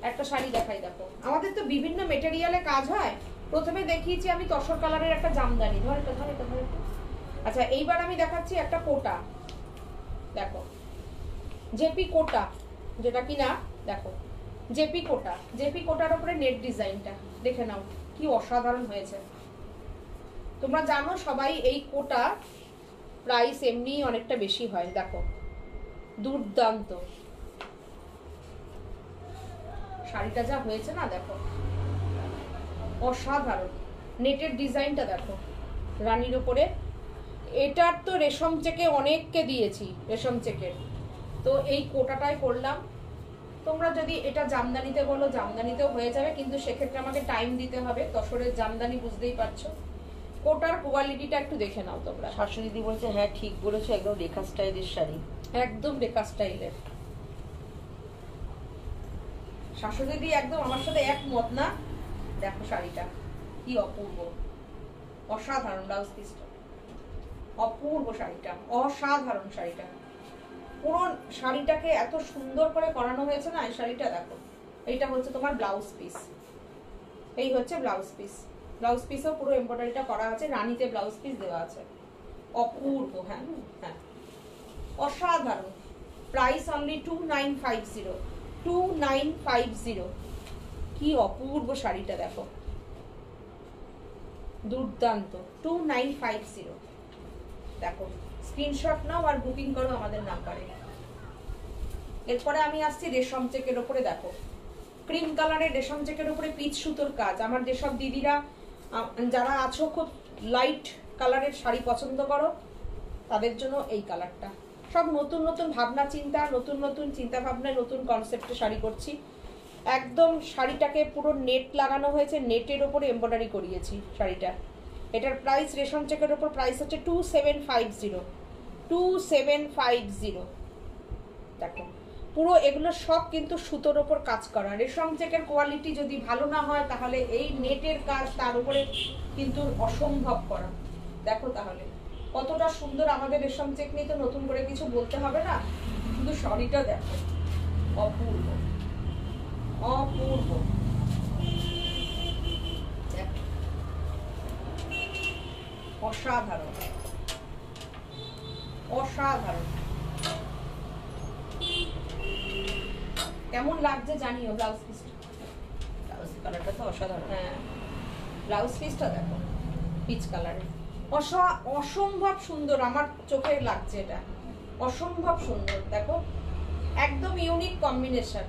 একটা শাড়ি দেখাই, দেখো আমাদের তো বিভিন্ন মেটেরিয়ালে কাজ হয়। প্রথমে দেখিয়েছি আমি তসর কালারের একটা জামদানি, ধর এটা ধর এটা ধর। আচ্ছা এইবার আমি দেখাচ্ছি একটা কোটা, দেখো জেপি কোটা, যেটা কি না দেখো জেপি কোটা। জেপি কোটার উপরে নেট ডিজাইনটা দেখে নাও কি অসাধারণ হয়েছে। তোমরা জানো সবাই এই কোটা প্রাইস এমনি অনেকটা বেশি হয়। দেখো দুর্দান্ত শাড়িটা যা হয়েছে না, দেখো অসাধারণ। নেটের ডিজাইনটা দেখো রানীর উপরে। এটার তো রেশম চেকে অনেককে দিয়েছি, রেশম চেকের। তো এই কোটাটাই করলাম। তোমরা যদি এটা জামদানিতে বলো জামদানিতেও হয়ে যাবে, কিন্তু সেক্ষেত্রে আমাকে টাইম দিতে হবে। তসরের জামদানি বুঝতেই পারছো। কোটার কোয়ালিটিটা একটু দেখে নাও তোমরা। শাশুড়িদি বলছে হ্যাঁ ঠিক বলেছো, একদম রেখা স্টাইলের শাড়ি, একদম রেখা স্টাইলের। শাশুড়িদি একদম আমার সাথে একমত না। দেখো শাড়িটা কি অপূর্ব, অসাধারণ। ব্লাউজ পিসটা অপূর্ব, শাড়িটা অসাধারণ। শাড়িটা পুরো শাড়িটাকে এত সুন্দর করে করানো হয়েছে না। এই শাড়িটা দেখো, এইটা হচ্ছে তোমার ব্লাউজ পিস। এই হচ্ছে ব্লাউজ পিস। ব্লাউজ পিসও পুরো এমব্রয়ডারিটা করা আছে, রানীতে ব্লাউজ পিস দেওয়া আছে। অপূর্ব, হ্যাঁ হ্যাঁ অসাধারণ। Price only 2950। 2950, কি অপূর্ব শাড়িটা দেখো, দুর্দান্ত। 2950, দেখো স্ক্রিনশট নাও আর বুকিং করো আমাদের নাম্বারে। এরপরে আমি আসছি রেশম চেকের উপরে। দেখো ক্রিম কালারের রেশম চেকের উপরে পিচ সুতোর কাজ। আমার যেসব দিদিরা যারা আছো খুব লাইট কালারের শাড়ি পছন্দ করো, তাদের জন্য এই কালারটা। সব নতুন নতুন ভাবনা চিন্তা, নতুন নতুন চিন্তা ভাবনায় নতুন কনসেপ্টে শাড়ি করছি। একদম শাড়িটাকে পুরো নেট লাগানো হয়েছে, নেটের ওপরে এমব্রয়ডারি করিয়েছি শাড়িটা। এটার প্রাইস রেশম চেকের ওপর প্রাইস হচ্ছে 2750, 2750। দেখো পুরো এগুলো সব কিন্তু সুতোর ওপর কাজ করা। রেশম চেকের কোয়ালিটি যদি ভালো না হয় তাহলে এই নেটের কাজ তার উপরে কিন্তু অসম্ভব করা। দেখো তাহলে কতটা সুন্দর আমাদের রেশম চেক নিয়ে তো নতুন করে কিছু বলতে হবে না, শুধু শাড়িটা দেখো, অপূর্ব অপূর্ব। দেখো অসাধারণ অসাধারণ। কেমন লাগছে জানিও। ব্লাউজ পিসটা, ব্লাউজ কালারটা তো অসাধারণ। হ্যাঁ ব্লাউজ পিসটা দেখো পিচ কালারের, অসম্ভব সুন্দর। আমার চোখে লাগছে এটা অসম্ভব সুন্দর। দেখো একদম ইউনিক কম্বিনেশন।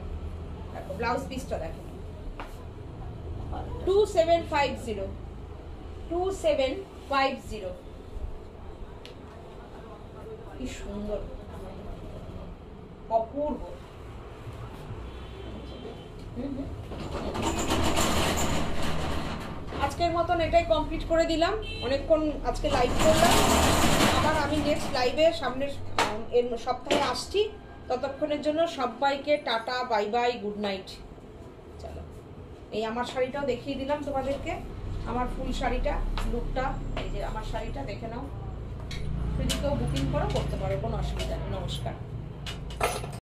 দেখো ব্লাউজ পিসটা দেখো 2750, 2750। কি সুন্দর, অপূর্ব। আজকের মতন এটাই কমপ্লিট করে দিলাম। অনেকক্ষণ আজকে লাইভ করলাম। আবার আমি নেক্সট লাইভে সামনের এর সপ্তাহে আসছি। ততক্ষণের জন্য সবাইকে tata, bye bye, good night. চলো এই আমার শাড়িটাও দেখিয়ে দিলাম তোমাদেরকে, আমার ফুল শাড়িটা, লুকটা। এই যে আমার শাড়িটা দেখে নাও, যদি কেউ বুকিং করো করতে পারো, কোনো অসুবিধা নেই। নমস্কার।